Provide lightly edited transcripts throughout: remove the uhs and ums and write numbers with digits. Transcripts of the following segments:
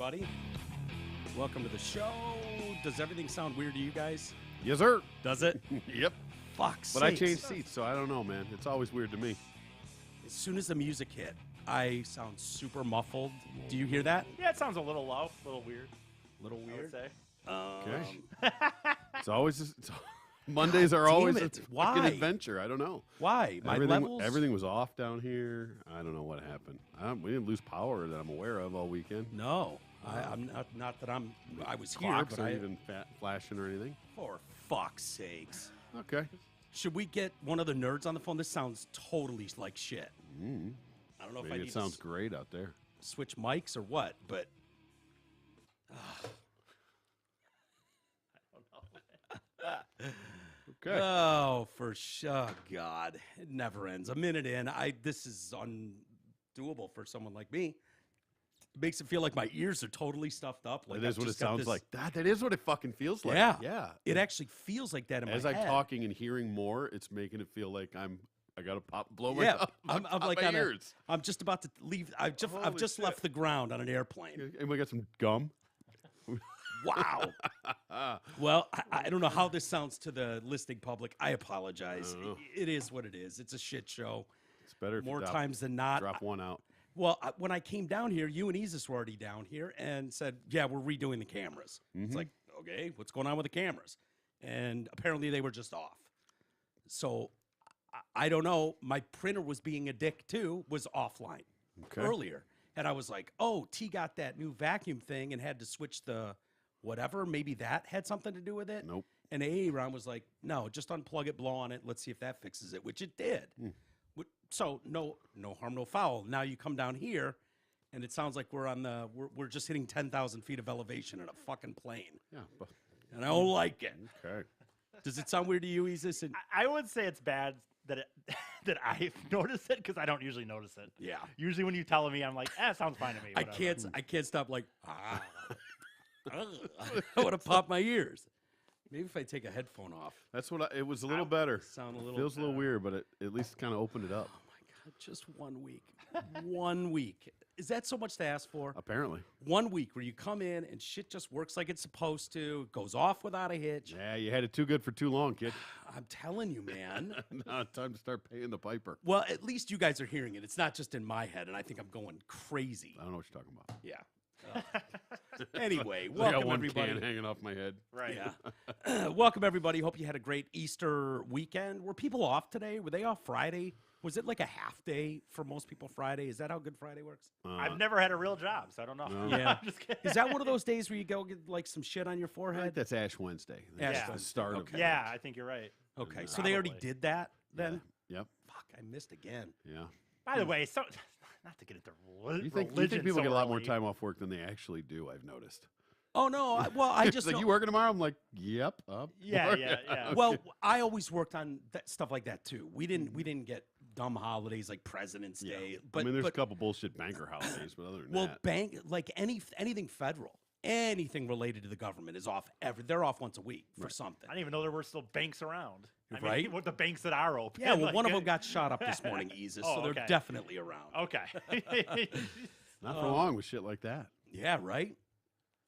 everybody. Welcome to the show. Does everything sound weird to you guys? Yes, sir. Does it? Yep. Fuck's But I sakes. changed seats, so I don't know, man. It's always weird to me. As soon as the music hit, I sound super muffled. Do you hear that? Yeah, it sounds a little low, a little weird. A little I would weird. say. Okay. It's always Mondays are always it. a Why? fucking adventure. I don't know. Why? My levels? Everything was off down here. I don't know what happened. We didn't lose power that I'm aware of all weekend. No, I'm not that I was here, Clocks but aren't I. even flashing or anything. For fuck's sakes! Okay. Should we get one of the nerds on the phone? This sounds totally like shit. I don't know if I Maybe need it sounds to great out there. switch mics or what, but Okay. oh, for sure, God, it never ends. A minute in, this is undoable for someone like me. It makes it feel like my ears are totally stuffed up. Like That is I've what it just got sounds this- like. That is what it fucking feels like. Yeah, Yeah. It actually feels like that in As my I'm head. talking and hearing more, it's making it feel like I gotta blow my Yeah, I'm top like my on ears. I'm just about to leave. I've Holy just shit. left the ground on an airplane. And we got some gum. Wow. Well, I don't know how this sounds to the listening public. I apologize. I don't know. It is what it is. It's a shit show. It's better if More you times than not. drop one out. Well, when I came down here, you and Isis were already down here and said, yeah, we're redoing the cameras. It's like, okay, what's going on with the cameras? And apparently they were just off. So I don't know. My printer was being a dick too, was offline earlier. And I was like, oh, T got that new vacuum thing and had to switch the whatever. Maybe that had something to do with it. Nope. And Aaron was like, no, just unplug it, blow on it. Let's see if that fixes it, which it did. So no harm, no foul. Now you come down here, and it sounds like we're just hitting 10,000 feet of elevation in a fucking plane, Yeah. But, and I don't like it. okay. Does it sound weird to you, Isis? And I would say it's bad that that I've noticed it because I don't usually notice it. yeah, Usually when you tell me, I'm like, it sounds fine to me. I whatever. can't stop like I want to pop my ears. Maybe if I take a headphone off, That's what it was a little better. sound a little. Feels a little weird, but it at least kind of opened it up. Oh my God, just 1 week. 1 week. Is that so much to ask for? Apparently. 1 week where you come in and shit just works like it's supposed to, goes off without a hitch. Yeah, you had it too good for too long, kid. I'm telling you, man. Now it's time to start paying the piper. Well, at least you guys are hearing it. It's not just in my head, and I think I'm going crazy. I don't know what you're talking about. Yeah. Anyway, I got welcome one everybody. can hanging off my head. Right. Yeah. Welcome everybody. Hope you had a great Easter weekend. Were people off today? Were they off Friday? Was it like a half day for most people Friday? Is that how Good Friday works? I've never had a real job, so I don't know. No. Yeah. I'm just kidding. Is that one of those days where you go get like some shit on your I think forehead? that's Ash Wednesday. Ash That's the Wednesday, start okay. of Yeah, I think you're right. Okay, so they already Probably. did that then? Yep. Fuck, I missed again. Yeah. By the way, so not to get into You think religion people so get a lot more early. time off work than they actually do, I've noticed. Oh no! I It's just like, know- you working tomorrow? I'm like, yep. Yeah, yeah. Well, I always worked on stuff like that too. We didn't get dumb holidays like President's Day, but I mean, there's but, a couple bullshit banker holidays, but other than well, that, bank like anything federal, anything related to the government is off. They're off once a week for something. I didn't even know there were still banks around. I mean, Right? what the banks that are open. Yeah, well, like, one of them got shot up this morning, Isis, so Oh, they're okay. definitely around. Okay. not for long with shit like that. Yeah, right.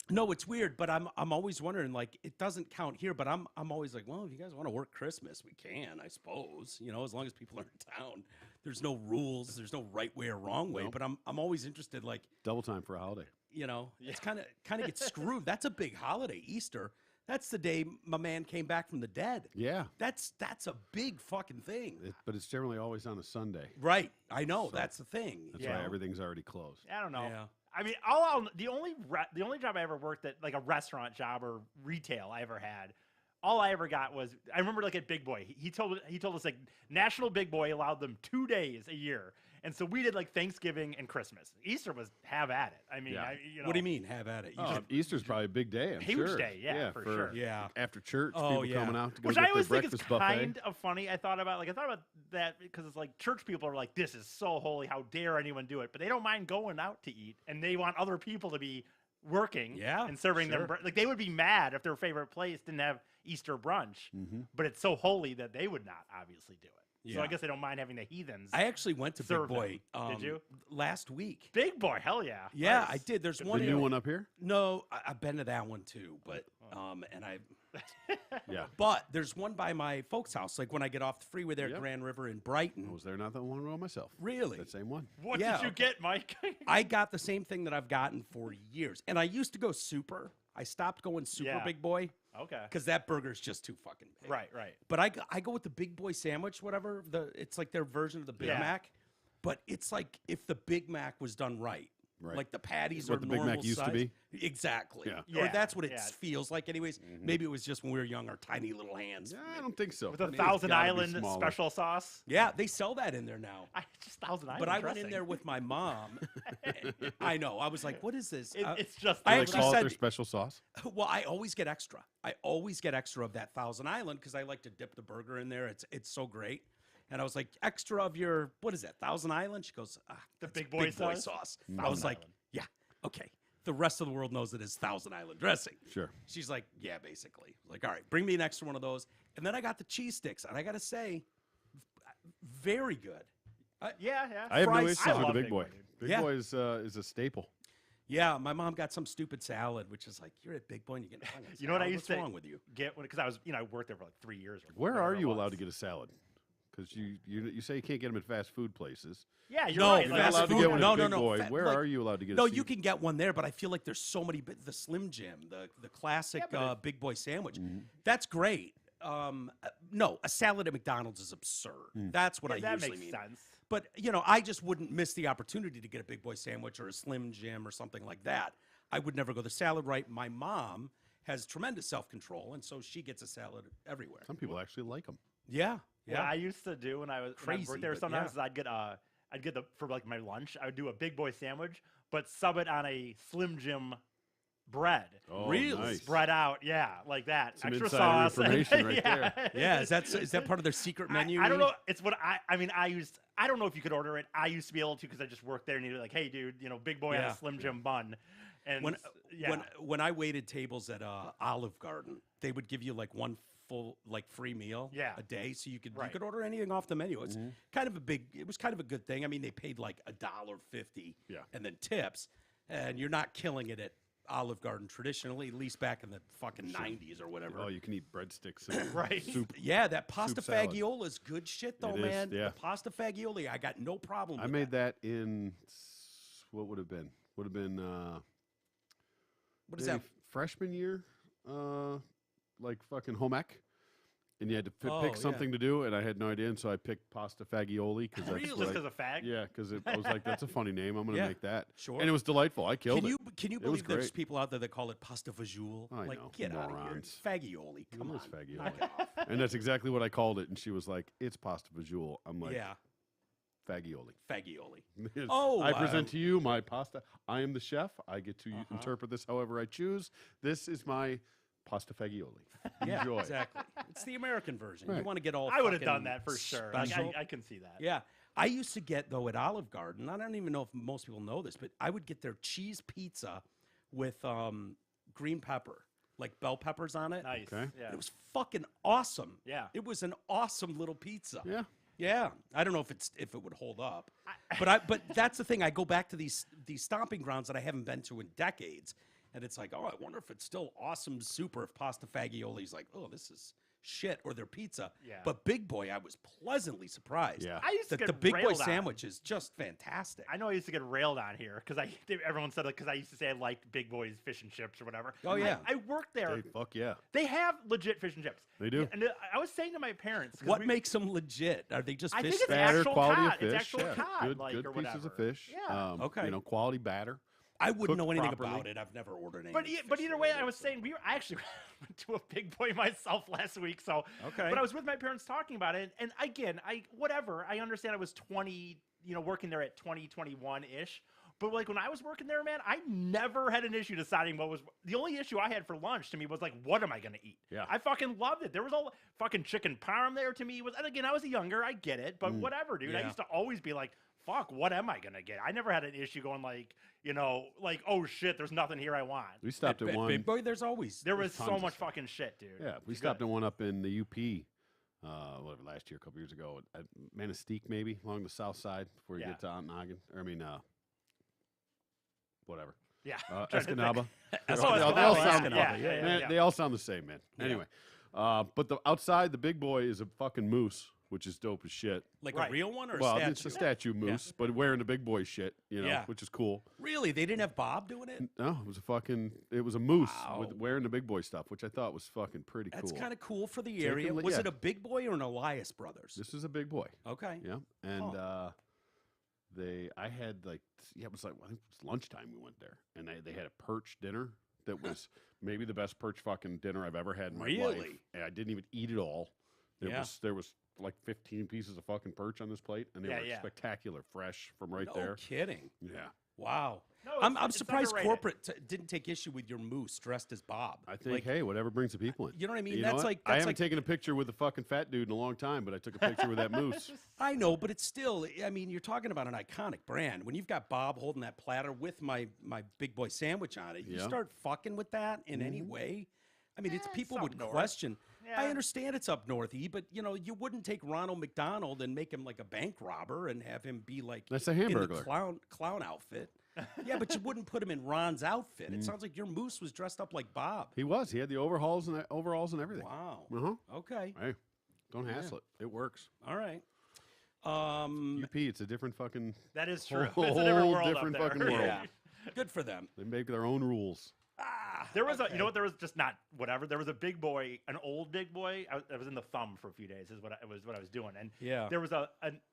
No, it's weird, but I'm always wondering, like, it doesn't count here, but I'm always like, well, if you guys want to work Christmas, we can, I suppose. You know, as long as people are in town. There's no rules, there's no right way or wrong way. Nope. But I'm always interested, like, Double time for a holiday. you know, it's kind of gets screwed. That's a big holiday, Easter. That's the day my man came back from the dead. Yeah. That's a big fucking thing. But it's generally always on a Sunday. Right. I know. That's the thing. That's Yeah. why everything's already closed. I don't know. Yeah. I mean, the only job I ever worked at, like a restaurant job or retail I ever had, all I ever got was, I remember like at Big Boy, he told us like National Big Boy allowed them 2 days a year. And so we did like Thanksgiving and Christmas. Easter was have at it. I mean, Yeah. What do you mean, have at it? You just- Easter's probably a big day. I'm Huge sure. day, yeah, for sure. Yeah. After church, Oh, people yeah. coming out to go Which get I always their think is breakfast buffet. kind of funny. I thought about that because it's like church people are like, this is so holy. How dare anyone do it? But they don't mind going out to eat, and they want other people to be working and serving them. Like they would be mad if their favorite place didn't have Easter brunch, but it's so holy that they would not obviously do it. So I Yeah. guess I don't mind having the heathens. I actually went to Big Serve Boy. him. Did you? Last week? Big Boy, hell yeah. Yeah, Nice. I did. There's Good one. The for new you. one up here? No, I've been to that one too, but Oh. and I. Yeah. But there's one by my folks' house. Like when I get off the freeway there at Yep. Grand River in I Brighton. was there not that long ago myself. Really? That same one. What Yeah, did you okay. get, Mike? I got the same thing that I've gotten for years, and I used to go super. I stopped going super Yeah. Big Boy Okay. because that burger's just too fucking big. Right, right. But I go with the Big Boy sandwich, whatever. It's like their version of the Big Yeah. Mac, but it's like if the Big Mac was done right. Right. Like the patties What are the Big Mac normal used to size. be? Exactly. Yeah. Or Yeah, that's what it yeah. feels like. Anyways, maybe it was just when we were young, our tiny little hands. Yeah, I don't think so. With a I think it's Thousand gotta be Island smaller. special sauce. Yeah, they sell that in there now. Just Thousand Island But I went dressing. in there with my mom. I know. I was like, "What is this?" It's just. I Do they actually call it said- their special sauce? Well, I always get extra. I always get extra of that Thousand Island because I like to dip the burger in there. It's so great. And I was like, extra of your what is that Thousand Island? She goes, The that's Big Boy sauce? sauce. I Thousand was like, Island. yeah, okay. The rest of the world knows it as Thousand Island dressing. Sure. She's like, yeah, basically. Like, all right, bring me an extra one of those. And then I got the cheese sticks, and I got to say, very good. Yeah, yeah. I have no Fries- issues I with the love Big Boy. dude. Big Yeah. Boy is a staple. Yeah, my mom got some stupid salad, which is like, you're at Big Boy and you get fucking You know what I salad? used What's to wong with you? Get because I was, I worked there for like 3 years. Or Where whatever are it you was. allowed to get a salad? Because you say you can't get them at fast food places. Yeah, you're No, right. You're like, not fast allowed to food- get one no, at no, Big no, Boy. fa- Where like- are you allowed to get a No, seat? you can get one there, but I feel like there's so many. The Slim Jim, the classic Yeah, but Big Boy sandwich, Mm-hmm. that's great. No, a salad at McDonald's is absurd. That's what yeah, I that usually makes mean. sense. But I just wouldn't miss the opportunity to get a Big Boy sandwich or a Slim Jim or something like that. I would never go the salad right. My mom has tremendous self-control, and so she gets a salad everywhere. Some people actually like them. Yeah, What I used to do when I was Crazy, worked there but sometimes yeah. is I'd get the for like my lunch. I would do a Big Boy sandwich, but sub it on a Slim Jim bread. Oh, Really? nice. Spread out, yeah, like that. Some Extra insider sauce. information right yeah. there. yeah. Is that part of their secret menu? I don't you know. It's what I mean. I don't know if you could order it. I used to be able to because I just worked there and you're like, hey, dude, Big Boy on Yeah. a Slim Jim bun. And When yeah, when I waited tables at Olive Garden, they would give you like one full free meal Yeah. a day, so you Right. could order anything off the menu. It's it was kind of a good thing. I mean, they paid like $1.50, Yeah. and then tips, and you're not killing it at Olive Garden traditionally, at least back in the fucking 90s or whatever. Oh, you can eat breadsticks and Right. soup. Yeah, that pasta salad. fagioli is good shit though, It is, man. yeah. The pasta fagioli, I got no problem I with made that in what would have been What is maybe that? freshman year, like fucking home ec, and you had to Oh, pick yeah. something to do, and I had no idea, and so I picked pasta fagioli because that's Really? what just I- because of fag. yeah, because I was like, that's a funny name. I'm gonna Yeah, make that. sure. And it was delightful. I killed Can it. you was believe there's great. people out there that call it pasta fagioli? I Like, know, get out of here. morons. Fagioli. Come It on. is fagioli. Knock it off. And that's exactly what I called it. And she was like, "It's pasta fagioli." I'm like, Yeah, fagioli. fagioli. Yes. Oh, I present to you my pasta. I am the chef. I get to Uh-huh. interpret this however I choose. This is my pasta fagioli. Yeah, Enjoy. exactly. It's the American version. You Right. want to get all I would have fucking done that for sure. Like, special. I can see that. Yeah. I used to get, though, at Olive Garden, I don't even know if most people know this, but I would get their cheese pizza with green pepper, like bell peppers on it. Nice. Okay. Yeah. It was fucking awesome. Yeah. It was an awesome little pizza. Yeah. Yeah, I don't know if it would hold up, but that's the thing. I go back to these stomping grounds that I haven't been to in decades, and it's like, oh, I wonder if it's still awesome super if pasta fagioli's like, oh, this is shit, or their pizza. Yeah. But Big Boy, I was pleasantly surprised. Yeah. I used to that get the Big Boy railed on. sandwich is just fantastic. I know I used to get railed on here because everyone said because I used to say I liked Big Boy's fish and chips or whatever. Oh, yeah. I worked there. Hey, fuck yeah. They have legit fish and chips. They do. And I was saying to my parents, 'cause What we- makes them legit? Are they just I fish? think it's Batter, actual quality cod. of fish. It's actual yeah. cod, Good, like, good or pieces of whatever. fish. Yeah. Okay. Quality batter. I wouldn't cooked know anything properly. about it. I've never ordered But anything. but either way, I was saying I actually went to a Big Boy myself last week. So Okay. But I was with my parents talking about it, and again, I understand I was 20, working there at 2021 ish. But like when I was working there, man, I never had an issue deciding what was the only issue I had for lunch to me was like, what am I gonna eat? Yeah. I fucking loved it. There was all fucking chicken parm there to me. And again, I was younger, I get it, but whatever, dude. I Yeah. used to always be like, fuck, what am I gonna get? I never had an issue going like, oh shit, there's nothing here I want. We stopped at one. Big Boy, there's always There was tons so of much stuff. fucking shit, dude. Yeah, we It's stopped good. at one up in the UP last year, a couple years ago, at Manistee, maybe along the south side before you get to Ontonagon. Whatever. Yeah. Escanaba. Escanaba. They all sound the same, man. Yeah. Anyway, but the outside, the big boy is a fucking moose, which is dope as shit. Like Right. a real one or a Well, statue? it's a statue moose, but wearing the big boy shit, Yeah. which is cool. Really? They didn't have Bob doing it? No, it was a moose with Wow. wearing the big boy stuff, which I thought was fucking pretty That's cool. kind of cool for the Taking area. li- Was yeah. it a big boy or an Elias Brothers? This is a big boy. Okay. Yeah, and I had it was like I think it was lunchtime we went there, and they had a perch dinner that was maybe the best perch fucking dinner I've ever had in my life. Really? And I didn't even eat it all. Yeah. There was like 15 pieces of fucking perch on this plate, and they were spectacular, fresh from right No there. kidding. Yeah, Wow. No, I'm it's surprised underrated. corporate didn't take issue with your moose dressed as Bob. I think Like, hey, whatever brings the people in. you know what I mean? You know That's what? like I that's haven't like taken a picture with the fucking fat dude in a long time, but I took a picture with that moose. I know, but it's still. I mean, you're talking about an iconic brand. When you've got Bob holding that platter with my big boy sandwich on it, you Yeah. start fucking with that in any way. I mean, it's people it's would up north. question. I Yeah. understand it's up north, but you wouldn't take Ronald McDonald and make him like a bank robber and have him be like That's a in the hamburglar. clown outfit. Yeah, but you wouldn't put him in Ron's outfit. It sounds like your moose was dressed up like Bob. He was. He had the overalls and everything. Wow. Uh-huh. Okay. Hey, don't hassle it. It works. All right. UP, it's a different fucking. That is true. Whole It's a different world different up there. fucking world. Yeah. Good for them. They make their own rules. There was okay. you know what? There was just not whatever. There was a big boy, an old big boy. I was in the thumb for a few days. Is what I was doing. And Yeah. there was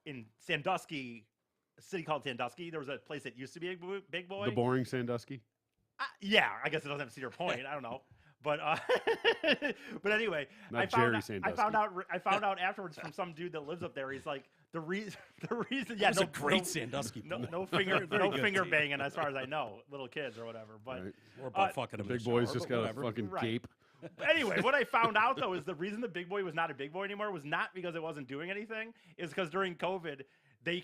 in Sandusky, a city called Sandusky. There was a place that used to be a big boy. The boring Sandusky. Yeah, I guess it doesn't have Cedar Point. I don't know. But but anyway, Not I Jerry found Sandusky. I found out afterwards from some dude that lives up there. He's like the reason. Yeah, That was a great Sandusky. no Very good finger team. banging as far as I know, little kids or whatever. But Right. Or butt fucking him in Big the boy's shower, just but got whatever. a fucking Right. gape. anyway, what I found out though is the reason the big boy was not a big boy anymore was not because it wasn't doing anything. Is because during COVID. They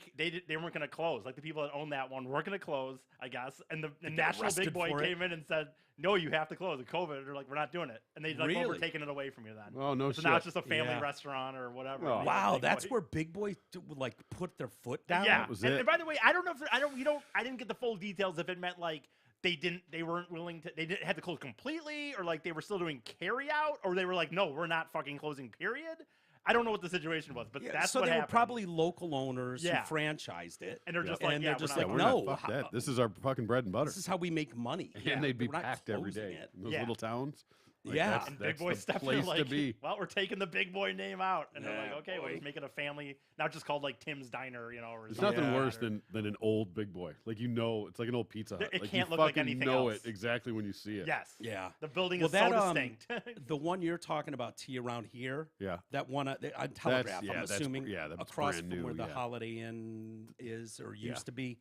weren't going to close. Like the people that own that one weren't going to close, I guess. And the got national arrested big boy for it? came in and said, "No, you have to close." With COVID, they're like, "We're not doing it," and they Really? were taking it away from you then. Oh no So shit. now it's just a family Yeah. restaurant or whatever. Oh. and they Wow, Big that's Boy. where Big Boy would like put their foot down. Yeah. was And, it. and by the way, I don't know if I didn't get the full details if it meant like they weren't willing to had to close completely or like they were still doing carry out or they were like, "No, we're not fucking closing." Period. I don't know what the situation was, but Yeah, that's so what they happened. were probably local owners Yeah. who franchised it, and they're just Yeah. like, And "Yeah, they're just we're like, not We're doing it." no, not, fuck that. This is our fucking bread and butter. this is how we make money. And they'd be we're not packed every closing day. it. In those Yeah. little towns. Like, Yeah. that's- And Big that's Boy the stepped in place like, to be. well, we're taking the Big Boy name out, and they're Yeah, like, okay, we're boy. just making a family, not just called like Tim's Diner, or There's something nothing like worse that, or- than an old big boy. Like it's like an old Pizza Hut. It like, can't you look like fucking anything know else. it exactly when you see it. yes, Yeah. the building Well, is that, so distinct. The one you're talking about, T, around here, Yeah. that one on Telegraph, yeah, I'm that's- assuming, yeah, that's across brand from new, where the yeah. Holiday Inn is or used to be.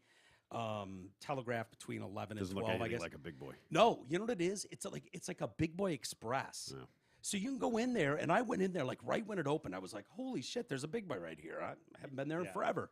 Telegraph between 11 and Doesn't look 12, I anything guess. like a big boy. No, you know what it is? It's like a Big Boy Express. Yeah. So you can go in there, and I went in there like right when it opened. I was like, "Holy shit, there's a Big Boy right here! I haven't been there in Yeah. forever."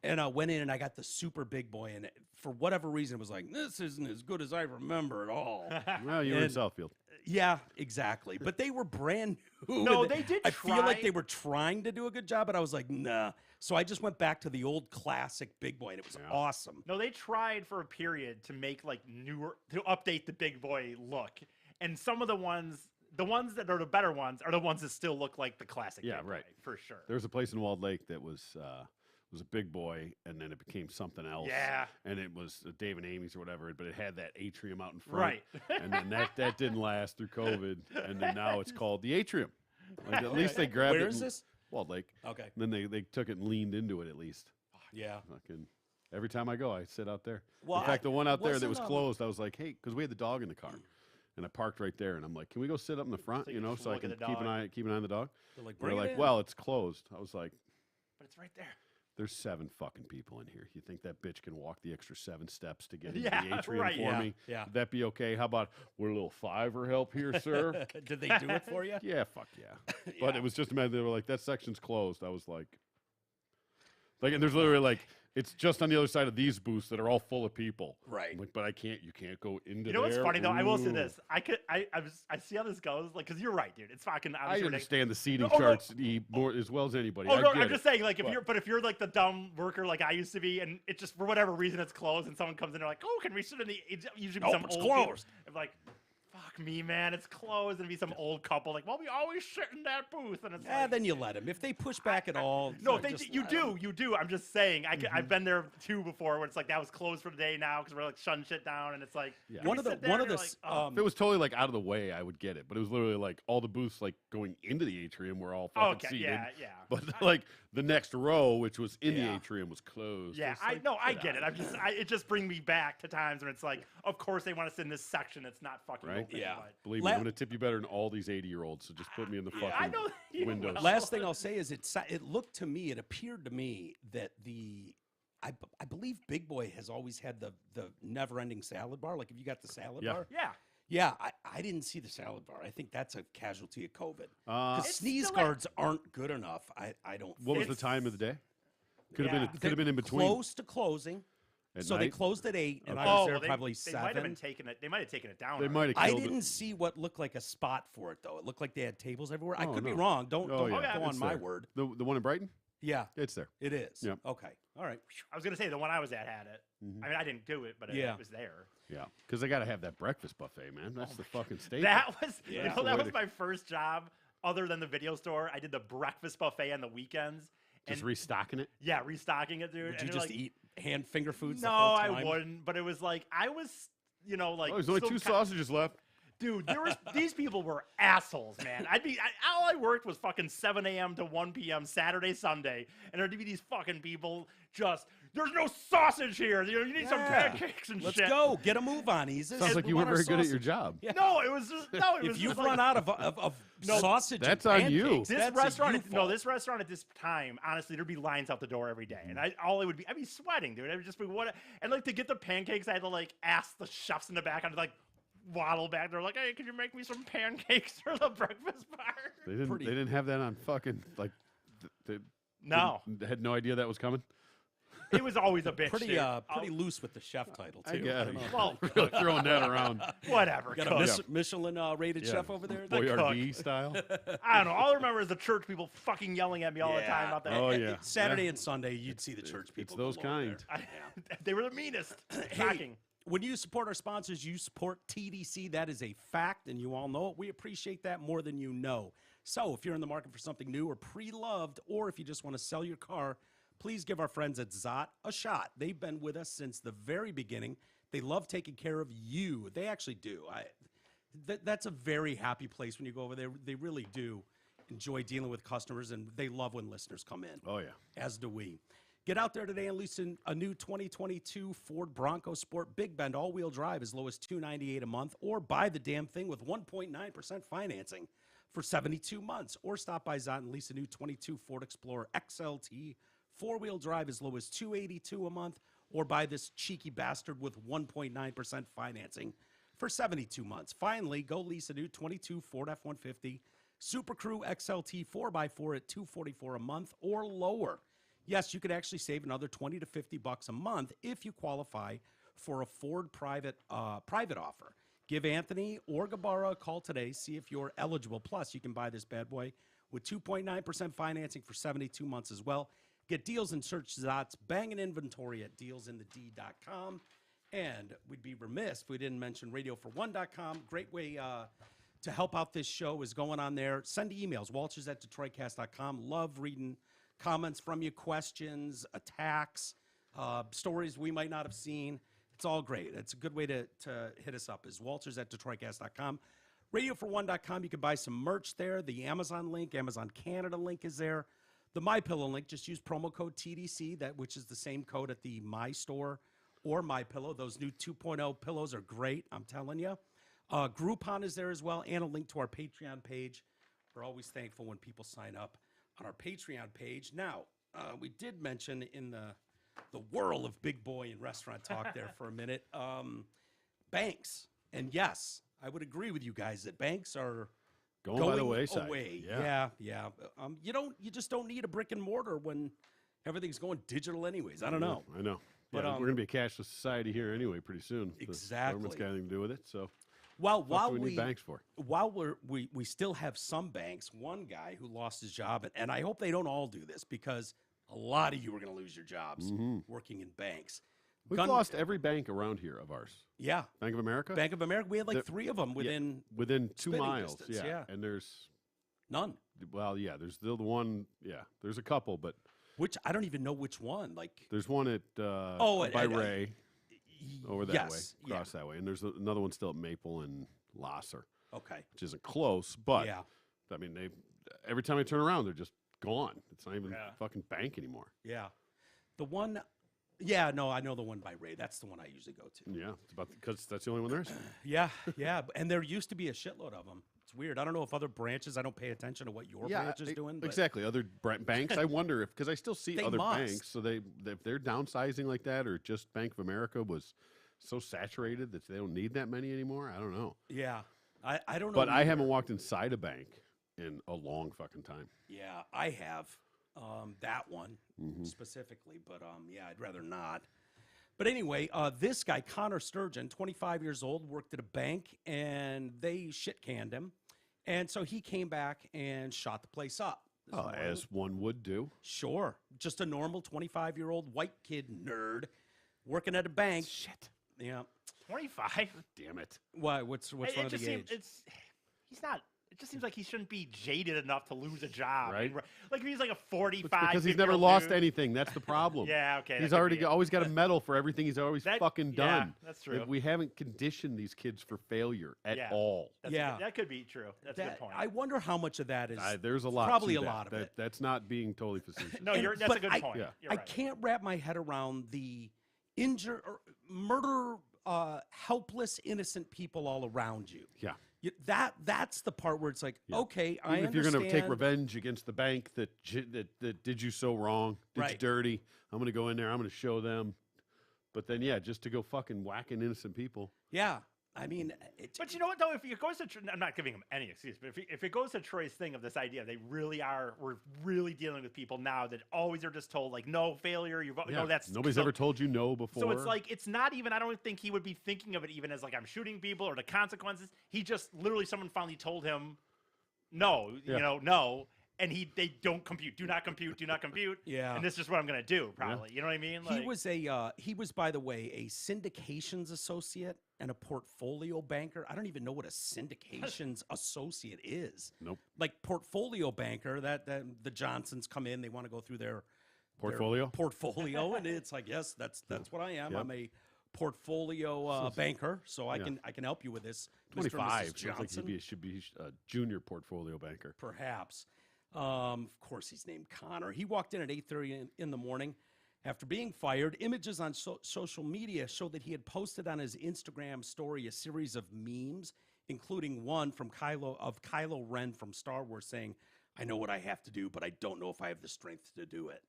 And I went in and I got the super Big Boy, and for whatever reason, it was like, "This isn't as good as I remember at all." Well, you're in And- Southfield. Yeah, exactly. But they were brand new. No, and they did I feel like try- they were trying to do a good job, but I was like, nah. So I just went back to the old classic Big Boy, and it was Yeah. awesome. No, they tried for a period to make like to update the Big Boy look, and some of the ones that are the better ones are the ones that still look like the classic. Yeah, Big Boy, right. for sure. There was a place in Walled Lake that was a big boy, and then it became something else. Yeah. And it was Dave and Amy's or whatever, but it had that atrium out in front. Right. And then that didn't last through COVID, and then now it's called the atrium. Like, at least they grabbed it. Where is and- this? Walled Lake. Okay. And then they took it and leaned into it at least. Yeah. Fucking every time I go, I sit out there. Well, in fact, the one out there that was wasn't, closed, I was like, hey, because we had the dog in the car, and I parked right there, and I'm like, can we go sit up in the front, So you can so I look at can the keep an dog. eye on the dog? They're like, They're bring it like, in. well, it's closed. I was like, But it's right there. there's 7 fucking people in here. You think that bitch can walk the extra 7 steps to get into Yeah, the atrium right, for yeah, me? yeah. Would that be okay? How about we're a little $5 help here, sir? Did they do it for you? Yeah, fuck yeah. But it was just a matter. They were like, that section's closed. I was like, and there's literally like It's just on the other side of these booths that are all full of people. Right. I'm like, but you can't go into You know what's there. funny though? I will say Ooh. this. I see how this goes. Like, because you're right, dude. It's fucking. I obviously ridiculous. understand the seating No, charts more as well as anybody. Oh I no, get I'm it. just saying, like, but- if you're like the dumb worker like I used to be, and it just for whatever reason it's closed, and someone comes in, they're like, "Oh, can we sit in the?" It's usually be Nope, some it's old kid. closed. I'm like, "Fuck me, man, it's closed," and be some old couple like, "Well, we always sit in that booth," and it's like, Then you let them. If they push back at all, no, then just you let 'em. do, you do. I'm just saying, I've been there too before, where it's like that was closed for the day now because we're like shutting shit down, and it's like Yeah. can One we of the sit there? one And of you're the like, oh. If it was totally like out of the way, I would get it. But it was literally like all the booths like going into the atrium were all fucking Okay, seated. yeah. But like the next row, which was in the Yeah. atrium, was closed. Yeah, It's I like, know, I get get it. out I'm just, it just brings me back to times when it's like, of course they want us in this section that's not fucking Right? open. Yeah. But Believe me, La- I'm gonna tip you better than all these 80-year-olds. So just put me in the fucking I know you windows. will. Last thing I'll say is it looked to me, it appeared to me that I believe Big Boy has always had the never-ending salad bar. Like if you got the salad Yeah. bar, Yeah, I didn't see the salad bar. I think that's a casualty of COVID. Uh, Because It's sneeze still at- guards aren't good enough. I don't. what was think. the time of the day? Could have Yeah. been. Could have been in between. Close to closing. At So they night? closed at 8, and Okay. I was oh, there well, probably they might have 7. been taking it. They might have taken it down. They already. might have I killed didn't it. see what looked like a spot for it though. It looked like they had tables everywhere. I Oh, could be no. wrong. Don't Oh, yeah. go on It's my there. word. The one in Brighton? Yeah, It's there. it is. Yep. Okay. All right. I was gonna say the one I was at had it. Mhm. I mean, I didn't do it, but Yeah. it was there. Yeah, because they got to have that breakfast buffet, man. That's the fucking staple. That was, Yeah. you That's know, the that way was to- my first job other than the video store. I did the breakfast buffet on the weekends. Just And restocking it. yeah, restocking it, dude. Would and you you're just like, eat hand finger foods? No, the whole I time? wouldn't. But it was like I was, you know, like Oh, there's only still 2 ki- sausages left. Dude, there was these people were assholes, man. All I worked was fucking 7 a.m. to 1 p.m. Saturday, Sunday, and there'd be these fucking people just there's no sausage here. You know, you need some Yeah. pancakes and Let's shit. go. Get a move on, Eases. Sounds like We you weren't want our very good at your sausage. job. Yeah. No, it was just no. It was If you've just like, run out of No, sausage, that's and on you. pancakes, this that's a restaurant, you no, fault. this restaurant at this time, honestly, there'd be lines out the door every day, and I'd be sweating, dude. I would just be what, and like to get the pancakes, I had to like ask the chefs in the back. I'd like waddle back. They're like, "Hey, could you make me some pancakes for the breakfast bar?" They didn't. Pretty- They didn't have that on fucking like. They No, they had no idea that was coming. it was always a bitch. pretty dude. pretty loose with the chef title too. I get it. don't know. Well, Really throwing that around, whatever. Got cook. a Michelin rated Yeah. chef over there. Boyardee style. I don't know. All I remember is the church people fucking yelling at me all the time Yeah. about that. Oh, yeah. Saturday and Sunday, you'd see the church people. It's those go over there. kind. They were the meanest. Hey, Shocking. when you support our sponsors, you support TDC. That is a fact, and you all know it. We appreciate that more than you know. So if you're in the market for something new or pre-loved, or if you just want to sell your car, please give our friends at Zott a shot. They've been with us since the very beginning. They love taking care of you. They actually do. That's a very happy place when you go over there. They really do enjoy dealing with customers, and they love when listeners come in. Oh yeah. As do we. Get out there today and listen a new 2022 Ford Bronco Sport Big Bend all-wheel drive as low as $298 a month, or buy the damn thing with 1.9% financing for 72 months, or stop by Zott and lease a new 22 Ford Explorer XLT four-wheel drive as low as $282 a month, or buy this cheeky bastard with 1.9% financing for 72 months. Finally, go lease a new 22 Ford F-150 Super Crew XLT 4x4 at $244 a month or lower. Yes, you could actually save another $20 to $50 a month if you qualify for a Ford private offer. Give Anthony or Gabara a call today. See if you're eligible. Plus, you can buy this bad boy with 2.9% financing for 72 months as well. Get deals and search Zott's banging inventory at dealsinthed.com. And we'd be remiss if we didn't mention radiofor1.com. Great way to help out this show is going on there. Send emails, walters@detroitcast.com. Love reading comments from you, questions, attacks, stories we might not have seen. It's all great. It's a good way to hit us up is walters@detroitcast.com. radiofor1.com, you can buy some merch there. The Amazon link, Amazon Canada link is there. The MyPillow link, just use promo code TDC, which is the same code at the My Store or MyPillow. Those new 2.0 pillows are great, I'm telling you. Groupon is there as well, and a link to our Patreon page. We're always thankful when people sign up on our Patreon page. Now, we did mention in the whirl of big boy and restaurant talk there for a minute, banks. And yes, I would agree with you guys that banks are Going by the wayside. away. Yeah. Yeah. You just don't need a brick and mortar when Everything's going digital anyways. I don't know. I know. But, But we're going to be a cashless society here anyway pretty soon. The government's Exactly. got anything to do with it. So Well, what do we need banks for? while we still have some banks, one guy who lost his job, and I hope they don't all do this because a lot of you are going to lose your jobs working in banks. We've lost every bank around here of ours. Yeah. Bank of America? Bank of America, we had like There- 3 of them within Within 2 spitting miles. distance, Yeah. yeah. And there's, none, well, yeah, there's the one, yeah, there's a couple, but which I don't even know which one. Like, there's one at, Oh, by and- Ray, over that yes, way, across that way. And there's another one still at Maple and Lasser, Okay. which isn't close, but Yeah. I mean, every time I turn around, they're just gone. It's not even Yeah. a fucking bank anymore. Yeah. The one, yeah, no, I know the one by Ray. That's the one I usually go to. Yeah, it's about because that's the only one there is. Yeah, yeah. And there used to be a shitload of them. It's weird. I don't know if other branches, I don't pay attention to what your branch is doing. But exactly. Other banks, I wonder if because I still see They other must. banks. So if they're downsizing like that, or just Bank of America was so saturated that they don't need that many anymore. I don't know. Yeah. I don't know. But I either. haven't walked inside a bank in a long fucking time. Yeah, I have that one Mm-hmm. specifically, but yeah, I'd rather not. But anyway, this guy Connor Sturgeon, 25 years old, worked at a bank, and they shit canned him, and so he came back and shot the place up. this Oh, morning. as one would do. Sure, just a normal 25-year-old white kid nerd working at a bank. Shit. Yeah. 25. Damn it. Why? What's wrong It with just the seems age? he's not. It just seems like he shouldn't be jaded enough to lose a job. Right. Like if he's like a 45. Because he's never 50-year-old lost dude. anything. That's the problem. Yeah, okay. He's that could already be it. always got a medal for everything he's always That- fucking yeah, done. that's true. We haven't conditioned these kids for failure at Yeah. all. Yeah. That could be true. That's a good That, point. I wonder how much of that is. There's a lot. Probably to a that. lot of it. That's not being totally facetious. no, and- that's but a good I- point. Yeah. You're I right. can't wrap my head around the murder, helpless, innocent people all around you. Yeah. That's the part where it's like, Yeah. okay, I Even if you're understand. going to take revenge against the bank that did you so wrong, did you Right. dirty, I'm going to go in there, I'm going to show them. But then, yeah, just to go fucking whacking innocent people. Yeah, I mean, But you know what though? If it goes to, I'm not giving him any excuse, but if it goes to Troy's thing of this idea, we're really dealing with people now that always are just told like no failure. No, that's Nobody's so- ever told you no before. So it's like it's not even. I don't think he would be thinking of it even as like I'm shooting people or the consequences. He just literally someone finally told him, no, Yeah. no, and they don't compute. Do not compute. Do not compute. Yeah. And this is what I'm gonna do. Probably. You know what I mean? he was by the way a syndications associate and a portfolio banker. I don't even know what a syndications associate is. Nope. Like portfolio banker, that the Johnsons come in, they want to go through their Portfolio? portfolio, and it's like, yes, that's what I am. Yep. I'm a portfolio banker, so I Yeah. can help you with this. Mr. and Mrs. 25. Sounds like Johnson. should be a junior portfolio banker. Perhaps. Of course, he's named Connor. He walked in at 8:30 in the morning. After being fired, images on social media show that he had posted on his Instagram story a series of memes, including one from Kylo Ren from Star Wars saying, "I know what I have to do, but I don't know if I have the strength to do it."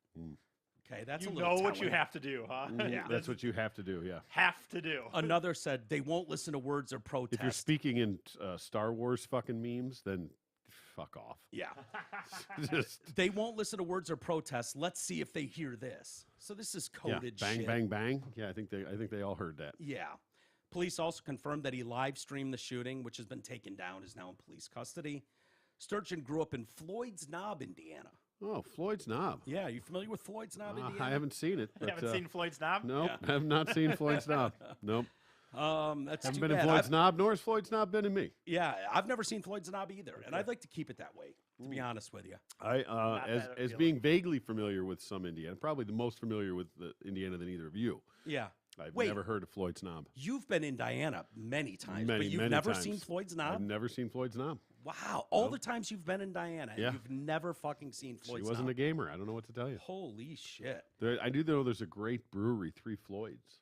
Okay, that's you a little know what you telling. have to do, huh? Yeah. That's what you have to do, yeah. have to do. Another said they won't listen to words or protest. If you're speaking in Star Wars fucking memes, then fuck off. Yeah. Just They won't listen to words or protests. Let's see if they hear this. So this is yeah, coded bang, shit. bang, bang. Yeah, I think they all heard that. Yeah. Police also confirmed that he live streamed the shooting, which has been taken down, is now in police custody. Sturgeon grew up in Floyd's Knob, Indiana. Oh, Floyd's Knob. Yeah, you familiar with Floyd's Knob, Indiana? I haven't seen it. You But, haven't seen Floyd's Knob? Nope, Yeah. I have not seen Floyd's Knob. Nope. That's Haven't too been bad. in Floyd's Knob, nor has Floyd's Knob been in me. Yeah, I've never seen Floyd's Knob either, and I'd like to keep it that way, to be honest with you. I as that as appealing. being vaguely familiar with some Indiana, probably the most familiar with the Indiana than either of you. Yeah. I've Wait. never heard of Floyd's Knob. You've been in Diana many times, Many, but you've many never times. seen Floyd's I've Knob? never seen Floyd's Knob. Wow. All No. the times you've been in Diana, Yeah. and you've never fucking seen She Floyd's wasn't Knob. a gamer. I don't know what to tell you. Holy shit. I do know there's a great brewery, Three Floyds,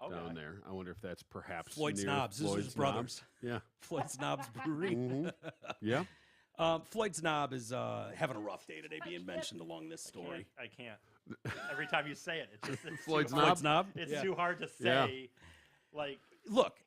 Okay. down there. I wonder if that's perhaps Floyd's near Knobs. This is his Floyd's brothers. Knob. Yeah. Floyd's Knob's Brewery. Mhm. Yeah. Floyd's Knob is having a rough day today, being mentioned along this story. I can't. Every time you say it, it's Floyd's too Knob? hard. Floyd's Knob? It's Yeah. too hard to Yeah. say. Like, Look,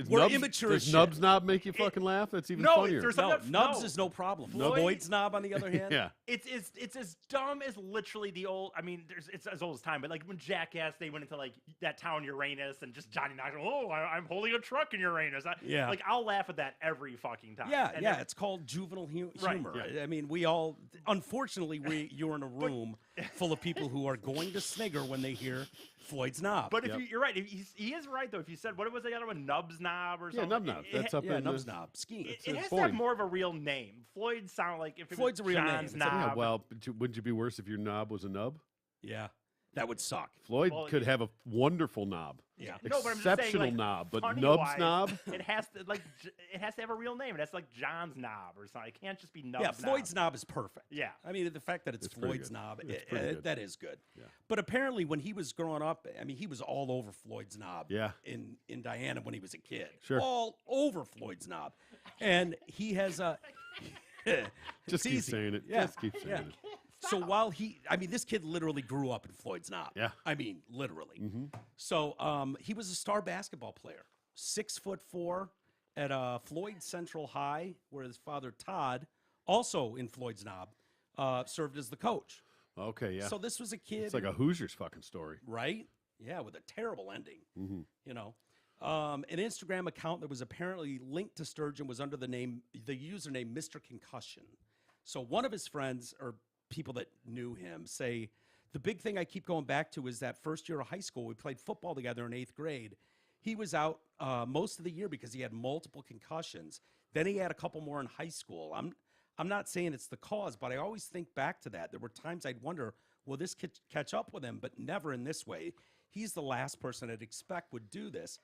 We're immature as Does shit. Nubs Knob make you fucking laugh? That's even No, funnier. there's No, something- Nubs no. is no problem. Floyd- Floyd's knob, on the other hand, Yeah. It's as dumb as literally the old. I mean, it's as old as time, but like when Jackass, they went into like that town Uranus and just Johnny Knoxville. Oh, I'm holding a truck in Uranus. Yeah. Like I'll laugh at that every fucking time. yeah, And yeah. then- It's called juvenile Right, humor. yeah. I mean, we all, unfortunately, you're in a room full of people who are going to snigger when they hear Floyd's knob. But if Yep. you're right, he is right though. If you said what was the other one, Nubs Knob or Yeah, something? Nub Knob. That's up yeah, in Nubs the, knob skiing. It It's has to Floyd. have more of a real name. Floyd sound like if it Floyd's was a real name. John's It's a- Knob. Yeah, well, but wouldn't you be worse if your knob was a nub? Yeah, that would suck. Floyd Well, could have a wonderful knob. Yeah. No, but I'm just saying, Exceptional like, knob, but Nubs funny-wise, Knob? It has to it has to have a real name. It has to like John's Knob or something. It can't just be Nubs Yeah, Knob. Floyd's knob is perfect. Yeah. I mean, the fact that it's It's pretty Floyd's good. knob, It's pretty good. that is good. Yeah. But apparently, when he was growing up, I mean, he was all over Floyd's knob. Yeah. In Diana when he was a kid. Sure. All over Floyd's knob, and he has a. Just It's keep easy. saying it. Yeah. Just keep saying Yeah. it. So while I mean, this kid literally grew up in Floyd's knob. Yeah. I mean, literally. Mm-hmm. So he was a star basketball player, 6'4" at Floyd Central High, where his father Todd, also in Floyd's knob, served as the coach. Okay, yeah. So this was a kid, It's like a Hoosiers fucking story. right? Yeah, with a terrible ending. Mm-hmm. You know, an Instagram account that was apparently linked to Sturgeon was under the username Mr. Concussion. So one of his friends or people that knew him say, the big thing I keep going back to is that first year of high school, we played football together in 8th grade. He was out most of the year because he had multiple concussions. Then he had a couple more in high school. I'm not saying it's the cause, but I always think back to that. There were times I'd wonder, will this kid catch up with him? But never in this way. He's the last person I'd expect would do this.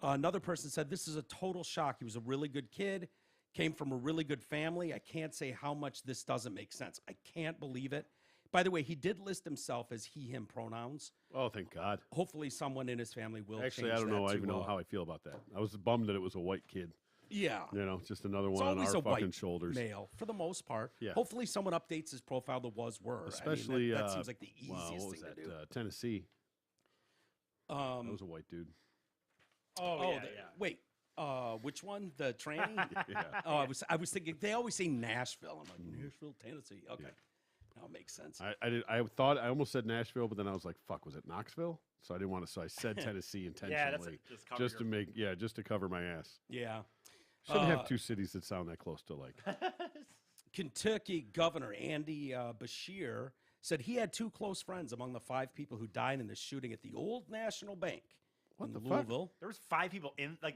Another person said, this is a total shock. He was a really good kid, came from a really good family. I can't say how much this doesn't make sense. I can't believe it. By the way, he did list himself as he, him pronouns. Oh, thank God. Hopefully someone in his family will Actually, change I don't that know. I to, even know how I feel about that. I was bummed that it was a white kid. Yeah. You know, just another It's one on always our a fucking white shoulders. male, for the most part. Yeah. Hopefully someone updates his profile to were. Especially, I mean, that seems like the wow, easiest what was thing that? to do. Tennessee. That Um, was a white dude. Oh, yeah, the- yeah. Wait, which one? The tranny? Yeah. Oh, I was thinking they always say Nashville. I'm like Nashville, Tennessee. Okay, now it makes sense. I thought I almost said Nashville, but then I was like, "Fuck, was it Knoxville?" So I didn't want to. So I said Tennessee intentionally, Yeah, that's just cover just to your- make just to cover my ass. Yeah, Shouldn't Uh, have two cities that sound that close to like. Kentucky Governor Andy Bashir said he had 2 close friends among the 5 people who died in the shooting at the Old National Bank in the fuck? Louisville. There was 5 people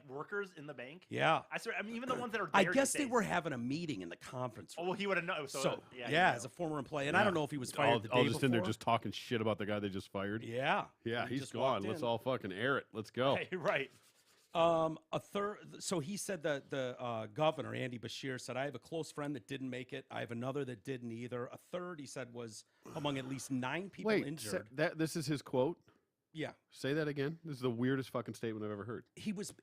workers in the bank. Yeah, I swear. I mean, even the ones that are. I there guess these they days. were having a meeting in the conference Oh room. well, he would have known. So, So yeah, yeah, he as a knew. former employee, and I don't know if he was fired all, the all day just before. in there just talking shit about the guy they just fired. Yeah, Yeah, he he's just walked gone. Let's in. all fucking air it. Let's go. Hey, right. A third. So he said that the governor Andy Bashir said, "I have a close friend that didn't make it. I have another that didn't either. A third," he said, was among at least 9 people Wait, injured. this is his quote. Yeah, Say that again. This is the weirdest fucking statement I've ever heard. he was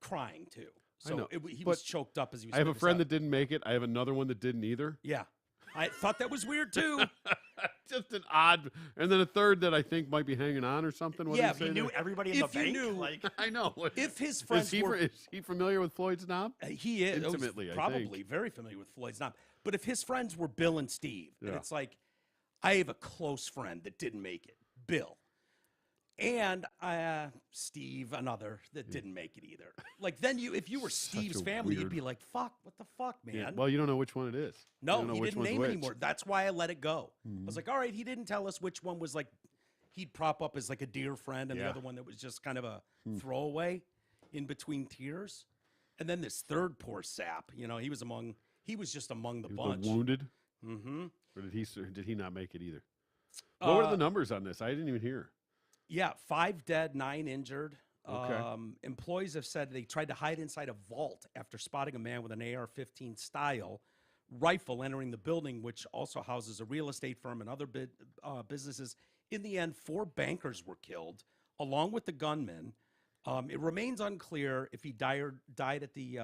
crying too. I So know, he but was choked up as he was. I have a saying this friend out. that didn't make it. I have another one that didn't either. Yeah, I thought that was weird too. Just an odd, and then a third that I think might be hanging on or something. What did Yeah, he He say knew there? everybody in If the you bank. knew- Like, I know. If his friends were, is he familiar with Floyd's knob? he is Intimately, I probably think. very familiar with Floyd's knob. But if his friends were Bill and Steve, and Yeah. it's like, I have a close friend that didn't make it, Bill. And Steve, another that didn't make it either. Like then if you were Steve's a family, you'd weird- be like, "Fuck, what the fuck, man?" Yeah, well, you don't know which one it is. You no, don't know he which didn't one's name which. anymore. That's why I let it go. I was like, "All right, he didn't tell us which one was like he'd prop up as like a dear friend, and the Yeah. other one that was just kind of a throwaway in between tears." And then this third poor sap, he was just among the He was bunch. the wounded, Mm-hmm. or did he not make it either? What were the numbers on this? I didn't even hear. Yeah, 5 dead, 9 injured. Okay. Employees have said they tried to hide inside a vault after spotting a man with an AR-15 style rifle entering the building, which also houses a real estate firm and other businesses. In the end, 4 bankers were killed, along with the gunman. It remains unclear if he died at the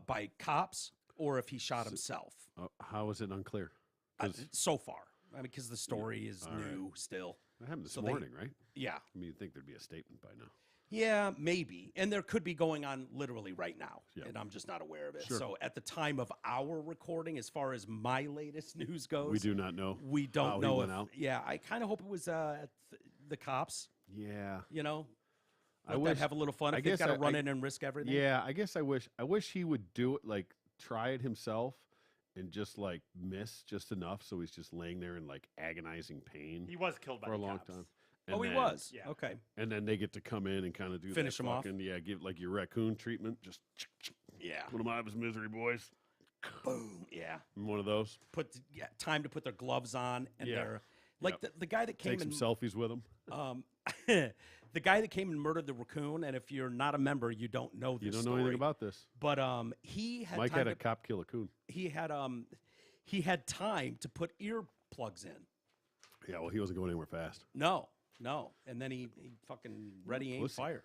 by cops or if he shot himself. How is it unclear? 'Cause So far, because the story is All right. new still. that happened this so they- morning, right? Yeah. I mean, you'd think there'd be a statement by now. Yeah, maybe. And there could be going on literally right now, Yeah. and I'm just not aware of it. Sure. So at the time of our recording, as far as my latest news goes, We do not know. we don't how he know went if, out. yeah, I kind of hope it was the cops, Yeah. you know. I Let wish them have a little fun. I If they've guess got to I- run I- in and risk everything. Yeah, I guess I wish he would do it, like try it himself and just like miss just enough so he's just laying there in like agonizing pain He was killed by for a the long cops. time. Oh, he then- was? Yeah. Okay. And then they get to come in and kind of do Finish that him off? fucking, yeah, give like your raccoon treatment. Just Yeah. put him out of his misery, boys. Boom. Yeah. One of those. Time to put their gloves on, and Yeah. they're like the guy that came Take some and selfies with him. the guy that came and murdered the raccoon. And if you're not a member, you don't know this You don't know story. anything about this. But he had Mike time had a to, cop kill a coon. he had time to put earplugs in. Yeah, well, he wasn't going anywhere fast. No. And then he fucking ready, aim, Pussy. fire.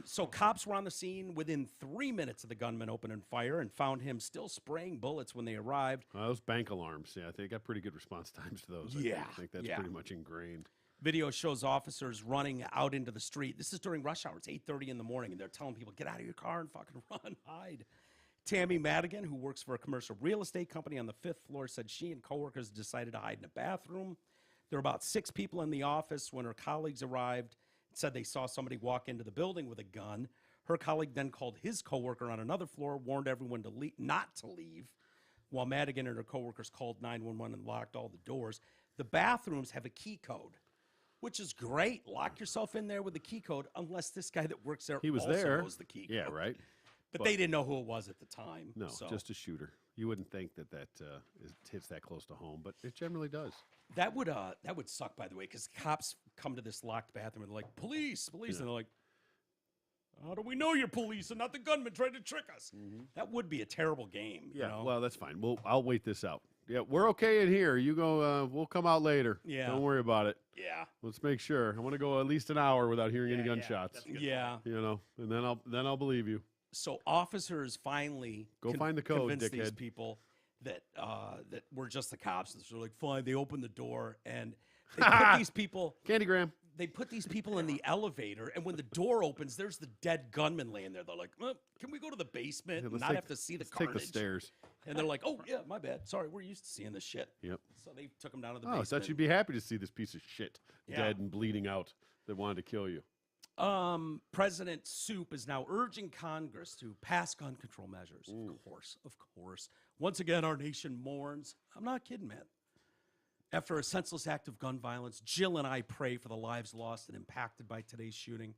So cops were on the scene within 3 minutes of the gunman opening fire and found him still spraying bullets when they arrived. Those bank alarms, yeah, they got pretty good response times to those. Yeah, I think that's yeah. pretty much ingrained. Video shows officers running out into the street. This is during rush hour. It's 8:30 in the morning, and they're telling people, get out of your car and fucking run, hide. Tammy Madigan, who works for a commercial real estate company on the 5th floor, said she and coworkers decided to hide in a bathroom. There were about 6 people in the office when her colleagues arrived. Said they saw somebody walk into the building with a gun. Her colleague then called his coworker on another floor, warned everyone to not to leave, while Madigan and her coworkers called 911 and locked all the doors. The bathrooms have a key code, which is great. Lock yourself in there with the key code, unless this guy that works there He was also there. knows the key Yeah, code. right? But they didn't know who it was at the time. No, so. just a shooter. You wouldn't think that hits that close to home, but it generally does. That would suck, by the way, because cops come to this locked bathroom and they're like, police, and they're like, how do we know you're police and not the gunman trying to trick us? That would be a terrible game. Yeah, you know? well, that's fine. I'll wait this out. Yeah, we're okay in here. You go. We'll come out later. Yeah. Don't worry about it. yeah, Let's make sure. I want to go at least an hour without hearing any Yeah, gunshots. that's a good yeah. You know, and then I'll believe you. So officers finally Go find the code, convinced these dickhead. people that were just the cops. They're like, fine. They opened the door and they put these people. Candygram. They put these people in the elevator, and when the door opens, there's the dead gunman laying there. They're like, "Can we go to the basement Yeah, and let's not take- have to see the Let's carnage?" take the stairs. And they're like, "Oh yeah, my bad. Sorry, we're used to seeing this shit." Yep. So they took him down to the Oh, I basement. thought you'd be happy to see this piece of shit Yeah. dead and bleeding out that wanted to kill you. President Soup is now urging Congress to pass gun control measures. Of course. Once again, our nation mourns. I'm not kidding, man. After a senseless act of gun violence, Jill and I pray for the lives lost and impacted by today's shooting.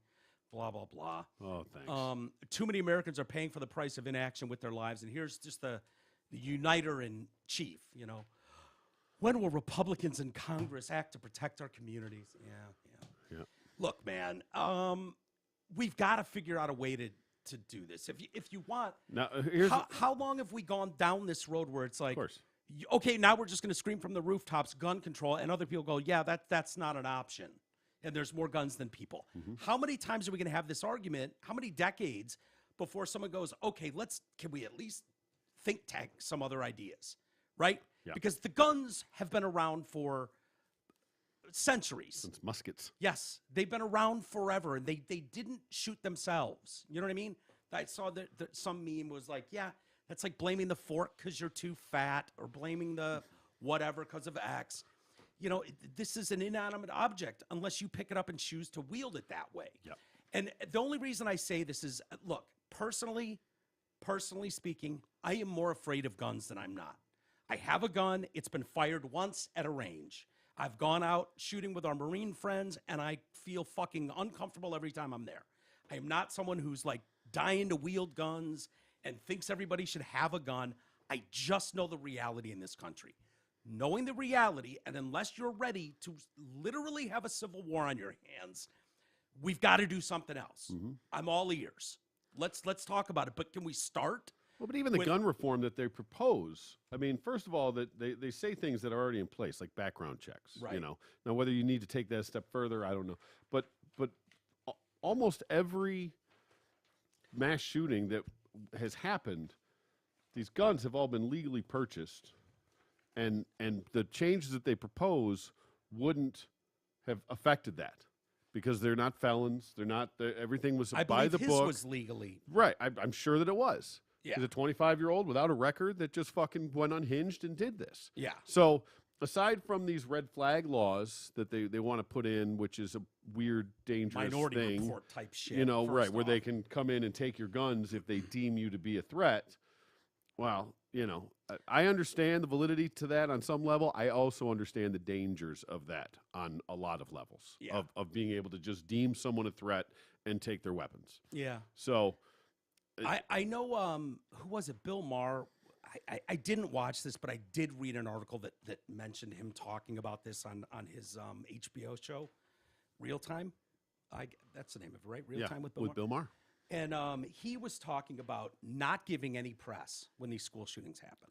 Blah, blah, blah. Oh, thanks. Too many Americans are paying for the price of inaction with their lives. And here's just the uniter in chief, you know. When will Republicans in Congress act to protect our communities? Yeah. Look, man, we've got to figure out a way to do this. If you want, Now, here's how long have we gone down this road where it's like, of course. okay, now we're just going to scream from the rooftops, gun control, and other people go, yeah, that's not an option. And there's more guns than people. How many times are we going to have this argument? How many decades before someone goes, okay, can we at least think tank some other ideas, right? Yeah. Because the guns have been around for centuries. Since muskets. Yes, they've been around forever, and they didn't shoot themselves. You know what I mean? I saw that some meme was like, yeah, that's like blaming the fork because you're too fat, or blaming the whatever because of X. You know, this is an inanimate object unless you pick it up and choose to wield it that way. Yep. And the only reason I say this is, look, personally speaking, I am more afraid of guns than I'm not. I have a gun. It's been fired once at a range. I've gone out shooting with our Marine friends, and I feel fucking uncomfortable every time I'm there. I am not someone who's like dying to wield guns and thinks everybody should have a gun. I just know the reality in this country. Knowing the reality, and unless you're ready to literally have a civil war on your hands, we've got to do something else. I'm all ears. Let's talk about it. But can we start? Well, but even the with- gun reform that they propose, I mean, first of all, that they say things that are already in place, like background checks. Right. You know, now whether you need to take that a step further, I don't know. But almost every mass shooting that has happened, these guns have all been legally purchased, and the changes that they propose wouldn't have affected that, because they're not felons. They're not. Everything was I by believe the his book. was legally. Right. I'm sure that it was. Yeah. He's a 25-year-old without a record that just fucking went unhinged and did this. Yeah. So aside from these red flag laws that they want to put in, which is a weird, dangerous Minority thing, report type shit. you know, right, first where off. they can come in and take your guns if they deem you to be a threat. Well, you know, I understand the validity to that on some level. I also understand the dangers of that on a lot of levels, Yeah. of being able to just deem someone a threat and take their weapons. Yeah. So I know who was it? Bill Maher. I didn't watch this, but I did read an article that mentioned him talking about this on his HBO show, Real Time. That's the name of it, right? Real Time with Bill Maher. Bill Maher. And he was talking about not giving any press when these school shootings happen,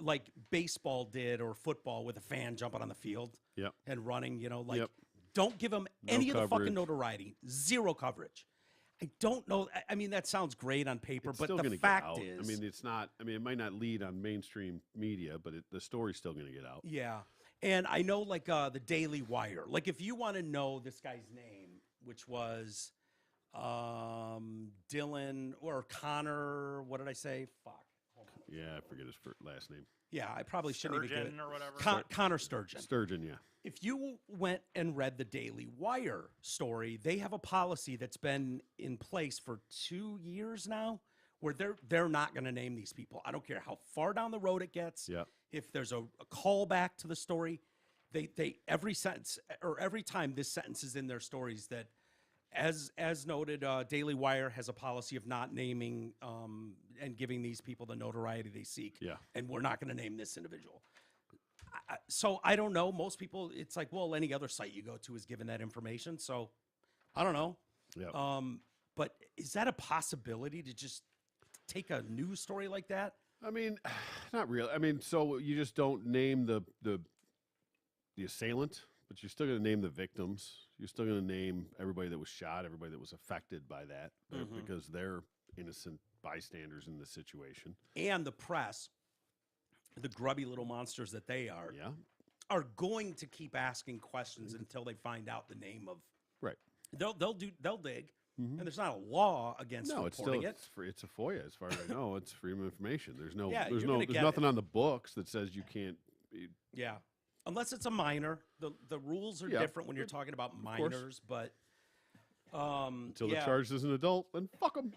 like baseball did or football with a fan jumping on the field Yep. and running. You know, like Yep. don't give them No any of the coverage. fucking notoriety. Zero coverage. I don't know. I mean, that sounds great on paper, It's but still the gonna get fact out. is, I mean, it's not. I mean, it might not lead on mainstream media, but the story's still going to get out. yeah. And I know, like the Daily Wire. Like, if you want to know this guy's name, which was Dylan or Connor, what did I say? Fuck. Hold on. Yeah, I forget his last name. Yeah, I probably shouldn't even Sturgeon get it. or whatever. Connor Sturgeon. Sturgeon, yeah. If you went and read the Daily Wire story, they have a policy that's been in place for 2 years now, where they're not going to name these people. I don't care how far down the road it gets. Yeah. If there's a callback to the story, they every sentence or every time this sentence is in their stories that, as noted, Daily Wire has a policy of not naming and giving these people the notoriety they seek. Yeah. And we're not going to name this individual. So I don't know. Most people, it's like, well, any other site you go to is given that information. So I don't know. Yeah. But is that a possibility to just take a news story like that? I mean, not really. I mean, so you just don't name the assailant, but you're still going to name the victims. You're still going to name everybody that was shot, everybody that was affected by that, because they're innocent bystanders in this situation. And the press, the grubby little monsters that they Yeah. are going to keep asking questions until they find out the name of. Right. They'll dig, and there's not a law against No, it's reporting still it. it's a FOIA as far as I know. It's freedom of information. There's no Yeah, there's you're gonna there's get nothing it. on the books that says you can't. Yeah, unless it's a minor. The rules are Yeah, different when you're talking about course. minors, but Until yeah. the charge is an adult, then fuck them.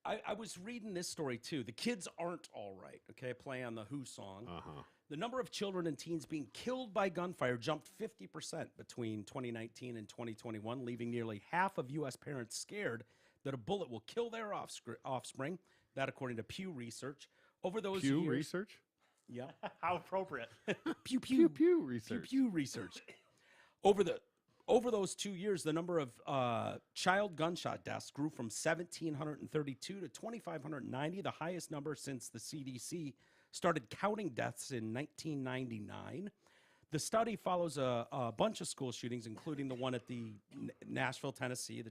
I was reading this story too. The kids aren't all right. Okay, play on the Who song. Uh-huh. The number of children and teens being killed by gunfire jumped 50% between 2019 and 2021, leaving nearly half of U.S. parents scared that a bullet will kill their offspring. That, according to Pew Research. Over those Pew years, Research. Yeah. How appropriate. Pew Pew Pew Research. Pew Research. Over those 2 years, the number of child gunshot deaths grew from 1,732 to 2,590, the highest number since the CDC started counting deaths in 1999. The study follows a bunch of school shootings, including the one at the Nashville, Tennessee, the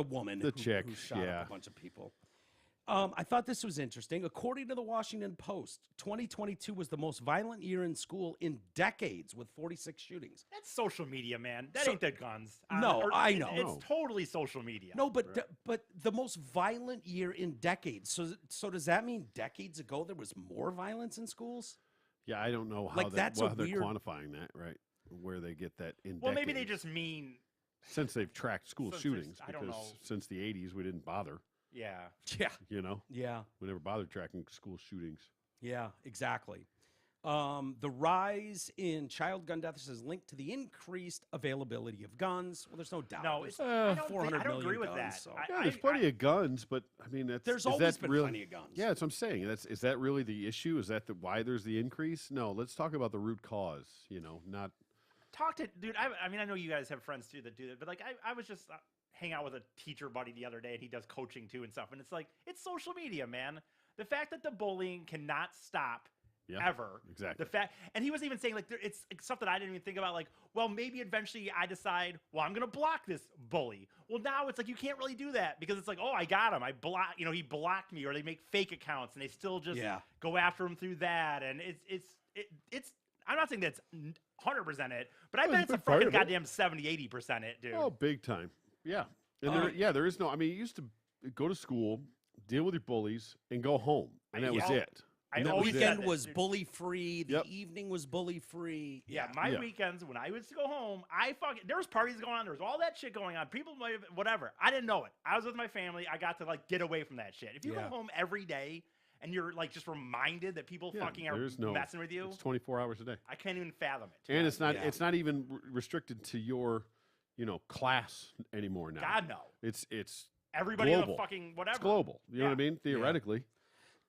woman The chick, who shot yeah. up a bunch of people. I thought this was interesting. According to the Washington Post, 2022 was the most violent year in school in decades, with 46 shootings. That's social media, man. That So- ain't the guns. No, I know. It's totally social media. No, but the most violent year in decades. So does that mean decades ago there was more violence in schools? Yeah, I don't know how Like, that's a they're weird- quantifying that, right? Where they get that in. Well, maybe they decades. just mean, since they've tracked school Since there's- shootings, I don't because know. since the 80s we didn't bother. yeah. Yeah, You know, yeah, we never bothered tracking school shootings. yeah, exactly. The rise in child gun deaths is linked to the increased availability of guns. Well, there's no doubt. No, There's- it's, I don't, 400 I don't agree million with guns, that. so- I- Yeah, there's plenty of guns, but I mean, there's is always that been really, plenty of guns. Yeah, that's what I'm saying. Is that really the issue? Is that why there's the increase? No, let's talk about the root cause. You know, not Talk to, dude. I mean, I know you guys have friends too that do that, but like, I was just hang out with a teacher buddy the other day, and he does coaching too and stuff. And it's like, it's social media, man. The fact that the bullying cannot stop Yeah, ever. exactly. The fact, and he was even saying like, it's stuff that I didn't even think about. Like, well, maybe eventually I decide, well, I'm gonna block this bully. Well, now it's like you can't really do that because it's like, oh, I got him. I block, he blocked me, or they make fake accounts and they still just Yeah. go after him through that. And it's I'm not saying that's 100% it, but I Well, bet it's it's a a big part fucking of it. goddamn 70-80% it, dude. Oh, big time. Yeah. And there is no. I mean, you used to go to school, deal with your bullies, and go home, and that was Yeah. it. I And that always was said it. Weekend this, was dude. bully free. The Yep. evening was bully free. Yeah, my Yeah. weekends when I used to go home, there was parties going on, there was all that shit going on. People might have whatever. I didn't know it. I was with my family. I got to like get away from that shit. If you Yeah. go home every day and you're like just reminded that people Yeah, fucking are there's no- messing with you, It's 24 hours a day, I can't even fathom it. and it's not. Yeah. It's not even restricted to your, class anymore now. God no. It's Everybody in the global. fucking whatever. It's global. You know what I mean? Theoretically.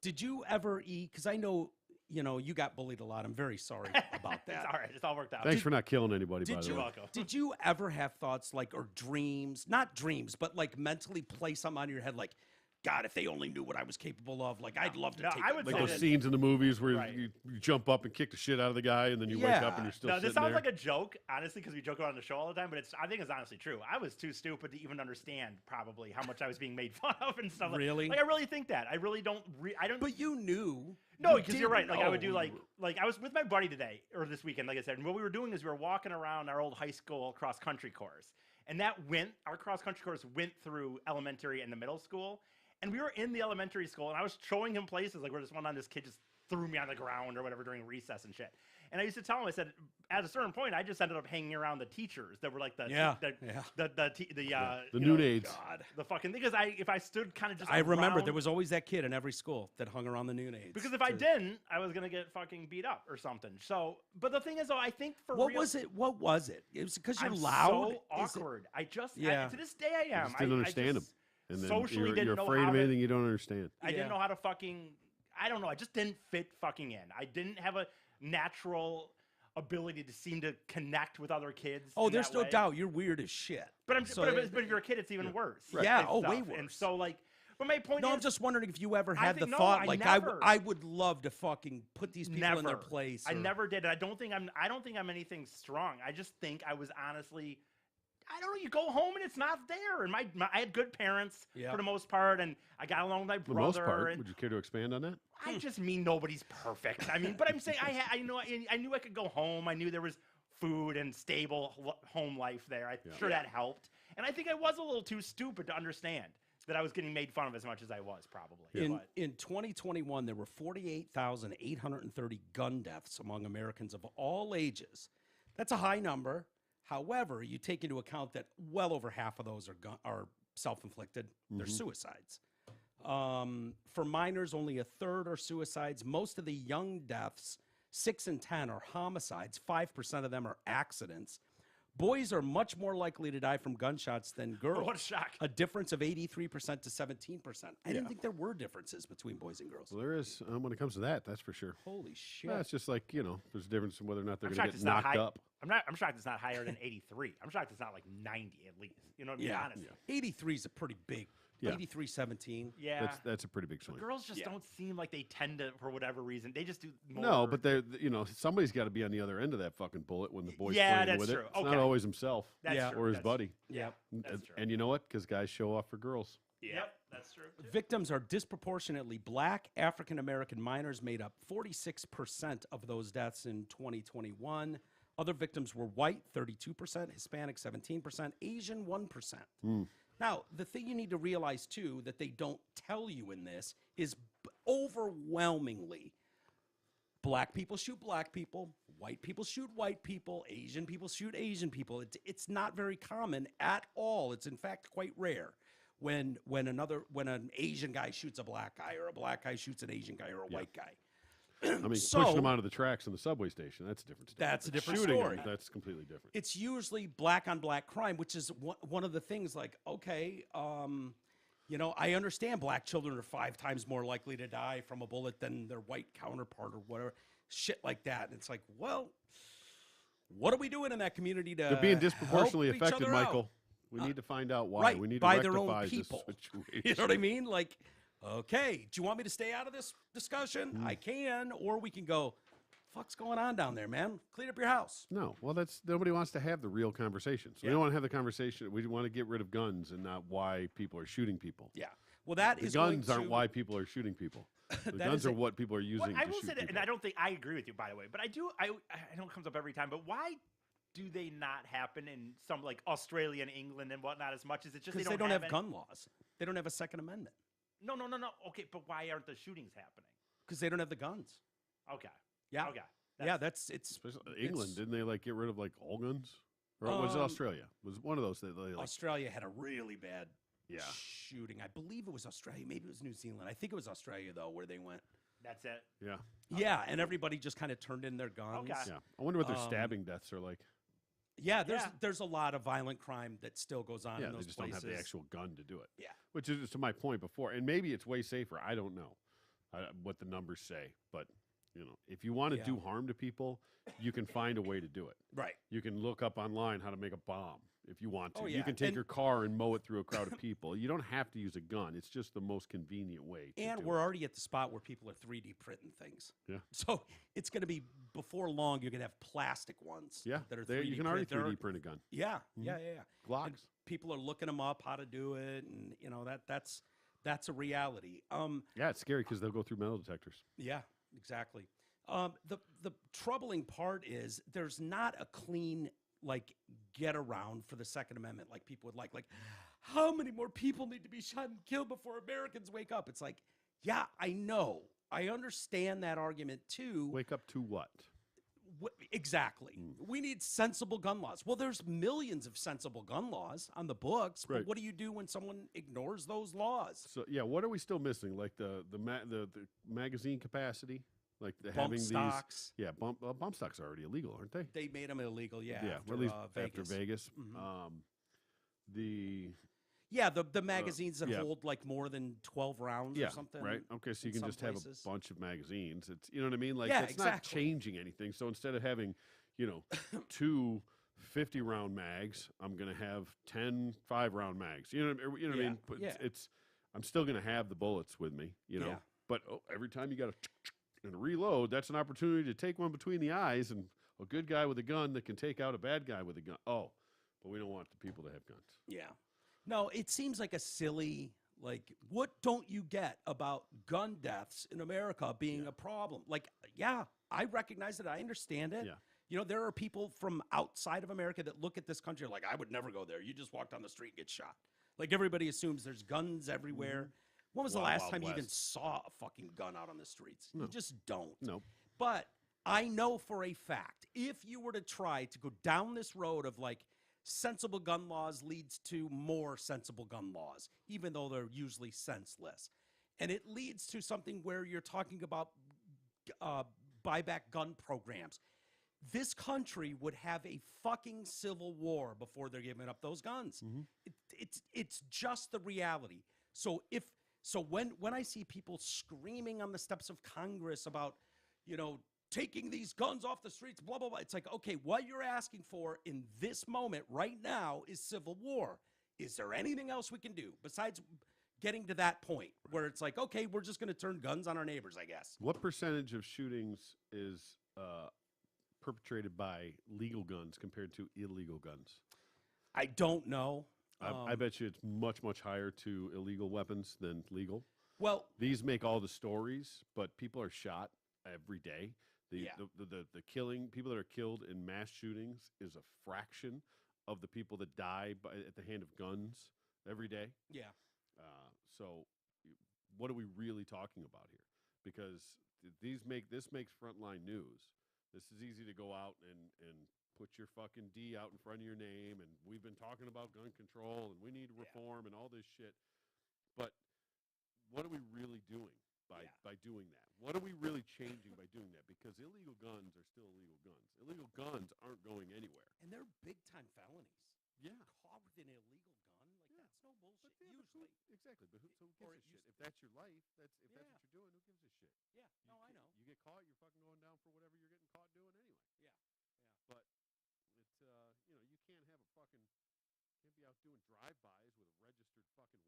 Did you ever eat? Because I know, you got bullied a lot. I'm very sorry about that. It's all right. It's all worked out. Thanks for not killing anybody. By Did the You're way. welcome. Did you ever have thoughts like, or dreams, not dreams, but like mentally play something on your head like, God, if they only knew what I was capable of, like I'd love to No, take I it would Like say down. those that- scenes in the movies where Right. you jump up and kick the shit out of the guy, and then you wake up Yeah. and you're still No, sitting this sounds there. like a joke, honestly, because we joke about it on the show all the time. But I think it's honestly true. I was too stupid to even understand probably how much I was being made fun of and stuff. Really? Like I really think that. I really don't. I don't. But you knew. No, You because did you're right. Like I would know do you like I was with my buddy today or this weekend, like I said, and what we were doing is we were walking around our old high school cross country course, and our cross country course went through elementary and the middle school, and we were in the elementary school, and I was showing him places like where this one time this kid just threw me on the ground or whatever during recess and shit. And I used to tell him, I said, at a certain point, I just ended up hanging around the teachers that were like the Yeah, the yeah. the you know, noon aids. God. the fucking thing. Because if I stood kind of just I remember around- there was always that kid in every school that hung around the noon aids. because if I didn't, I was gonna get fucking beat up or something. So, but the thing is, though, I think for What real, was it? What was it? It was because you're I'm loud. so Is it- awkward. Yeah. to this day, I am. just didn't understand just, them. And then socially you're, didn't you're know afraid how of to- anything you don't understand. I didn't Yeah. know how to fucking. I don't know. I just didn't fit fucking in. I didn't have a natural ability to seem to connect with other kids. Oh, in there's that no way. doubt. You're weird as shit. But I'm. So but, that- but if you're a kid, it's even worse. Yeah, and oh, way stuff. And worse. so like, but my point No, is, I'm just wondering if you ever I had the think- no, thought, I like never. I would love to fucking put these people never in their place. I or- never did. And I don't think I'm anything strong. I just think I was honestly. I don't know. You go home and it's not there. And I had good parents Yeah. for the most part, and I got along with my For the brother. most part, and would you care to expand on that? I just mean nobody's perfect. I mean, but I'm saying I knew I could go home. I knew there was food and stable home life there. I'm sure that helped. And I think I was a little too stupid to understand that I was getting made fun of as much as I was, probably. But- In 2021, there were 48,830 gun deaths among Americans of all ages. That's a high number. However, you take into account that well over half of those are self-inflicted. They're suicides. For minors, only a third are suicides. Most of the young deaths, 6 in 10, are homicides. 5% of them are accidents. Boys are much more likely to die from gunshots than girls. What a shock. A difference of 83% to 17%. I didn't think there were differences between boys and girls. Well, there is when it comes to that. That's for sure. Holy shit. Yeah, it's just like there's a difference in whether or not they're I'm going shocked to it's get not knocked high. up. I'm shocked it's not higher than 83. I'm shocked it's not like 90 at least. You know what I mean? Yeah. Honestly. 83 is a pretty big. Yeah. 83-17. Yeah. That's a pretty big swing. Girls just Yeah. don't seem like they tend to, for whatever reason. They just do more. No, but they're somebody's got to be on the other end of that fucking bullet when the boy's Yeah, playing that's with true. it. It's Okay. not always himself That's Yeah. true. or his That's- buddy. Yeah, that's true. And you know what? Because guys show off for girls. Yep, that's true. too. Victims are disproportionately black. African American minors made up 46% of those deaths in 2021. Other victims were white, 32%, Hispanic, 17%, Asian, 1%. Now, the thing you need to realize, too, that they don't tell you in this is overwhelmingly black people shoot black people, white people shoot white people, Asian people shoot Asian people. It's not very common at all. It's, in fact, quite rare when an Asian guy shoots a black guy or a black guy shoots an Asian guy or a white guy. I mean, So- pushing them out of the tracks in the subway station, that's a different story. That's a But different shooting 'em, story. that's completely different. It's usually black on black crime, which is one of the things like, okay, I understand black children are 5 times more likely to die from a bullet than their white counterpart or whatever, shit like that. And it's like, well, what are we doing in that community to They're being disproportionately help each affected, other out? Michael. We need to find out why. Right, we need by to their own rectify people. this situation. You know what I mean? Like, okay, do you want me to stay out of this discussion? I can, or we can go, fuck's going on down there, man? Clean up your house. No, well, that's nobody wants to have the real conversations. We Yeah. don't want to have the conversation. We want to get rid of guns and not why people are shooting people. Yeah. Well, that The is guns going aren't to- why people are shooting people. The That guns is are a- what people are using Well, I to will shoot say that, and people. I don't think I agree with you, by the way, but I do. I know it comes up every time, but why do they not happen in some like Australia and England and whatnot as much as it's just Because they don't have have any- gun laws. They don't have a Second Amendment. No. Okay, but why aren't the shootings happening? Because they don't have the guns. Okay. Yeah. Okay. Yeah, it's Especially England, it's- didn't they like get rid of like all guns? Or was it Australia? Was one of those that they like? Australia had a really bad Yeah. shooting. I believe it was Australia. Maybe it was New Zealand. I think it was Australia though, where they went. That's it. Yeah. Yeah, and everybody just kind of turned in their guns. Okay. Yeah. I wonder what their Um, stabbing deaths are like. Yeah, Yeah. there's a lot of violent crime that still goes on Yeah, in they those just places. don't have the actual gun to do it. Yeah. Which is to my point before, and maybe it's way safer. I don't know what the numbers say, but if you want to Yeah. do harm to people, you can find a way to do it. Right. You can look up online how to make a bomb if you want to. Oh, You yeah, can take and- your car and mow it through a crowd of people. You don't have to use a gun. It's just the most convenient way. And do we're it. already at the spot where people are 3D printing things. Yeah. So it's going to be before long. You're going to have plastic ones. Yeah, That are there 3D you can already print. 3D print a gun. Yeah. Mhm. Yeah. Glocks. And people are looking them up how to do it, and that's a reality. Yeah, it's scary because they'll go through metal detectors. Yeah, exactly. The troubling part is there's not a clean get around for the Second Amendment like people would like. Like, how many more people need to be shot and killed before Americans wake up? It's like, yeah, I know, I understand that argument too. Wake up to what? Exactly. We need sensible gun laws. Well, there's millions of sensible gun laws on the books, but Right. what do you do when someone ignores those laws? So yeah, what are we still missing? Like the magazine capacity, like Bump having stocks. these. Yeah, bump stocks are already illegal, aren't they? They made them illegal, yeah. Yeah, after, at least Vegas. after Vegas. Mhm. The Yeah, the magazines that yeah. hold like more than 12 rounds yeah, or something. right. Okay, so you in can some just places. have a bunch of magazines. It's what I mean. Like Yeah, it's not exactly. changing anything. So instead of having two 50-round mags, I'm gonna have 10 5-round mags. You know what I Yeah, mean? But yeah. it's I'm still gonna have the bullets with me. Yeah. But every time you got to and reload, that's an opportunity to take one between the eyes, and a good guy with a gun that can take out a bad guy with a gun. Oh, but we don't want the people to have guns. Yeah. No, it seems like a silly, what don't you get about gun deaths in America being a problem? Like, yeah, I recognize it. I understand it. Yeah. There are people from outside of America that look at this country like, I would never go there. You just walk down the street and get shot. Like, everybody assumes there's guns everywhere. When was the Wild, last Wild time you even West. saw a fucking gun out on the streets? No. You just don't. No. But I know for a fact, if you were to try to go down this road of sensible gun laws leads to more sensible gun laws, even though they're usually senseless. And it leads to something where you're talking about buyback gun programs. This country would have a fucking civil war before they're giving up those guns. It's just the reality. So when I see people screaming on the steps of Congress about, taking these guns off the streets, blah, blah, blah, it's like, okay, what you're asking for in this moment right now is civil war. Is there anything else we can do besides getting to that point where it's like, okay, we're just going to turn guns on our neighbors, I guess? What percentage of shootings is perpetrated by legal guns compared to illegal guns? I don't know. I bet you it's much, much higher to illegal weapons than legal. Well, These make all the stories, but people are shot every day. Yeah. The killing, people that are killed in mass shootings is a fraction of the people that die at the hand of guns every day. yeah. So what are we really talking about here? Because this makes frontline news. This is easy to go out and put your fucking D out in front of your name, and we've been talking about gun control, and we need reform and all this shit. But what are we really doing by doing that? What are we really changing by doing that? Because illegal guns are still illegal guns. Illegal guns aren't going anywhere. And they're big-time felonies. Yeah. Caught with an illegal gun, that's no bullshit, usually. Exactly. But who gives Or a it shit? used If that's your life, that's what you're doing, who gives a shit? Yeah, no, I know. You get caught, you're fucking going down for whatever you're getting caught doing anyway. Yeah. But it's you can't have a fucking can't be out out doing drive-bys with a registered fucking weapon.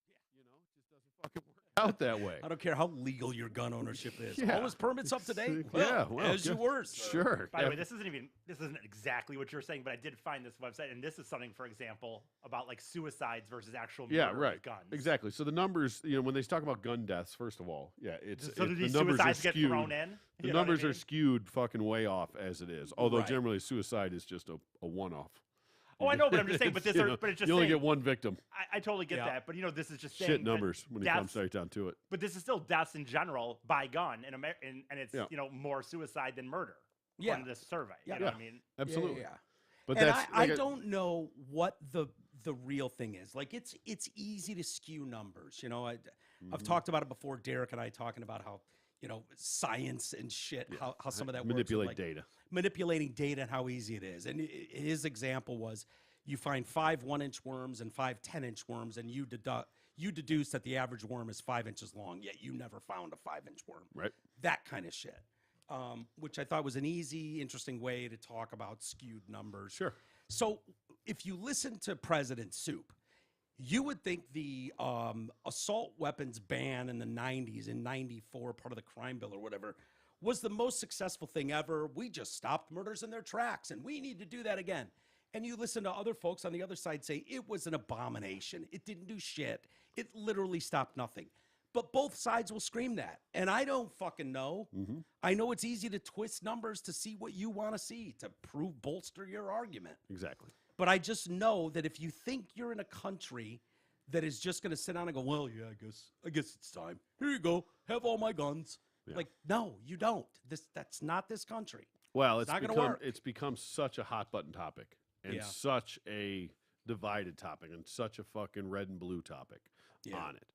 Yeah. You know, it just doesn't fucking work out that way. I don't care how legal your gun ownership is. Yeah. All his permits up to date? Yeah, Well, as you were, sir. Sure. By the way, this isn't exactly what you're saying, but I did find this website, and this is something, for example, about like suicides versus actual murder with guns. Exactly. So the numbers, you know, when they talk about gun deaths, first of all, So do the these numbers are suicides get skewed. thrown in? The You know what I numbers are mean? skewed fucking way off as it is. Although Right. generally suicide is just a one-off. Oh, I know, but I'm just saying. But It's, this, you know, but it's just you only saying, get one victim. I totally get Yeah. that, but you know, this is just saying Shit that numbers when it comes deaths- right down to it. But this is still deaths in general by gun, and it's Yeah. you know more suicide than murder. Yeah. On this survey, Yeah. you know what I Yeah. mean? Absolutely. Yeah. But And that's I like don't know what the real thing is. Like it's easy to skew numbers. You know, I've talked about it before. Derek and I talking about how science and shit. How some of that manipulate works with, like, data. manipulating data and how easy it is. And his example was you find 5 1-inch worms and 5 10-inch worms, and you deduce that the average worm is 5 inches long. Yet you never found a 5-inch worm. Right. That kind of shit. Which I thought was an easy, interesting way to talk about skewed numbers. Sure. So if you listen to President Soup, you would think the assault weapons ban in the 90s, in 94, part of the crime bill or whatever, was the most successful thing ever. We just stopped murders in their tracks, and we need to do that again. And you listen to other folks on the other side say it was an abomination. It didn't do shit. It literally stopped nothing. But both sides will scream that. And I don't fucking know. I know it's easy to twist numbers to see what you want to see, to bolster your argument. Exactly. But I just know that if you think you're in a country that is just going to sit down and go, well, yeah, I guess it's time. Here you go. Have all my guns. Yeah. Like, no, you don't. That's not this country. Well, It's not gonna work. it's become such a hot button topic and Yeah. such a divided topic and such a fucking red and blue topic Yeah. on it.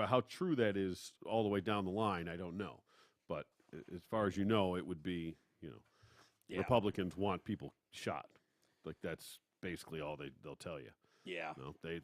How true that is all the way down the line, I don't know. But as far as you know, it would be, Yeah. Republicans want people shot. Like that's basically all they'll tell you. Yeah. No, they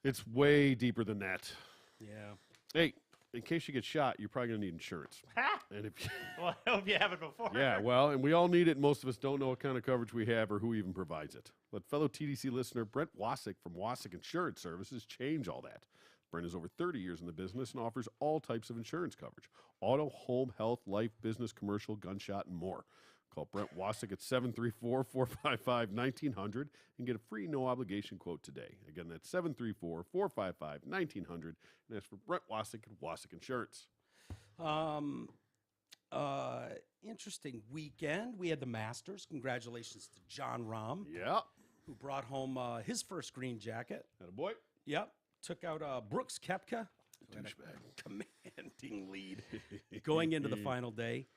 it's way deeper than that. Yeah. Hey, in case you get shot, you're probably gonna need insurance. Ha! And if Well, I hope you have it before. yeah, well, and we all need it. Most of us don't know what kind of coverage we have or who even provides it. But fellow TDC listener Brent Wasick from Wasick Insurance Services changed all that. Brent has over 30 years in the business and offers all types of insurance coverage: auto, home, health, life, business, commercial, gunshot, and more. Call Brent Wasick at 734-455-1900 and get a free no-obligation quote today. Again, that's 734-455-1900, and ask for Brent Wasick at Wasick Insurance. Interesting weekend. We had the Masters. Congratulations to John Rahm, Yeah. who brought home his first green jacket. Attaboy. Yep. Took out Brooks Koepka. Had a commanding lead going into the final day.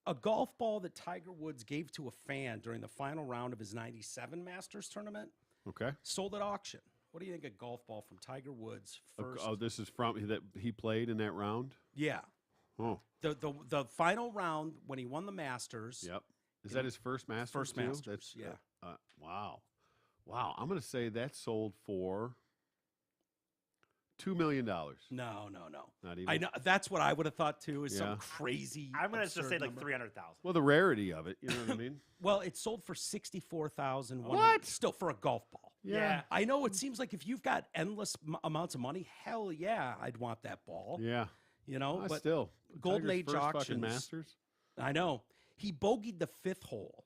A golf ball that Tiger Woods gave to a fan during the final round of his 97 Masters tournament Okay. sold at auction. What do you think a golf ball from Tiger Woods first? Oh, this is from that he played in that round? Yeah. Oh, The final round when he won the Masters. yep. Is that his first Masters? First too? Masters, yeah. Wow. Wow. I'm going to say that sold for $2 million. No. Not even. I know that's what I would have thought too. Is Yeah. some crazy. I'm gonna just absurd say like number. 300,000. Well, the rarity of it, you know what I mean? Well, it sold for 64,000. What? Still for a golf ball. Yeah. I know it seems like if you've got endless amounts of money, hell yeah, I'd want that ball. Yeah. You know, but Still. Golden Tiger's Age first fucking auctions. Masters? I know he bogeyed the 5th hole,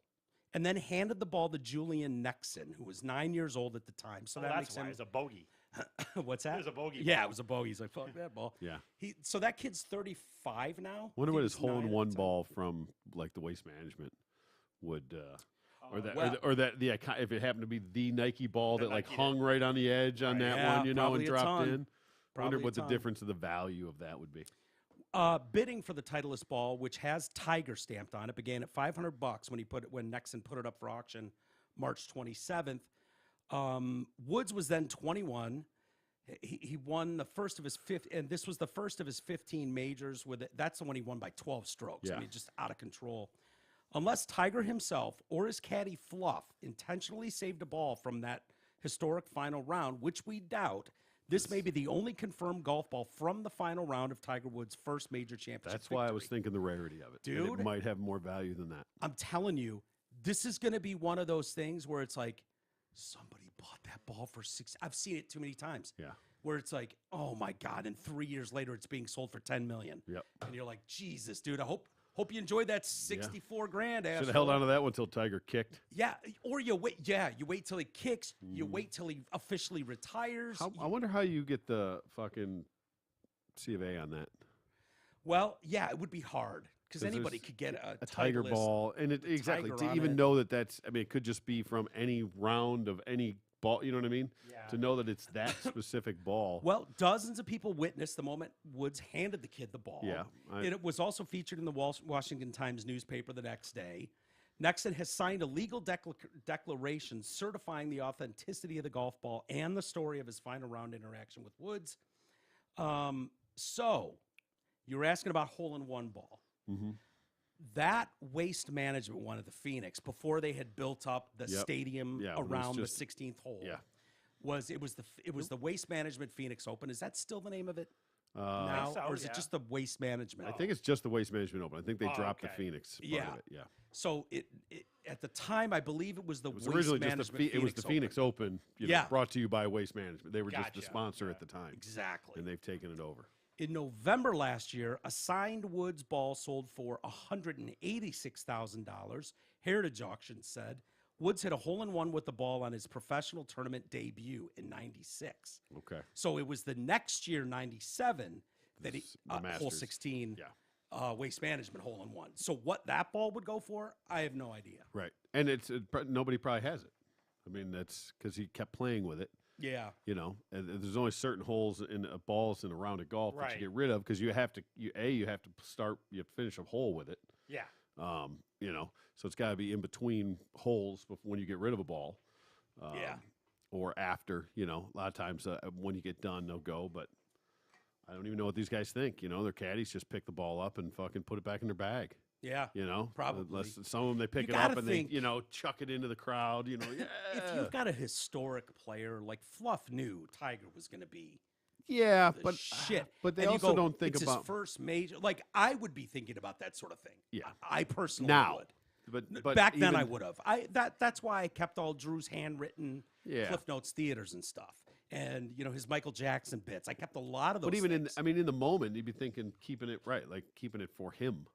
and then handed the ball to Julian Nexon, who was 9 years old at the time. So Oh, that that's makes why him. it's a bogey. What's that? It was a bogey Yeah, ball. it was a bogey. He's like, fuck that ball. Yeah. So that kid's 35 now. Wonder I what think his he's 9 hole in at one the time. ball from like the Waste Management would, or that, well- or that, yeah, if it happened to be the Nike ball The that like Nike hung right on the edge on that Yeah, one, probably and a dropped ton. in. Wonder Probably a what the ton. difference of the value of that would be. Bidding for the Titleist ball, which has Tiger stamped on it, began at $500 when Nexon put it up for auction March 27th. Woods was then 21. He won the first of his and this was the first of his 15 majors. That's the one he won by 12 strokes. I Yeah. mean, just out of control. Unless Tiger himself or his caddy Fluff intentionally saved a ball from that historic final round, which we doubt, this may be the only confirmed golf ball from the final round of Tiger Woods' first major championship. That's why I was victory. thinking the rarity of it. that Dude. it might have more value than that. I'm telling you, this is going to be one of those things where it's like somebody bought that ball for $6. I've seen it too many times. Yeah. Where it's like, oh my God, and 3 years later it's being sold for $10 million. Yep. And you're like, Jesus, dude, I hope you enjoyed that 64 grand. Should have held on to that one until Tiger kicked. Yeah, or you wait. Yeah, you wait till he kicks. You wait till he officially retires. I wonder how you get the fucking C of A on that. Well, yeah, it would be hard because 'Cause anybody there's could get a Tiger Titleist. ball, and exactly Tiger to on even it. know that that's. I mean, it could just be from any round of any ball. You know what I mean? Yeah. To know that it's that specific ball. Well, dozens of people witnessed the moment Woods handed the kid the ball. Yeah, And it was also featured in the Washington Times newspaper the next day. Nexon has signed a legal declaration certifying the authenticity of the golf ball and the story of his final round interaction with Woods. So, you were asking about hole-in-one ball. Mm-hmm. That Waste Management one at the Phoenix, before they had built up the Yep. stadium Yeah, when it was around just- the 16th hole, Yeah. it was the Waste Management Phoenix Open. Is that still the name of it Uh, now, so, or is it yeah. just the Waste Management? I think it's just the Waste Management Open. I think they Oh, dropped the okay. Phoenix part Yeah. of it. Yeah. So it at the time, I believe it was the It was Waste originally just Management. it was the Phoenix Open. You know, Yeah. brought to you by Waste Management. They were just the Gotcha. sponsor Yeah. at the time, Exactly. and they've taken it over. In November last year, a signed Woods ball sold for $186,000. Heritage Auction said Woods hit a hole-in-one with the ball on his professional tournament debut in '96. Okay. So it was the next year, '97, that he The hole Masters. 16 Yeah. Waste Management hole-in-one. So what that ball would go for, I have no idea. Right. And nobody probably has it. I mean, that's because he kept playing with it. Yeah. You know, and there's only certain holes in balls in a round of golf that Right. you get rid of because you have to finish a hole with it. Yeah. You know, so it's got to be in between holes before when you get rid of a ball. Yeah. Or after, you know, a lot of times when you get done, they'll go. But I don't even know what these guys think. You know, their caddies just pick the ball up and fucking put it back in their bag. Yeah. You know, Probably. Unless some of them they pick You it up gotta and think- they, you know, chuck it into the crowd. You know, yeah, If you've got a historic player like Fluff knew Tiger was going to be yeah, the but shit. But they And you also go, don't think it's about his first major. Like I would be thinking about that sort of thing. Yeah. I personally now. would. But Back then, even- I would have. That's why I kept all Drew's handwritten Yeah. Cliff Notes theaters and stuff, and his Michael Jackson bits. I kept a lot of those. But even things. in the moment, you'd be thinking keeping it right, like keeping it for him.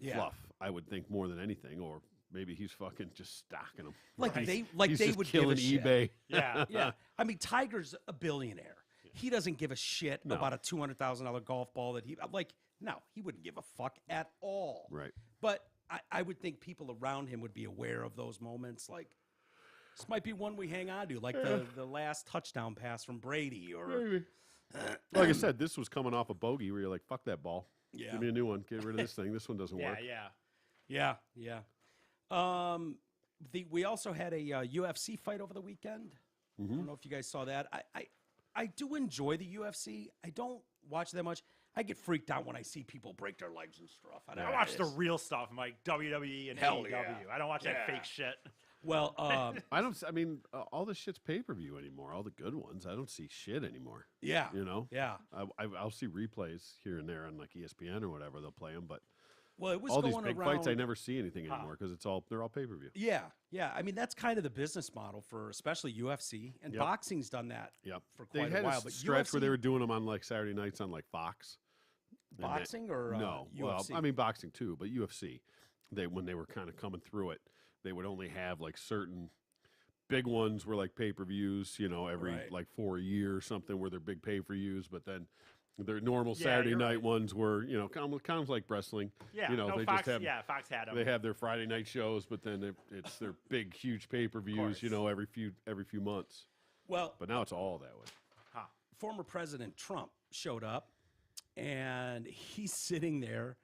Yeah. Fluff, I would think more than anything, or maybe he's fucking just stocking them. like Right. they He's they just would killing give a eBay. Shit. Yeah. Yeah, I mean Tiger's a billionaire. He doesn't give a shit No. about a $200,000 golf ball that I'm like, no, he wouldn't give a fuck at all. Right. But I would think people around him would be aware of those moments. Like, this might be one we hang on to, like the last touchdown pass from Brady. Or Maybe. Like I said, this was coming off a bogey where you're like, fuck that ball. Yeah. Give me a new one. Get rid of this thing. This one doesn't Yeah. work. Yeah. yeah. We also had a UFC fight over the weekend. I don't know if you guys saw that. I do enjoy the UFC. I don't watch that much. I get freaked out when I see people break their legs and stuff. I, don't I know, watch the it's- real stuff, like WWE and Hell AEW. yeah. I don't watch that Yeah. fake shit. Well, I mean, all this shit's pay per view anymore. All the good ones. I don't see shit anymore. yeah, You know. yeah. I'll see replays here and there on like ESPN or whatever. They'll play them, but Well, it was all going these big around. fights, I never see anything anymore because they're all pay per view. Yeah, yeah. I mean, that's kind of the business model for especially UFC, and Yep. boxing's done that Yep. for They quite had a while. a But stretch where they UFC were doing them on like Saturday nights on like Fox. And they- boxing or no, UFC? well, I mean boxing too, but UFC. When they were kind of coming through it, they would only have like certain big ones were like pay per views, every Right. like 4 a year or something, where they're big pay per views. But then their normal Yeah, Saturday you're night right. ones were kind of like wrestling. Yeah. no, they Fox, just have Fox had them. they have their Friday night shows, but then it's their big huge pay per views. course. Every few months. Well, But now it's all that way. Huh. former President Trump showed up, and he's sitting there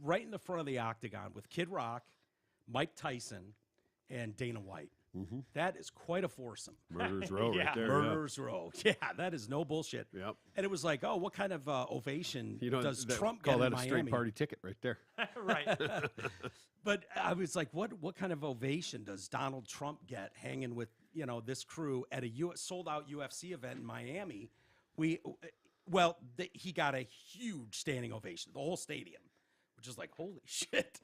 right in the front of the octagon with Kid Rock, Mike Tyson, and Dana White. Mhm. That is quite a foursome. Murderers Row Yeah. right there. Murderers Row. Yeah, that is no bullshit. Yeah. Yep. And it was like, oh, what kind of ovation does Trump call get that in a Miami? straight party ticket right there? Right. But I was like, what kind of ovation does Donald Trump get hanging with this crew at a sold out UFC event in Miami? He got a huge standing ovation, the whole stadium, which is like, holy shit.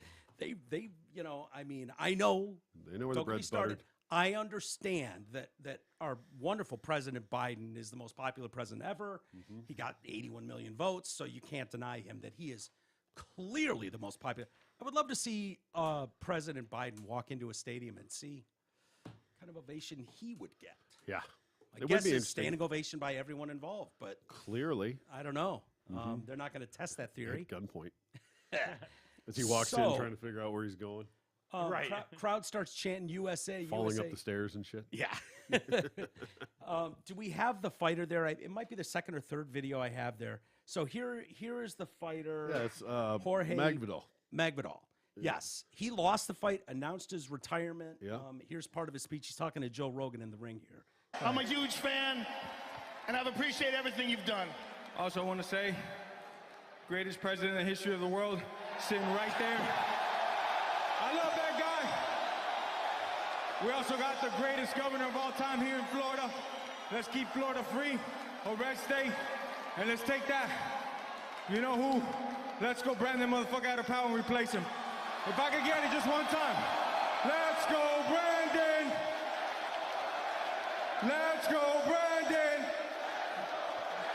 they you know, I mean, I know. They know where the Don't get me bread's started. buttered. I understand that our wonderful President Biden is the most popular president ever. He got 81 million votes, so you can't deny him that he is clearly the most popular. I would love to see President Biden walk into a stadium and see what kind of ovation he would get. Yeah. I It would guess be a interesting. standing ovation by everyone involved, but Clearly. I don't know. They're not going to test that theory. At gunpoint. As he walks in So- trying to figure out where he's going. Right. Crowd starts chanting USA, Falling USA. up the stairs and shit. Yeah. Do we have the fighter there? It might be the second or third video I have there. So here is the fighter. Yeah, it's Jorge Masvidal. Masvidal. Yes, he lost the fight, announced his retirement. Yeah. Here's part of his speech. He's talking to Joe Rogan in the ring here. I'm a huge fan, and I've appreciated everything you've done. Also, I want to say, greatest president in the history of the world, sitting right there. I love that guy. We also got the greatest governor of all time here in Florida. Let's keep Florida free, a red state, and let's take that. You know who? Let's go brand that motherfucker out of power and replace him. If I could get it just one time. Let's go, Brandon. Let's go, Brandon.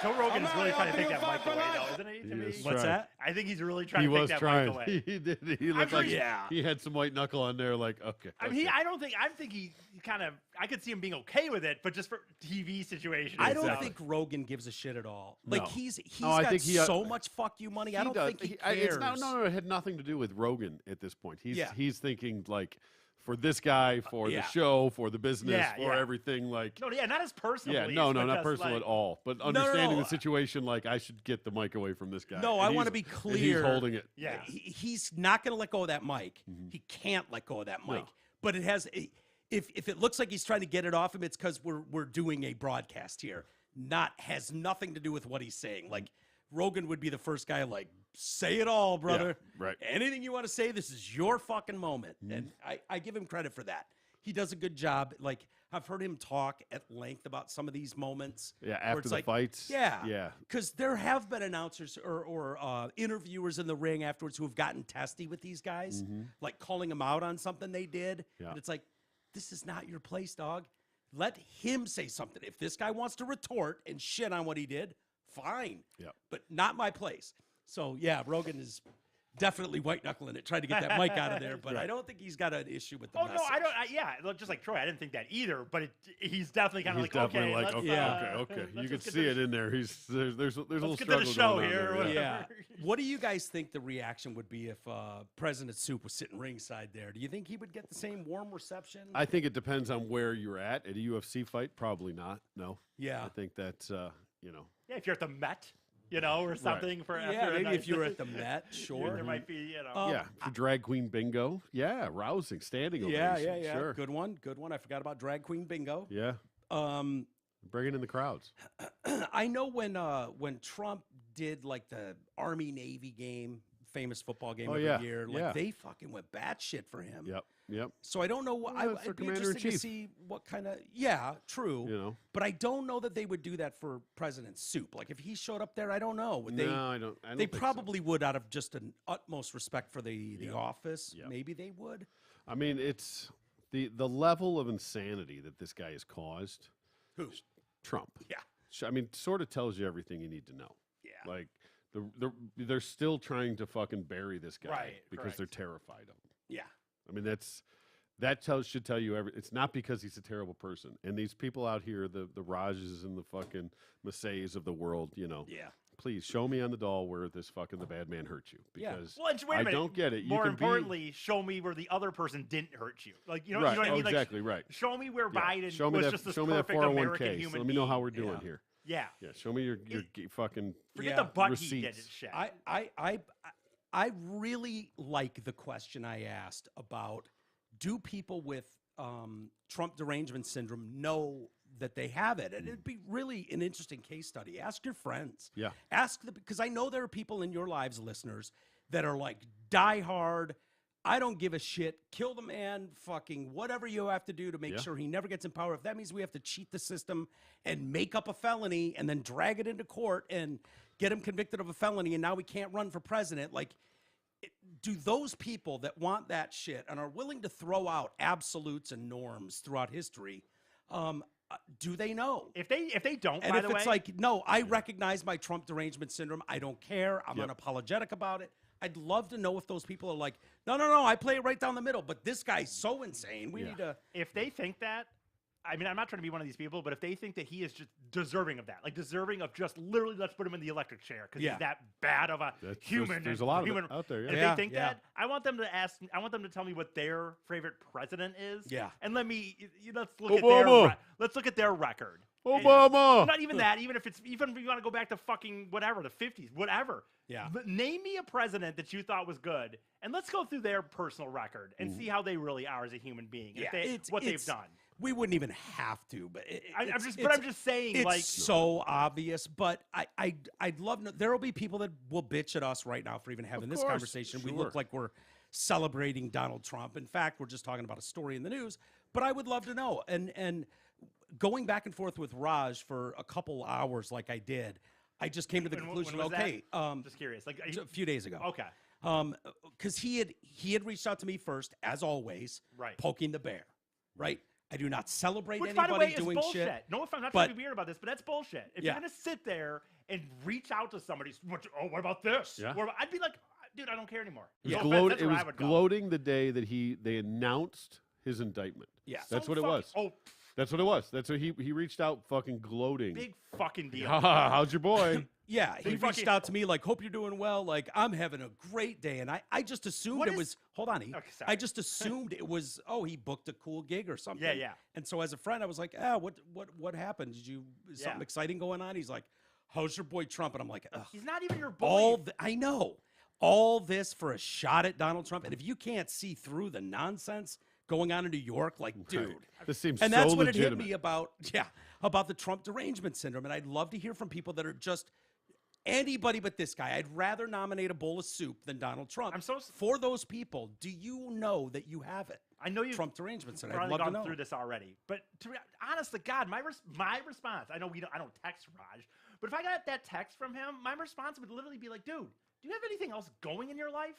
Joe Rogan is I'm really out trying to here take that fight mic for away, life. though, isn't he? To He me? is What's trying. that? I think he's really trying He to take was that trying. mic away. He did. He looked sure like yeah. he had some white knuckle on there. Like, okay. I mean, okay. I think he kind of, I could see him being okay with it, but just for TV situations. I don't Exactly. think Rogan gives a shit at all. Like No. he's No, I got think he, so much fuck you money. I don't think he cares. It's not, no, it had nothing to do with Rogan at this point. Yeah. He's thinking like for this guy, for yeah. the show, for the business, Yeah, for yeah. everything. Like, No, yeah, not his personal. yeah, beliefs, no, but not just, personal like, at all. But no, understanding no. the situation, like I should get the mic away from this guy. No, And I want to he's- be and clear. He's holding it. Yeah. He's not going to let go of that mic. He can't let go of that mic. No. But it has. If it looks like he's trying to get it off him, it's because we're doing a broadcast here. Has nothing to do with what he's saying. Like Rogan would be the first guy. Like say it all, brother. right. Anything you want to say, this is your fucking moment, and I give him credit for that. He does a good job. Like I've heard him talk at length about some of these moments. Yeah, where after it's the like, fights. Yeah, Yeah. Because there have been announcers or interviewers in the ring afterwards who have gotten testy with these guys, like calling them out on something they did. Yeah. And it's like, this is not your place, dog. Let him say something. If this guy wants to retort and shit on what he did, fine. Yep. But not my place. So yeah, Rogan is definitely white knuckling it, trying to get that mic out of there. But I don't think he's got an issue with the Oh no, message. I don't. Yeah, look, just like Troy, I didn't think that either. But he's definitely kind of He's like, definitely okay, like, let's, okay, okay. You let's can just get see to it in there. There's a little Let's get to the struggle show going on here, there, or yeah. whatever. Yeah. What do you guys think the reaction would be if President Soup was sitting ringside there? Do you think he would get the same warm reception? I think it depends on where you're at a UFC fight. Probably not. No. Yeah. I think that's you know. Yeah, if you're at the Met, or something for yeah, after a maybe night, if you were at the Met, sure. there might be, Oh, Yeah, for drag queen bingo. Yeah, rousing, standing ovation. Yeah. Sure. Good one. I forgot about drag queen bingo. Yeah, bringing in the crowds. I know when Trump did like the Army Navy game, famous football game every yeah, year, like yeah. they fucking went batshit for him. Yep. So I don't know. Well, that's their I'd be commander in interested to chief. see what kind of. Yeah, true. You know. But I don't know that they would do that for President Soup. Like if he showed up there, I don't know. Would No, they? I don't They think so. probably would out of just an utmost respect for the office. Yeah. Maybe they would. I mean, it's the level of insanity that this guy has caused. Who? Trump. Yeah. I mean, sort of tells you everything you need to know. Yeah. Like they're still trying to fucking bury this guy Right, because correct. they're terrified of him. Yeah. I mean, should tell you everything. It's not because he's a terrible person. And these people out here, the Rajes and the fucking Masays of the world, Yeah. please show me on the doll where this fucking the bad man hurt you. Yeah. Because Well, and wait a I minute. don't get it. You More can importantly, show me where the other person didn't hurt you. Like you know right. what I mean? Like, exactly right. show me where Yeah. Biden Show me was that. just this Show me that perfect American 401k. human So let me know how being. we're doing Yeah. here. Yeah. Yeah. Show me your fucking. Forget Yeah. the butt Receipts. he did and shit. I really like the question I asked about do people with Trump derangement syndrome know that they have it? And it'd be really an interesting case study. Ask your friends. Yeah. Ask them, because I know there are people in your lives, listeners, that are like die hard. I don't give a shit. Kill the man, fucking whatever you have to do to make Yeah. sure he never gets in power. If that means we have to cheat the system and make up a felony and then drag it into court and get him convicted of a felony and now we can't run for president, like do those people that want that shit and are willing to throw out absolutes and norms throughout history, do they know? If they don't, And by if the it's way, like, no, I recognize my Trump derangement syndrome. I don't care. I'm unapologetic about it. I'd love to know if those people are like, no, I play it right down the middle. But this guy's so insane. We need to. if they think that, I mean, I'm not trying to be one of these people, but if they think that he is just deserving of that, like deserving of just literally let's put him in the electric chair because he's that bad of a human. There's a lot human, of it out there. And if they think that, I want them to tell me what their favorite president is. Yeah. And let's look Obama. let's look at their record. Obama. Not even that. Even if you want to go back to fucking whatever, the 50s, whatever. Yeah. Name me a president that you thought was good, and let's go through their personal record and see how they really are as a human being. And what they've done. We wouldn't even have to, but I'm just saying, it's like, so obvious. But I'd love to. There will be people that will bitch at us right now for even having this course, conversation. We sure. look like we're celebrating Donald Trump. In fact, we're just talking about a story in the news. But I would love to know. And going back and forth with Raj for a couple hours, like I did, I just came to the conclusion. when was Okay, just curious, like a few days ago. Okay. Because he had reached out to me first, as always, Right. poking the bear, right? I do not celebrate Which, by anybody the way, is doing bullshit. shit. No, if I'm not but- trying to be weird about this, but that's bullshit. If Yeah. you're gonna sit there and reach out to somebody, what about this? Yeah. I'd be like, dude, I don't care anymore. It was, No offense, gloat- that's it where was I would go. gloating the day that they announced his indictment. Yeah. That's So what it fucking- was. Oh, That's what it was. That's what he reached out fucking gloating. big fucking deal. How's your boy? Yeah, he Big reached fucking- out to me like, hope you're doing well. Like, I'm having a great day. And I just assumed What it is- was, hold on, Okay, sorry. I just assumed it was, he booked a cool gig or something. Yeah. And so as a friend, I was like, what happened? Is something Yeah. exciting going on? He's like, how's your boy Trump? And I'm like, ugh. He's not even your boy. I know. All this for a shot at Donald Trump. And if you can't see through the nonsense going on in New York, like, dude. This seems And so that's what legitimate. it hit me about the Trump derangement syndrome. And I'd love to hear from people that are just anybody but this guy. I'd rather nominate a bowl of soup than Donald Trump. For those people, do you know that you have it? I know you've Trump derangement syndrome. I'd probably love to gone know. through this already, but honest to God, my response. I know I don't text Raj, but if I got that text from him, my response would literally be like, "Dude, do you have anything else going in your life?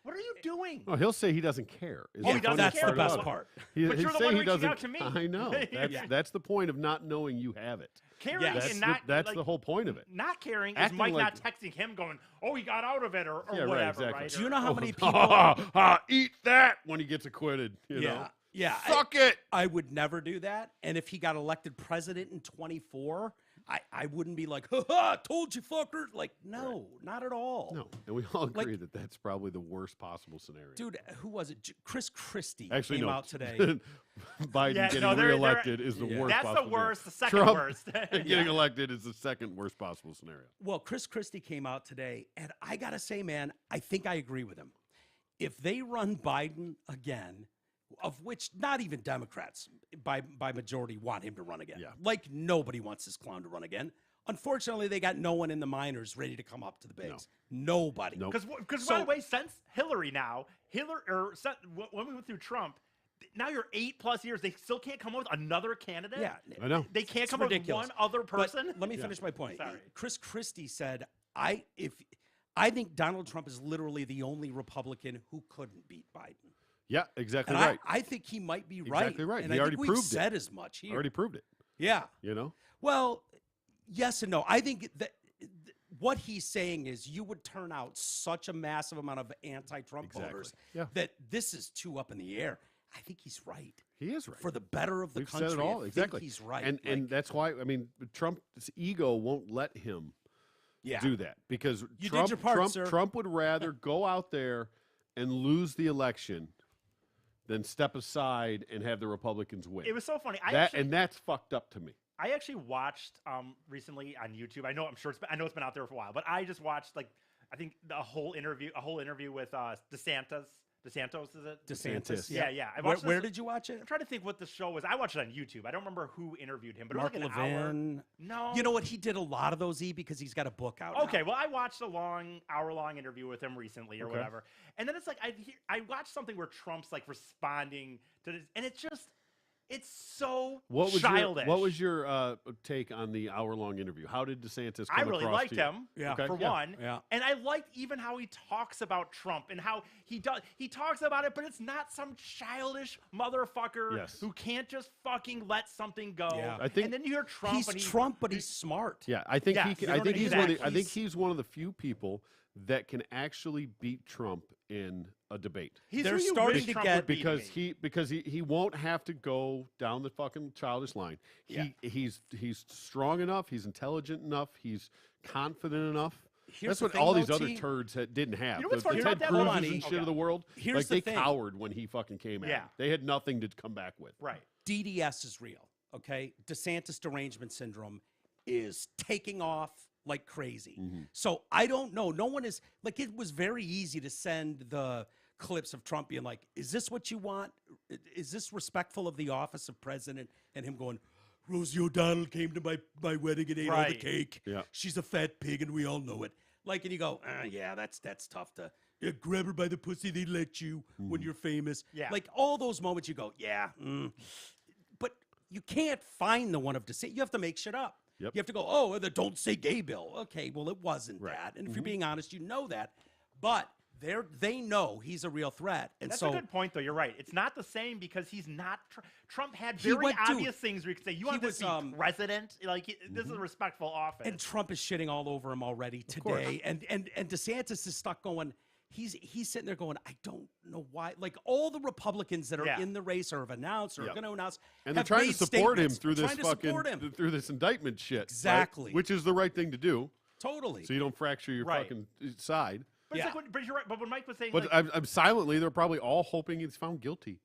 What are you doing?" Oh, he'll say he doesn't care. Is Oh, he the doesn't funny That's care the best about- part. He, But he'd you're the say one he reaching doesn't. out to me. I know. That's the point of not knowing you have it. Caring That's and not that's like, the whole point of it. Not caring is Acting Mike like- not texting him, going, "Oh, he got out of it," or Yeah, right, whatever. exactly. Right? Do you know Or- how many people? Eat that when he gets acquitted. You know? Yeah. Suck it. I would never do that. And if he got elected president in 24, I wouldn't be like, ha, told you, fucker. Like, no, not at all. No, and we all Like- agree that that's probably the worst possible scenario. Dude, who was it? Chris Christie Actually, came no. out today. Biden Yeah, getting no, they're- reelected is the Yeah. worst. That's the possible scenario. worst. The second Trump worst. getting elected is the second worst possible scenario. Well, Chris Christie came out today, and I got to say, man, I think I agree with him. If they run Biden again, of which not even Democrats by majority want him to run again. Yeah. Like nobody wants this clown to run again. Unfortunately, they got no one in the minors ready to come up to the bigs. Nobody. Nope. Because So- by the way, since Hillary when we went through Trump, now you're 8+ years. They still can't come up with another candidate. Yeah. I know. They can't It's come ridiculous. up with one other But person. let me finish my point. Sorry. Chris Christie said, I think Donald Trump is literally the only Republican who couldn't beat Biden. Yeah, exactly And right. I think he might be right. Exactly right. And He I already think we've proved it. said as much here. Already proved it. Yeah. You know. Well, yes and no. I think that what he's saying is you would turn out such a massive amount of anti-Trump Exactly. voters Yeah. that this is too up in the air. I think he's right. He is right. For the better of the We've country. said it all. I Exactly. think he's right. And Like, that's why Trump's ego won't let him yeah. do that because You did Trump, your part, Trump, sir. Trump would rather go out there and lose the election than step aside and have the Republicans win. It was so funny. and that's fucked up to me. I actually watched recently on YouTube. I know it's been out there for a while, but I just watched I think a whole interview with DeSantis. DeSantos, is it? DeSantis. Yeah. I Where, watched where this- did you watch it? I'm trying to think what the show was. I watched it on YouTube. I don't remember who interviewed him, but Mark it was like an hour. Levin. No. You know what? He did a lot of those, because he's got a book out. Okay, now. well, I watched a hour-long interview with him recently or Okay. whatever, and then it's like I watched something where Trump's like responding to this, and it's It's so What was childish. your take on the hour-long interview? How did DeSantis come I really across liked to you? him, Yeah. Okay. for Yeah. one. Yeah. And I liked even how he talks about Trump and how he talks about it, but it's not some childish motherfucker Yes. who can't just fucking let something go. Yeah. I think- and then you hear Trump He's and Trump, but he's smart. Yeah, I think Yes, he. you Can, know I what think I mean? he's one of the. I Exactly. think he's one of the few people that can actually beat Trump in a debate. he's They're who you starting wish to Trump get- would be to me. Because he won't have to go down the fucking childish line. Yeah. He's strong enough. He's intelligent enough. He's confident enough. Here's That's the what thing, all though, these other T. turds didn't have. You know what's the funny Ted about that? Hold on, Cruzes and E. shit of the world. Here's like the they thing. cowered when he fucking came at Yeah. them. They had nothing to come back with. Right. DDS is real, okay? DeSantis derangement syndrome is taking off like crazy. So I don't know. No one is like, it was very easy to send the clips of Trump being like, is this what you want? Is this respectful of the office of president? And him going, Rosie O'Donnell came to my wedding and ate all the Right. cake. Yeah. She's a fat pig and we all know it. Like, and you go, yeah, that's tough to grab her by the pussy. They let you when you're famous. Yeah. Like all those moments you go, yeah. But you can't find the one of DeSantis. You have to make shit up. Yep. You have to go, oh, the don't say gay bill. Okay, well, it wasn't Right. that. And if you're being honest, you know that. But they know he's a real threat. And That's so a good point, though. You're right. It's not the same because he's not. Trump had He very went to- obvious things where you could say, "You he want was, this to be president? Like this is a respectful office." and Trump is shitting all over him already today. And DeSantis is stuck going, he's sitting there going, I don't know why. Like all the Republicans that are Yeah. in the race or have announced or are Yep. going to announce. And they're have trying to made support him statements, through this trying to support him. through this indictment shit. right? Exactly. Which is the right thing to do, Totally. so you don't fracture your Right. fucking side. but, yeah. it's like, but you're right. But when Mike was saying, But like, I'm silently, they're probably all hoping he's found guilty.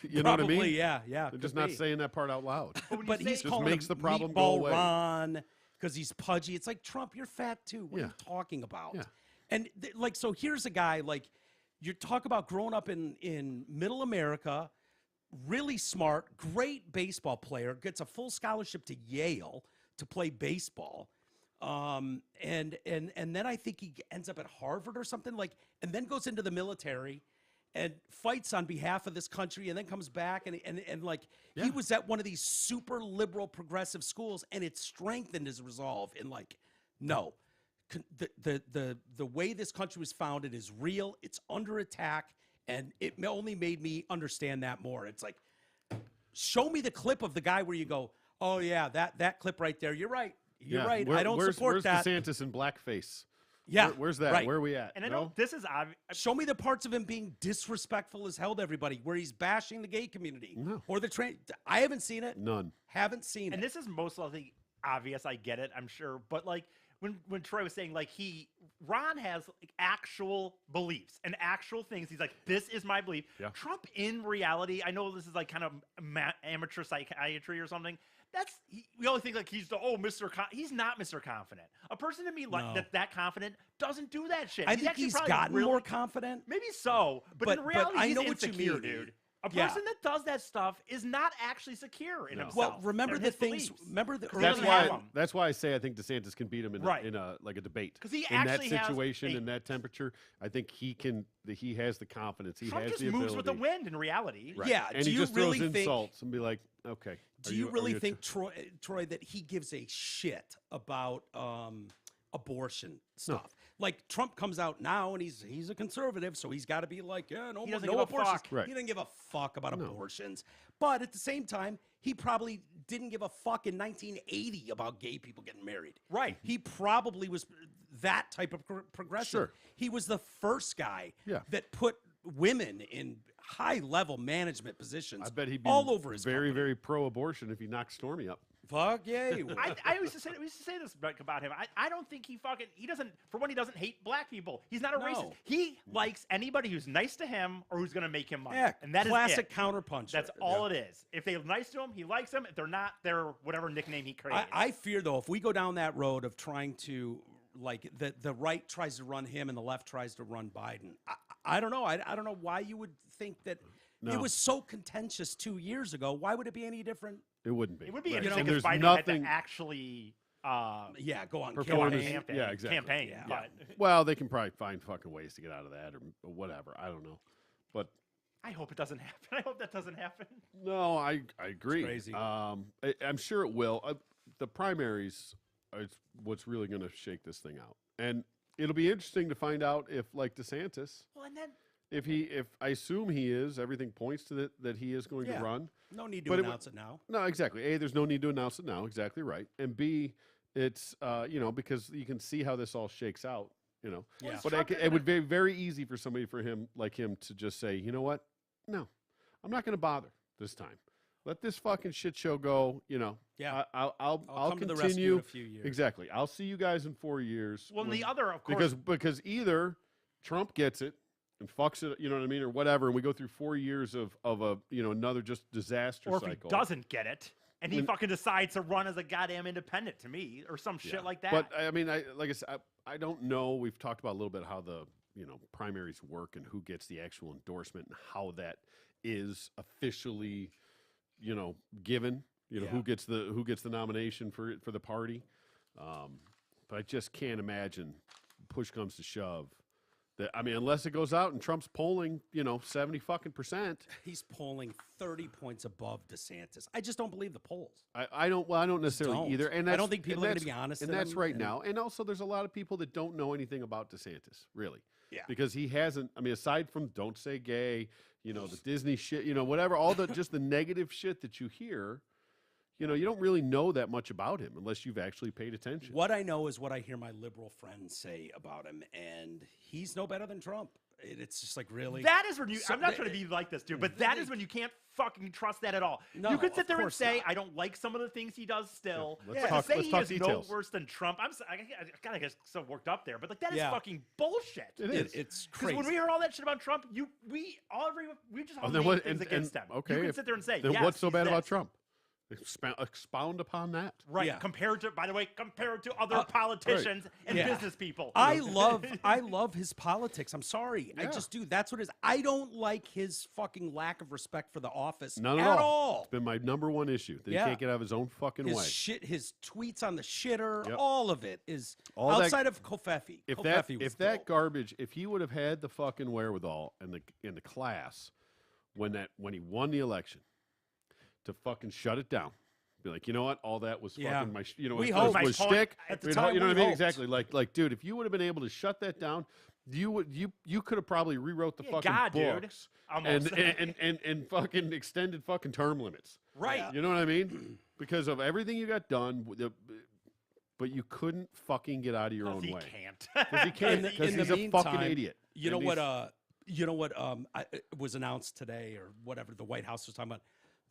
You know what I Probably, mean? yeah. They're could just not be. saying that part out loud. but when you But say, he's Just calling makes him the problem go Meatball away. Ron because he's pudgy. It's like, Trump, you're fat too. What are Yeah. you talking about? Yeah. And like, so here's a guy like, you talk about growing up in middle America, really smart, great baseball player, gets a full scholarship to Yale to play baseball. And then I think he ends up at Harvard or something like, and then goes into the military and fights on behalf of this country and then comes back and like he was at one of these super liberal progressive schools and it strengthened his resolve in like, no, the way this country was founded is real. It's under attack. And it only made me understand that more. It's like, show me the clip of the guy where you go, oh yeah, that clip right there. You're right. You're right. I don't support where's that. DeSantis in blackface? Yeah. Where's that? right. Where are we at? and I No? know this is obvious. Show me the parts of him being disrespectful as hell to everybody, where he's bashing the gay community No. or the trans. I haven't seen it. None. Haven't seen And it. this is most likely obvious. I get it. I'm sure. But like when Troy was saying, like Ron has like actual beliefs and actual things. He's like, this is my belief. Yeah. Trump, in reality, I know this is like kind of amateur psychiatry or something. We always think like he's the Mr. He's not Mr. Confident. A person to me like No. that confident doesn't do that shit. I think actually he's probably gotten really- more confident. Maybe so, but in But reality, I he's know what you insecure, mean. dude. A Yeah. person that does that stuff is not actually secure in himself. Well, remember They're the his things. beliefs. Remember the He That's doesn't why. have 'em. That's why I say I think DeSantis can beat him in Right. like a debate. 'Cause he in that actually has situation, a- in that temperature, I think he can. He has the confidence. He Trump has just the moves with the ability. wind in reality. Right. Yeah, and do he you just really throws think- insults and be like, okay. Do you really think Troy that he gives a shit about abortion stuff? Like Trump comes out now and he's a conservative, so he's got to be like, yeah, no, He doesn't no give a abortions. fuck. Right. He doesn't give a fuck about abortions. But at the same time, he probably didn't give a fuck in 1980 about gay people getting married. Right. He probably was that type of progressive. Sure. He was the first guy Yeah. that put women in high-level management positions I bet he'd be all over his very, company. very pro-abortion if he knocked Stormy up. Fuck yeah, he would. I used to say this about him. I don't think he doesn't, for one, he doesn't hate black people. He's not a No. racist. He likes anybody who's nice to him or who's going to make him money. Yeah, and that is classic it. counterpuncher. That's all it is. If they're nice to him, he likes them. If they're not, they're whatever nickname he creates. I fear though, if we go down that road of trying to like the right tries to run him and the left tries to run Biden, I don't know. I don't know why you would think that it was so contentious 2 years ago. Why would it be any different? It wouldn't be. it would be Right. interesting And if there's Biden nothing. had to actually Yeah, go on. Perform campaign. his- campaign. yeah, exactly. Campaign. Yeah. But Well, they can probably find fucking ways to get out of that or whatever. I don't know. But I hope it doesn't happen. I hope that doesn't happen. No, I agree. crazy. I'm sure it will. The primaries is what's really going to shake this thing out, and it'll be interesting to find out if, like DeSantis, Well, and then if I assume he is, everything points to that he is going Yeah. to run. No need to But it announce it now. No, exactly. A, there's no need to announce it now. Exactly right. And B, it's because you can see how this all shakes out. Yeah. But it would be very easy for somebody like him to just say, you know what? No, I'm not going to bother this time. Let this fucking shit show go. Yeah. I'll come to the rescue continue. in a few years. Exactly. I'll see you guys in 4 years. Well, and the other, of course, because either Trump gets it and fucks it, you know what I mean, or whatever, and we go through 4 years of a another just disaster or if cycle. he doesn't get it and he Then- fucking decides to run as a goddamn independent to me or some shit like that. But I mean, like I said, I don't know. We've talked about a little bit how the primaries work and who gets the actual endorsement and how that is officially given. Yeah. Who gets the nomination for the party. But I just can't imagine, push comes to shove, that unless it goes out and Trump's polling 70% He's polling 30 points above DeSantis. I just don't believe the polls. I don't necessarily don't. either. And I that's, don't think people and are gonna that's- be honest And to that's them, right and- now. And also, there's a lot of people that don't know anything about DeSantis, really. Yeah. Because he hasn't. Aside from "Don't Say Gay," the Disney shit, whatever, all the just the negative shit that you hear. You don't really know that much about him unless you've actually paid attention. What I know is what I hear my liberal friends say about him, and he's no better than Trump. It's just like, really. that is when you. So I'm not they- trying to be like this, dude, but that is when you can't fucking trust that at all. No, you could sit of there and course say, not. I don't like some of the things he does still. Let's But talk- to say let's he talk is details. no worse than Trump, I get so worked up there. But like that is Yeah. fucking bullshit. It is. It's Because crazy. when we heard all that shit about Trump, we just all then made what- things and- against and- him. okay, you can if- sit there and say, Then yes, what's so he's bad about this. Trump? Expound upon that. Right, Yeah. compared to other politicians and Yeah. business people. I love his politics. I'm sorry. I Yeah. just do. That's what it is. I don't like his fucking lack of respect for the office None at at all. It's been my number one issue. That Yeah. he can't get out of his own fucking His way. shit, his tweets on the shitter, Yep. all of it is All that- outside of Kofefi. If Kofefi was that dope. garbage, if he would have had the fucking wherewithal and the class when he won the election to fucking shut it down, be like, you know what, all that was Yeah. fucking We was hoped. My was point shtick. at the You time, know what I we mean? hoped. Exactly. Like, dude, if you would have been able to shut that down, you could have probably rewrote the Yeah, fucking God, dude. books Almost. and fucking extended fucking term limits. Right. You know what I mean? Because of everything you got done, but you couldn't fucking get out of your own He way. can't. Because he can't. In the- Because in the he's a fucking meantime, idiot. You know And what? he's- It was announced today, or whatever the White House was talking about.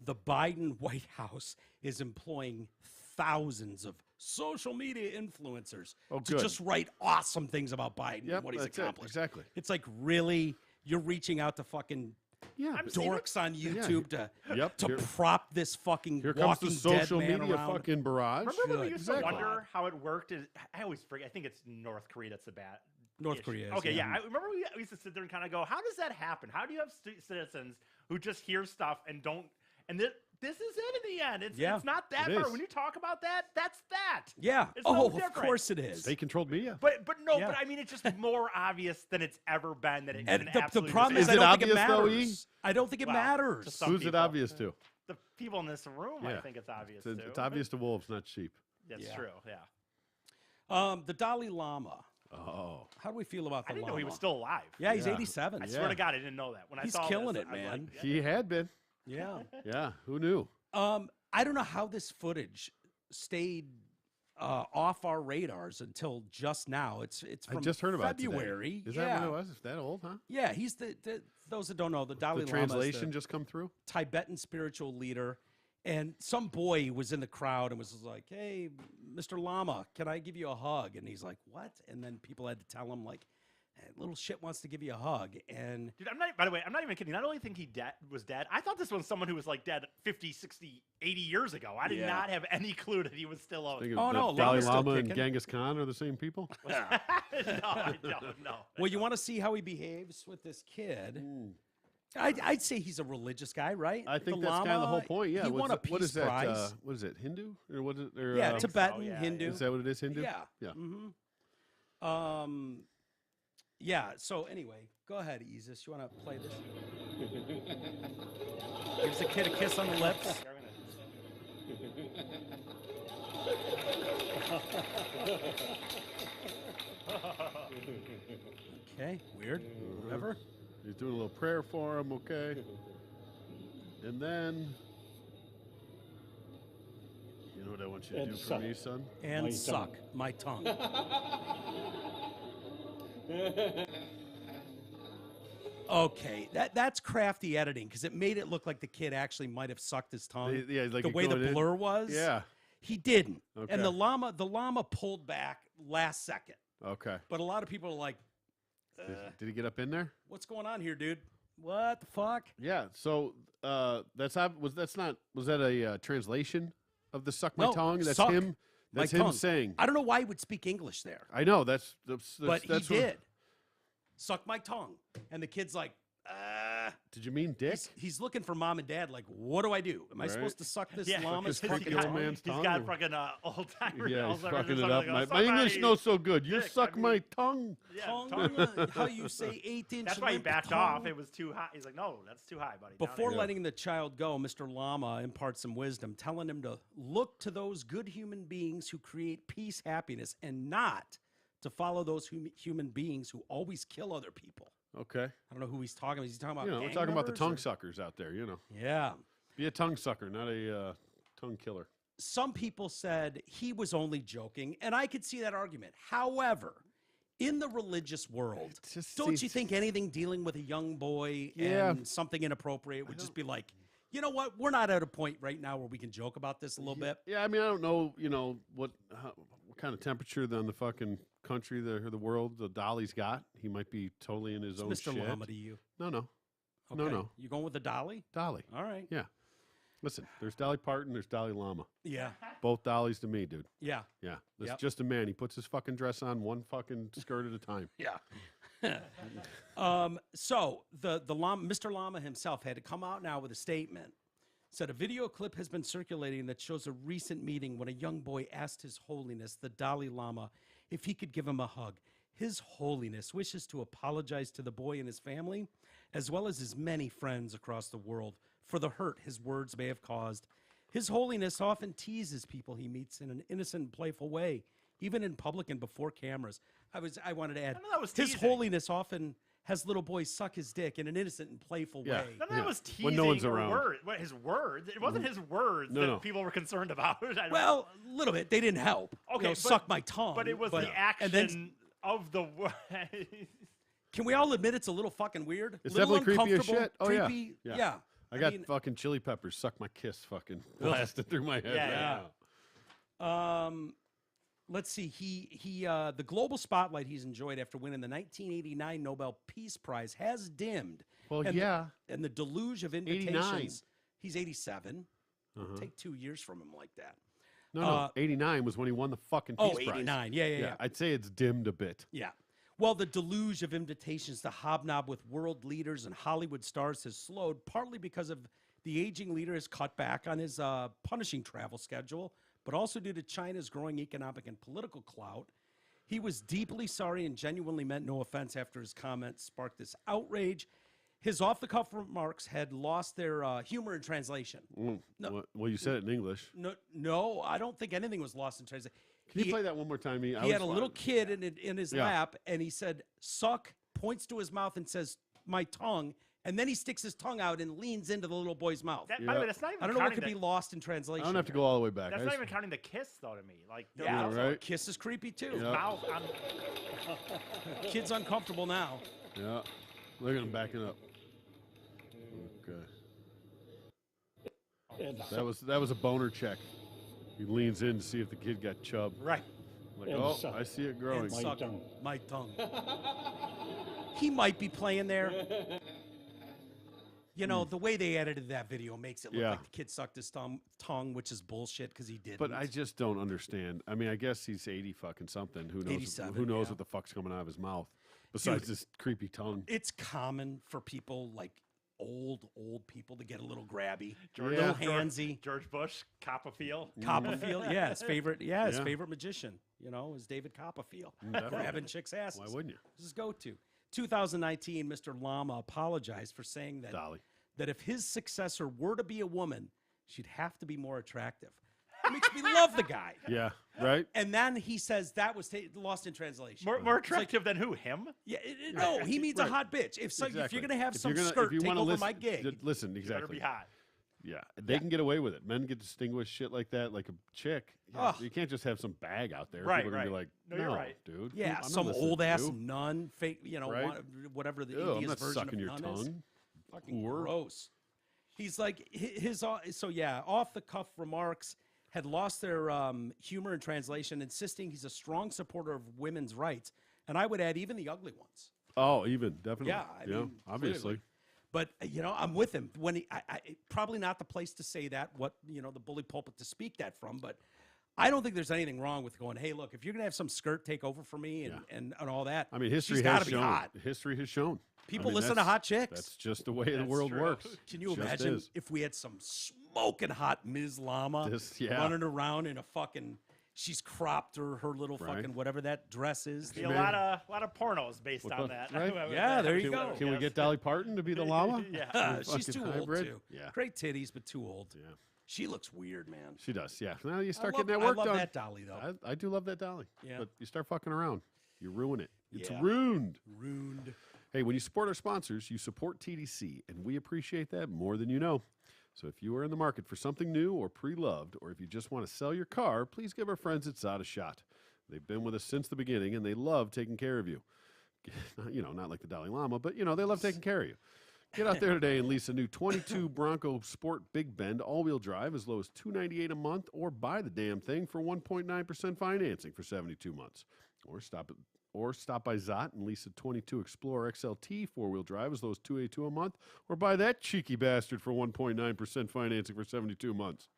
The Biden White House is employing thousands of social media influencers Oh, to good. just write awesome things about Biden Yep, and what he's that's it, accomplished. exactly. It's like, really, you're reaching out to fucking Yeah. I'm but- saying- dorks on YouTube Yep, to here- prop this fucking Here comes Walking the social Dead man media around. fucking barrage. Remember when we Good. used to Exactly. wonder how it worked? I always forget. I think it's North Korea that's the bad. North ish. Korea is, Okay, yeah. yeah. I remember we used to sit there and kind of go, how does that happen? How do you have citizens who just hear stuff and don't? And this is it in the end. It's not that It far. is. When you talk about that, that's that. Yeah. It's Oh, no of different. course it is. They controlled media. But no, Yeah. but I mean, it's just more obvious than it's ever been. That it's And an the absolute problem is, Is I it don't think it obvious, though, E? matters. I don't think it Well, matters. to some Who's it people. obvious to? The people in this room, I Yeah. think it's obvious It's, too. it's obvious to wolves, not sheep. That's Yeah. true. Yeah. The Dalai Lama. Oh, How do we feel about the I didn't Lama? know he was still alive. Yeah, he's Yeah. 87. I swear to God, I didn't know that. When I He's saw killing this, it, I was man. like, he had been. Yeah. Yeah, who knew? I don't know how this footage stayed off our radars until just now. It's I from just heard about it today. February. Is yeah. that what it was? Is that old, huh? Yeah, he's the those that don't know, the Dalai The Lama is translation the just come through? Tibetan spiritual leader. And some boy was in the crowd and was like, "Hey, Mr. Lama, can I give you a hug?" And he's like, "What?" And then people had to tell him, like, hey, little shit wants to give you a hug. And Dude, by the way, I'm not even kidding. I don't only think he was dead. I thought this was someone who was like dead 50, 60, 80 years ago. I did Yeah. not have any clue that he was still alive. Think Oh, of no, the Dalai Lama's still Lama and kicking. Genghis Khan are the same people? No, I don't know. well, you want to see how he behaves with this kid. I'd say he's a religious guy, right? I think The that's kind of the whole Lama, point. Yeah. He what's won a it- what peace is that? prize. What is it? Hindu or what is it? Or, Yeah, think Tibetan, so, yeah, Hindu. Is that what it is? Hindu? Yeah. Yeah. Yeah. So anyway, go ahead, Isis. You want to play this? Gives the kid a kiss on the lips. Okay, weird. Whatever. He's doing a little prayer for him, okay? And then, you know what I want you to do for me, son? And My suck tongue. my tongue. Okay, that's crafty editing because it made it look like the kid actually might have sucked his tongue. Yeah, like the it way the going in. blur was. Yeah. He didn't. Okay. And the llama pulled back last second. Okay. But a lot of people are like, Did he get up in there? what's going on here, dude? What the fuck? Yeah. So was that a translation of the "suck my No, tongue"? That's suck him. my That's him tongue. saying. I don't know why he would speak English there, I know. That's but that's he did. Suck my tongue. And the kid's like, Did you mean dick? he's looking for mom and dad. Like, what do I do? Am I Right. supposed to suck this Yeah, llama's his fucking creepy old tongue? man's He's tongue. got fucking old timer. Yeah, he's Alzheimer's or fucking it something. up. Like, My "Suck my English no so good. You dick." suck I my mean, tongue. Yeah, Tongue, how you say 8-inch That's why he length backed tongue. off. It was too high. He's like, no, that's too high, buddy. Down Before here." letting the child go, Mr. Llama imparts some wisdom, telling him to look to those good human beings who create peace, happiness, and not to follow those human beings who always kill other people. Okay. I don't know who he's talking about. Is he talking about You know, we're gang talking about the members, tongue or- suckers out there. You know, Yeah. be a tongue sucker, not a tongue killer. Some people said he was only joking, and I could see that argument. However, in the religious world, It just don't you seems- think anything dealing with a young boy Yeah. and something inappropriate would just be like, you know what? We're not at a point right now where we can joke about this a little bit. Yeah, I mean, I don't know. You know what kind of temperature on the fucking country, the world, the Dolly's got. He might be totally in his It's own Mr. shit. Llama to you. No, no, Okay. no. You going with the dolly? Dolly. All right. Yeah. Listen, there's Dolly Parton, there's Dolly Llama. Yeah. Both Dollies to me, dude. Yeah. Yeah. That's Yep. just a man. He puts his fucking dress on one fucking skirt at a time. Yeah. So the llama, Mr. Llama himself had to come out now with a statement. Said a video clip has been circulating that shows a recent meeting when a young boy asked His Holiness, the Dalai Lama, if he could give him a hug. His Holiness wishes to apologize to the boy and his family, as well as his many friends across the world, for the hurt his words may have caused. His Holiness often teases people he meets in an innocent and playful way, even in public and before cameras. I wanted to add, None of that was His teasing. Holiness often has little boys suck his dick in an innocent and playful Yeah. way. None of that was teasing When no one's or around. his words. It wasn't his words No, that no. people were concerned about. I don't- Well, a little bit. They didn't help. okay, You know, but- suck my tongue. But it was the action And then, of the. can we all admit it's a little fucking weird? It's Little definitely creepy as uncomfortable, shit. Oh, yeah. creepy. Yeah. Yeah. I got mean, fucking chili peppers, suck my kiss fucking blasted through my head. Yeah, right now. let's see. He the global spotlight he's enjoyed after winning the 1989 Nobel Peace Prize has dimmed. Well, and yeah. and the deluge of 89. invitations. He's 87. Uh-huh. Take 2 years from him like that. No, 89 was when he won the fucking Peace Oh, Prize. 89. Yeah. I'd say it's dimmed a bit. Yeah. Well, the deluge of invitations to hobnob with world leaders and Hollywood stars has slowed, partly because of the aging leader has cut back on his punishing travel schedule, but also due to China's growing economic and political clout. He was deeply sorry and genuinely meant no offense after his comments sparked this outrage. His off-the-cuff remarks had lost their humor in translation. No. Well, you said it in English. No, I don't think anything was lost in translation. Can you play that one more time? He had a little kid in his Yeah. lap, and he said, suck, points to his mouth and says, my tongue, and then he sticks his tongue out and leans into the little boy's mouth. By the way, that's not even I don't know what counting could be the, lost in translation. I don't have to go all the way back. That's I not just- even counting the kiss, though, to me. Like, the Yeah, mouth, right. Kiss is creepy, too. Yeah. mouth on. Kid's uncomfortable now. Yeah. Look at him backing up. Okay. And That was a boner check. He leans in to see if the kid got chub. Right. Like, And oh, suck. I see it growing. And My suck tongue. my tongue. He might be playing there. You know, the way they edited that video makes it look Yeah. like the kid sucked his tongue, which is bullshit because he didn't. But I just don't understand. I mean, I guess he's 80 fucking something. Who knows? 87, Who knows yeah. what the fuck's coming out of his mouth besides this creepy tongue? It's common for people like old people to get a little grabby, George, a little Yeah. handsy. George Bush, Copperfield. Copperfield, yeah, his favorite, Yeah. favorite magician, is David Copperfield, definitely. grabbing chicks' asses. Why wouldn't you? This is go-to. 2019, Mr. Llama apologized for saying that if his successor were to be a woman, she'd have to be more attractive. It makes me love the guy. Yeah, right? And then he says that was lost in translation. More attractive than who? Him? Yeah, no, he means a hot bitch. If you're going to have some skirt take over my gig. Listen, exactly. Better be hot. Yeah, they can get away with it. Men get distinguished shit like that, like a chick. Yeah, you can't just have some bag out there. Right, People are gonna be like, no, you're right, dude. Yeah, I'm some not listening old to ass you. nun, fake, Right? whatever the Ew, I'm India's not version sucking of your nun tongue. is. Fucking Whore. gross. He's like off the cuff remarks had lost their humor in translation, insisting he's a strong supporter of women's rights, and I would add even the ugly ones. Oh, even definitely. Yeah, I mean, obviously. clearly. But I'm with him when I probably not the place to say that. The bully pulpit to speak that from, but I don't think there's anything wrong with going, hey, look, if you're gonna have some skirt take over for me and all that, I mean, history she's has gotta be shown. hot. History has shown. People I mean, listen to hot chicks. That's just the way the world true. works. Can you Just imagine is. if we had some smoking hot Ms. Llama running around in a fucking? She's cropped her little fucking whatever that dress is. Be a lot of pornos based on that. Right? Yeah, there you go. Can we get Dolly Parton to be the llama? Yeah. She's too old hybrid? too. Yeah. Great titties, but too old. Yeah. She looks weird, man. She does, yeah. Now you start I love, getting that work I love done. that Dolly though. I do love that Dolly. Yeah. But you start fucking around, you ruin it. It's Yeah. ruined. Ruined. Hey, when you support our sponsors, you support TDC, and we appreciate that more than you know. So if you are in the market for something new or pre-loved, or if you just want to sell your car, please give our friends at Zot a shot. They've been with us since the beginning, and they love taking care of you. Not like the Dalai Lama, but, they love taking care of you. Get out there today and lease a new 22 Bronco Sport Big Bend all-wheel drive as low as $298 a month, or buy the damn thing for 1.9% financing for 72 months. Or stop by Zot and lease a 22 Explorer XLT four-wheel drive as low as $282 a month, or buy that cheeky bastard for 1.9% financing for 72 months.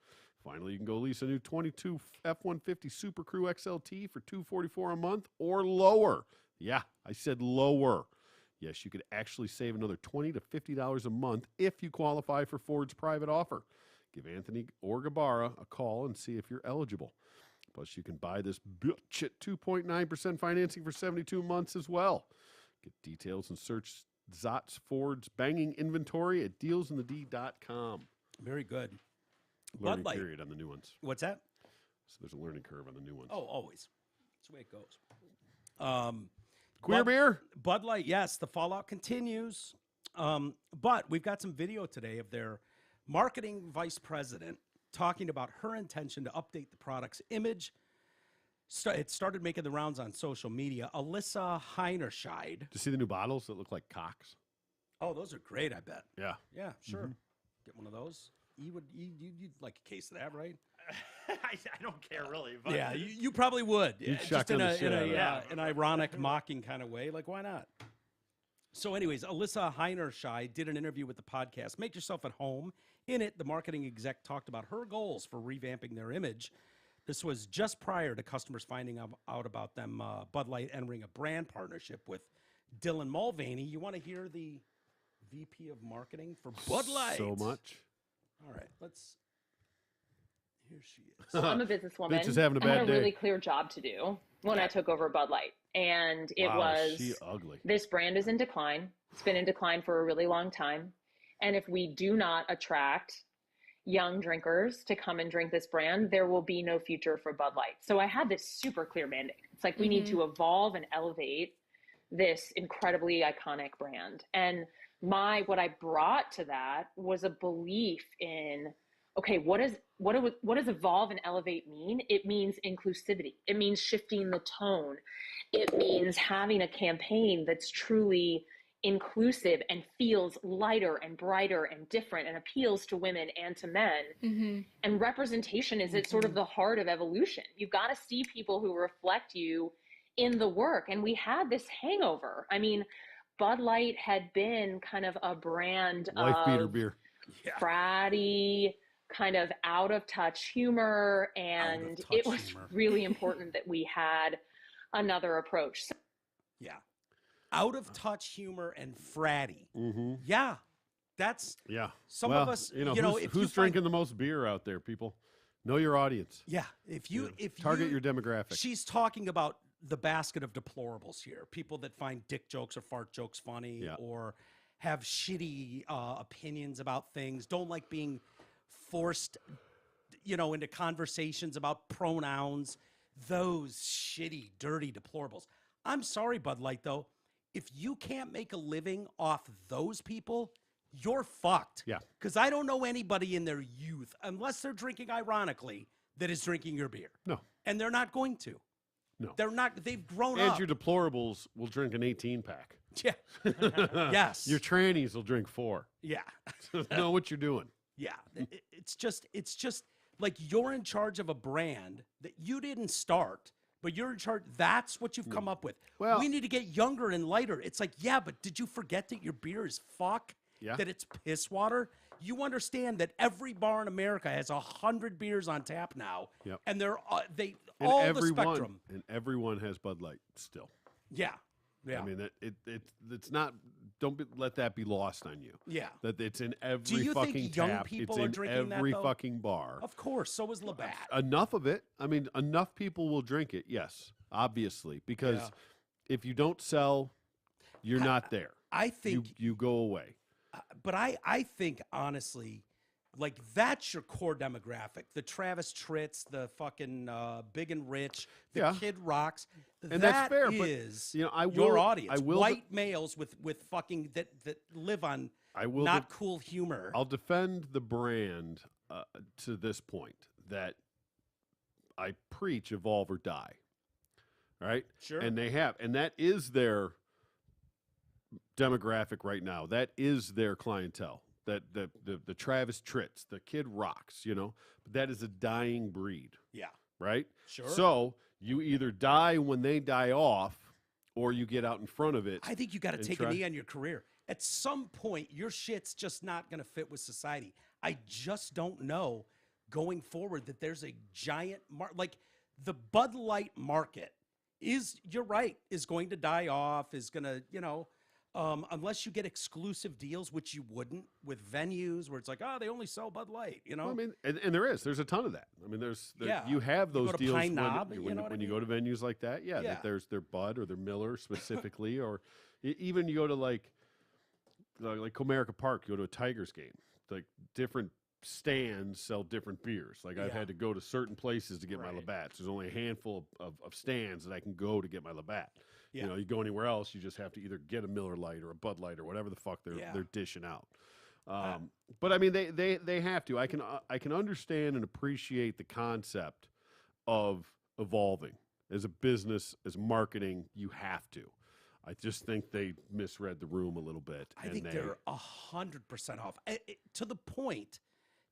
Finally, you can go lease a new 22 F-150 Super Crew XLT for $244 a month or lower. Yeah, I said lower. Yes, you could actually save another $20 to $50 a month if you qualify for Ford's private offer. Give Anthony or Gabara a call and see if you're eligible. Plus, you can buy this bitch at 2.9% financing for 72 months as well. Get details and search Zot's Ford's banging inventory at dealsinthed.com. Very good. Learning Bud Light. period on the new ones. What's that? So there's a learning curve on the new ones. Oh, always. That's the way it goes. Queer beer? Bud Light, yes. The fallout continues. But we've got some video today of their marketing vice president talking about her intention to update the product's image. It started making the rounds on social media. Alyssa Heinerscheid. Did you see the new bottles that look like cocks? Oh, those are great, I bet. Yeah. Yeah, sure. Get one of those. You'd like a case of that, right? I don't care really. But Yeah, you probably would. You'd Just shotgun in the shit out of it. an ironic, mocking kind of way. Like, why not? So anyways, Alyssa Heinerscheid did an interview with the podcast, Make Yourself at Home. In it, the marketing exec talked about her goals for revamping their image. This was just prior to customers finding out about them, Bud Light entering a brand partnership with Dylan Mulvaney. You want to hear the VP of marketing for Bud Light? So much. All right, let's... Here she is. So I'm a businesswoman. Bitch is having a I bad had a day. really clear job to do when I took over Bud Light. And it Wow, was, she ugly. this brand is in decline. It's been in decline for a really long time. And if we do not attract young drinkers to come and drink this brand, there will be no future for Bud Light. So I had this super clear mandate. It's like we need to evolve and elevate this incredibly iconic brand. And what I brought to that was a belief in, okay, what does evolve and elevate mean? It means inclusivity. It means shifting the tone. It means having a campaign that's truly inclusive and feels lighter and brighter and different and appeals to women and to men. And representation is at sort of the heart of evolution. You've got to see people who reflect you in the work. And we had this hangover. I mean, Bud Light had been kind of a brand Life beater of beer. fratty, kind of out of touch humor. And it was humor. really important that we had another approach. So Yeah. Out of touch humor and fratty. Mm-hmm. Yeah. That's Yeah. some well, of us, who's drinking the most beer out there, people? Know your audience. Yeah. If you Target your demographic. She's talking about the basket of deplorables here. People that find dick jokes or fart jokes funny, Yeah. or have shitty opinions about things, don't like being forced, into conversations about pronouns, those shitty, dirty deplorables. I'm sorry, Bud Light, though. If you can't make a living off those people, you're fucked. Yeah. Because I don't know anybody in their youth, unless they're drinking ironically, that is drinking your beer. No. And they're not going to. No. They're not. They've grown And up. your deplorables will drink an 18-pack. Yeah. Yes. Your trannies will drink 4. Yeah. Know what you're doing. Yeah. It's just like you're in charge of a brand that you didn't start, but you're in charge. That's what you've come up with. Well- we need to get younger and lighter. It's like, yeah, but did you forget that your beer is fuck? Yeah. That it's piss water? You understand that every bar in America has 100 beers on tap now, Yep. and they're they And all everyone, the spectrum. And everyone has Bud Light still. Yeah. Yeah. I mean, it's not. Don't let that be lost on you. Yeah. That it's in every you think fucking young tap. people it's are in drinking that, every though? fucking bar. Of course. So is Labatt. Enough of it. I mean, enough people will drink it. Yes, obviously, because Yeah. if you don't sell, you're not there. I think You go away. But I think, honestly, like, that's your core demographic. The Travis Tritts, the fucking Big and Rich, the Yeah. Kid Rocks. And that's fair, but, is I your will- audience. I will- White males with fucking that live on I will. not cool humor. I'll defend the brand to this point that I preach evolve or die. All right? Sure. And they have. And that is their demographic right now. That is their clientele. That the Travis Tritts, the Kid Rocks, But that is a dying breed, Yeah. right? Sure. So you either die when they die off or you get out in front of it. I think you got to and take try- a knee on your career. At some point, your shit's just not going to fit with society. I just don't know going forward that there's a giant like the Bud Light market you're right, is going to die off, is going to, unless you get exclusive deals, which you wouldn't with venues where it's like, oh, they only sell Bud Light, Well, I mean, and there's a ton of that. I mean, Yeah. you have You those go to deals Pine when, Knob, when, you know what I when you go to venues like that. Yeah, Yeah. that there's their Bud or their Miller specifically, or even you go to like Comerica Park, you go to a Tigers game, like different stands sell different beers. Like I've Yeah. had to go to certain places to get my Right. Labatt's. There's only a handful of stands that I can go to get my Labatt. Yeah. You go anywhere else, you just have to either get a Miller Lite or a Bud Light or whatever the fuck they're dishing out. But I mean, they have to. I can understand and appreciate the concept of evolving as a business, as marketing. You have to. I just think they misread the room a little bit. I think they're 100% off. To the point.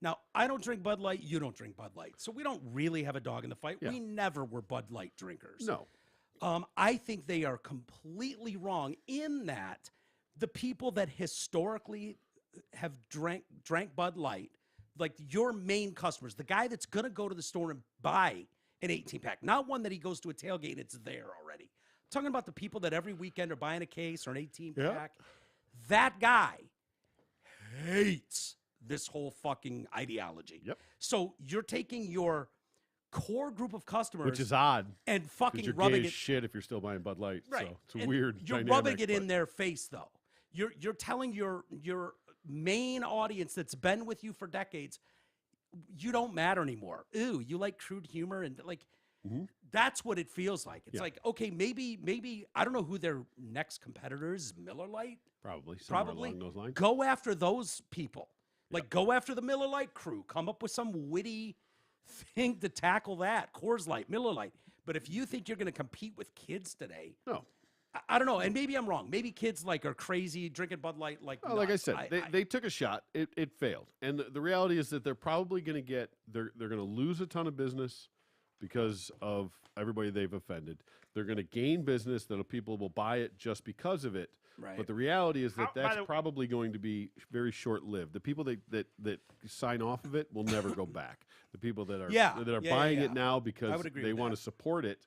Now, I don't drink Bud Light. You don't drink Bud Light. So we don't really have a dog in the fight. Yeah. We never were Bud Light drinkers. No. I think they are completely wrong in that the people that historically have drank Bud Light, like your main customers, the guy that's going to go to the store and buy an 18-pack, not one that he goes to a tailgate and it's there already. I'm talking about the people that every weekend are buying a case or an 18-pack. That guy hates this whole fucking ideology. Yep. So you're taking your core group of customers, Which is odd. and 'Cause fucking you're rubbing gay as it. shit if you're still buying Bud Light. Right. So it's a And weird You're dynamic, rubbing it in but- their face, though. You're telling your main audience that's been with you for decades, you don't matter anymore. Ooh, you like crude humor, and like that's what it feels like. It's Yeah. like, okay, maybe I don't know who their next competitor is. Miller Lite, Probably somewhere probably. along those lines. Go after those people. Like, go after the Miller Lite crew. Come up with some witty thing to tackle that. Coors Light, Miller Lite. But if you think you're going to compete with kids today, No. I don't know, and maybe I'm wrong. Maybe kids are crazy drinking Bud Light like. Well, like I nuts. said, they took a shot. It failed, and the reality is that they're probably going to they're going to lose a ton of business because of everybody they've offended. They're going to gain business that people will buy it just because of it. Right. But the reality is that By that's the- probably going to be very short lived. The people that sign off of it will never go back. The people that are buying it now because would agree they with want that. to support it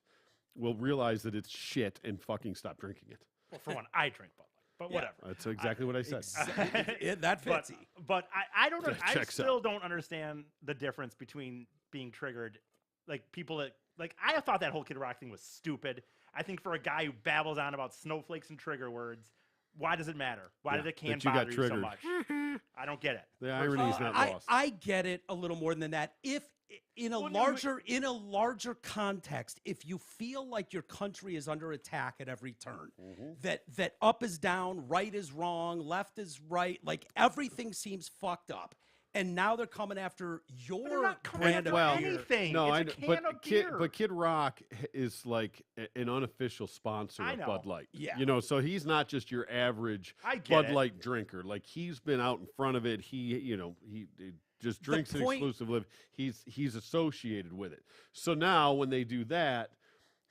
will realize that it's shit and fucking stop drinking it. Well, for one, I drink Bud Light, but whatever. That's exactly what I said. That fits. But I don't. That I checks still don't understand the difference between being triggered, like people that like. I thought that whole Kid Rock thing was stupid. I think for a guy who babbles on about snowflakes and trigger words, why does it matter? Why did the can that you got bother you so triggered. much? I don't get it. The irony is not lost. I get it a little more than that. If in a larger context, if you feel like your country is under attack at every turn, that up is down, right is wrong, left is right, like everything seems fucked up. And now they're coming after your brand of beer. Anything. No, it's I a know, can of beer. but Kid Rock is like an unofficial sponsor I of know. Bud Light. Yeah. You know, so he's not just your average I get Bud it. Light drinker. Like he's been out in front of it. He just drinks an point- exclusive live. He's associated with it. So now when they do that,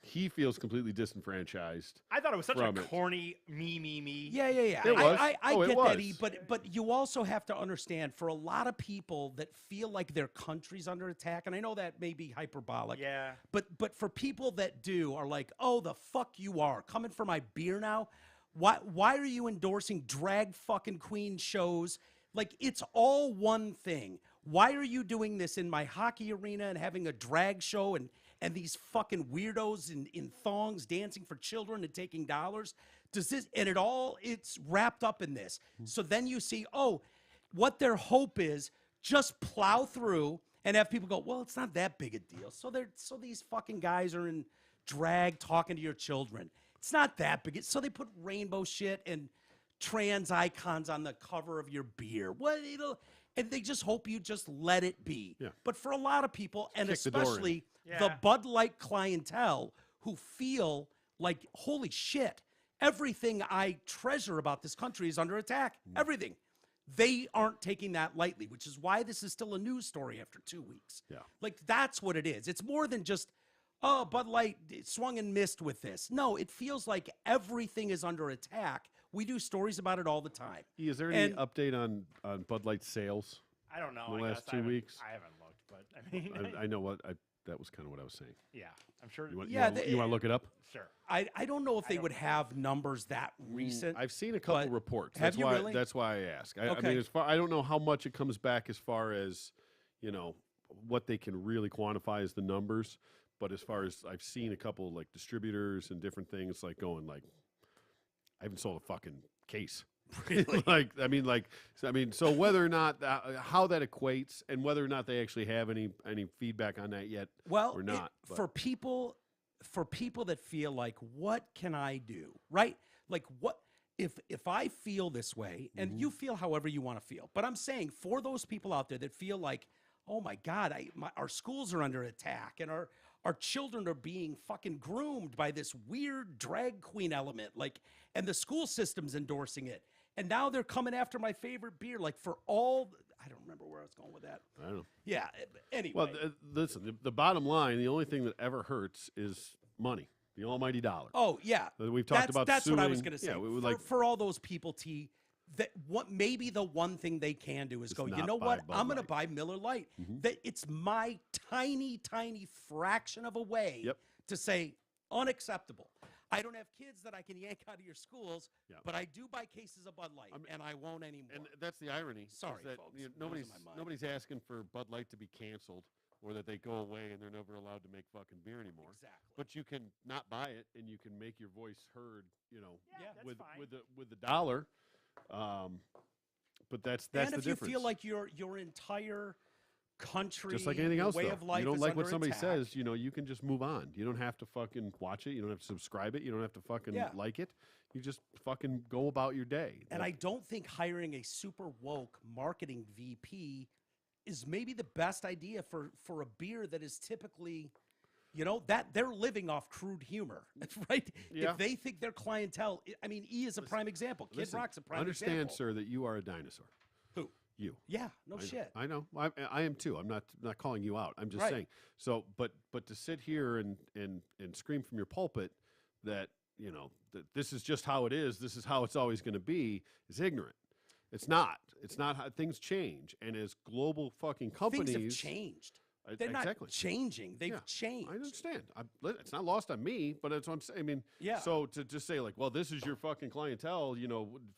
he feels completely disenfranchised. I thought it was such a from it. corny me. Yeah. It was. I Oh, it get that, E, was. but you also have to understand, for a lot of people that feel like their country's under attack, and I know that may be hyperbolic. Yeah. But for people that are like, oh, the fuck you are coming for my beer now. Why are you endorsing drag fucking queen shows? Like, it's all one thing. Why are you doing this in my hockey arena and having a drag show and these fucking weirdos in thongs dancing for children and taking dollars? It's wrapped up in this. So then you see, what their hope is, just plow through and have people go, well, it's not that big a deal. So these fucking guys are in drag talking to your children. It's not that big. So they put rainbow shit and trans icons on the cover of your beer. And they just hope you just let it be. Yeah. But for a lot of people, and kick the door in. especially Yeah. the Bud Light clientele who feel like, holy shit, everything I treasure about this country is under attack. Everything. They aren't taking that lightly, which is why this is still a news story after 2 weeks. Yeah. Like, that's what it is. It's more than just, Bud Light swung and missed with this. No, it feels like everything is under attack. We do stories about it all the time. Is there any And- update on Bud Light sales? I don't know. The I last guess. 2 weeks? I haven't looked, but I mean, I know that was kind of what I was saying. yeah, I'm sure. You want Yeah, to look it up? Sure. I don't know if they would have numbers that recent. I've seen a couple but reports. have That's you why. really? That's why I ask. I Okay. mean, I don't know how much it comes back as far as what they can really quantify as the numbers. But as far as I've seen a couple like distributors and different things like going like, I haven't sold a fucking case. Really? So whether or not how that equates and whether or not they actually have any feedback on that yet, Well, or not. but- for people that feel like, what can I do? Right? Like, what if I feel this way, and you feel however you want to feel, but I'm saying for those people out there that feel like, oh my God, our schools are under attack, and our children are being fucking groomed by this weird drag queen element, like, and the school system's endorsing it, and now they're coming after my favorite beer, like, for all. I don't remember where I was going with that. I don't know. Yeah. Anyway. Well, listen, the bottom line, the only thing that ever hurts is money, the almighty dollar. Oh yeah, We've talked about That's what I was suing. going to say. Yeah, we would for, like- for all those people, that what maybe the one thing they can do is go. You not know buy what? Bud I'm going to Light." buy Miller Lite. That it's my tiny fraction of a way Yep. to say unacceptable. I don't have kids that I can yank out of your schools, Yeah. but I do buy cases of Bud Light, and I won't anymore. And that's the irony. is Sorry, that, folks. you know, That was in my mind. nobody's asking for Bud Light to be canceled or that they go away and they're never allowed to make fucking beer anymore. Exactly. But you can not buy it and you can make your voice heard. Yeah, that's with fine. with the dollar. But that's and the if difference. you feel like your entire country, just like anything your else, way though. of life You don't is like what under somebody attack. says, you can just move on. You don't have to fucking watch it. You don't have to subscribe it. You don't have to fucking Yeah. like it. You just fucking go about your day. And I don't think hiring a super woke marketing VP is maybe the best idea for a beer that is typically, that they're living off crude humor, right? Yeah. If they think their clientele, I mean, E is a prime example. Kid Listen, Rock's a prime understand, example. sir, that you are a dinosaur. Who? You. Yeah, no I- shit. I know. I am too. I'm not calling you out. I'm just Right. saying. So, but to sit here and scream from your pulpit that that this is just how it is. This is how it's always going to be. Is ignorant. It's not. It's not how things change. And as global fucking companies, Things have changed. They're exactly. not changing. They've Yeah, changed. I understand. It's not lost on me, but that's what I'm saying. I mean, Yeah. So to just say like, well, this is your fucking clientele,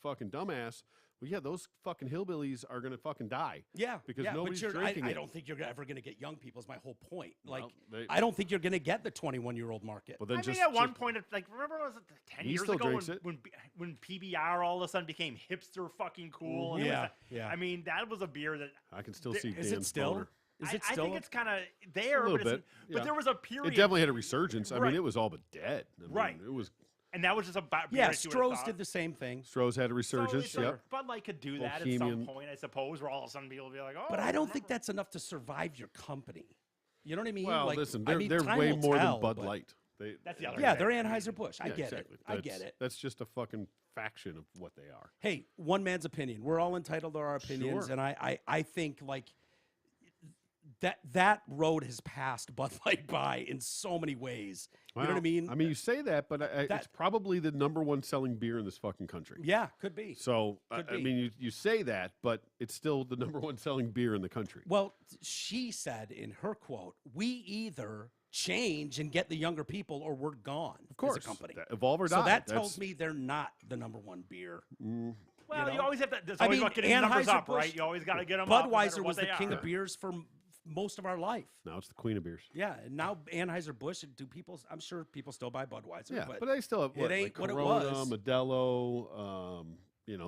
fucking dumbass. Well, yeah, those fucking hillbillies are gonna fucking die. Yeah, because yeah, but nobody's you're- drinking I it. don't think you're ever going to get young people. Is my whole point. Like, Well, I don't think you're going to get the 21-year-old market. Well, then I just mean, at one just- point, like, remember, was it 10 He years still ago drinks it. when PBR all of a sudden became hipster fucking cool? And it was Yeah, like- yeah. I mean, that was a beer that I can still There- see Is Dan it still? Boner. Is I, it I still? think it's kind of there, little but, it's, bit, but yeah. there was a period. It definitely had a resurgence. I mean, Right. it was all but dead. I mean, Right. It was. and that was just about beer yeah, that you would've Stroh's thought. did the same thing. Stroh's had a So resurgence. it's like Yep. Bud Light could do that at some Bohemian. point, I suppose, where all of a sudden people will be like, oh. But I don't think remember? that's enough to survive your company. You know what I mean? Well, like, listen, I they're, mean, they're time way will more tell, than Bud but- Light. They, That's the other Yeah, thing. they're Anheuser-Busch. I yeah, get exactly. it. I get it. That's just a fucking faction of what they are. Hey, one man's opinion. We're all entitled to our opinions, Sure. and I think like that road has passed Bud Light by in so many ways. You know what I Well, mean? I mean, you say that, but it's That- probably the #1 selling beer in this fucking country. Yeah, could be. So, Could I be. mean, you say that, but it's still the #1 selling beer in the country. Well, she said in her quote, "We either change and get the younger people, or we're gone Of course. as a company." That- evolve or So die. that That's- tells me they're not the #1 beer. Well, you know? always have to. There's I always mean, about getting the numbers up, Anheuser-Busch- right? You always got to get them up. no matter Budweiser what was the they king are. of beers for most of our life. Now it's the queen of beers. Yeah, and now Anheuser-Busch, I'm sure people still buy Budweiser. Yeah, but but they still have it what, ain't like what it Corona, was. Modelo.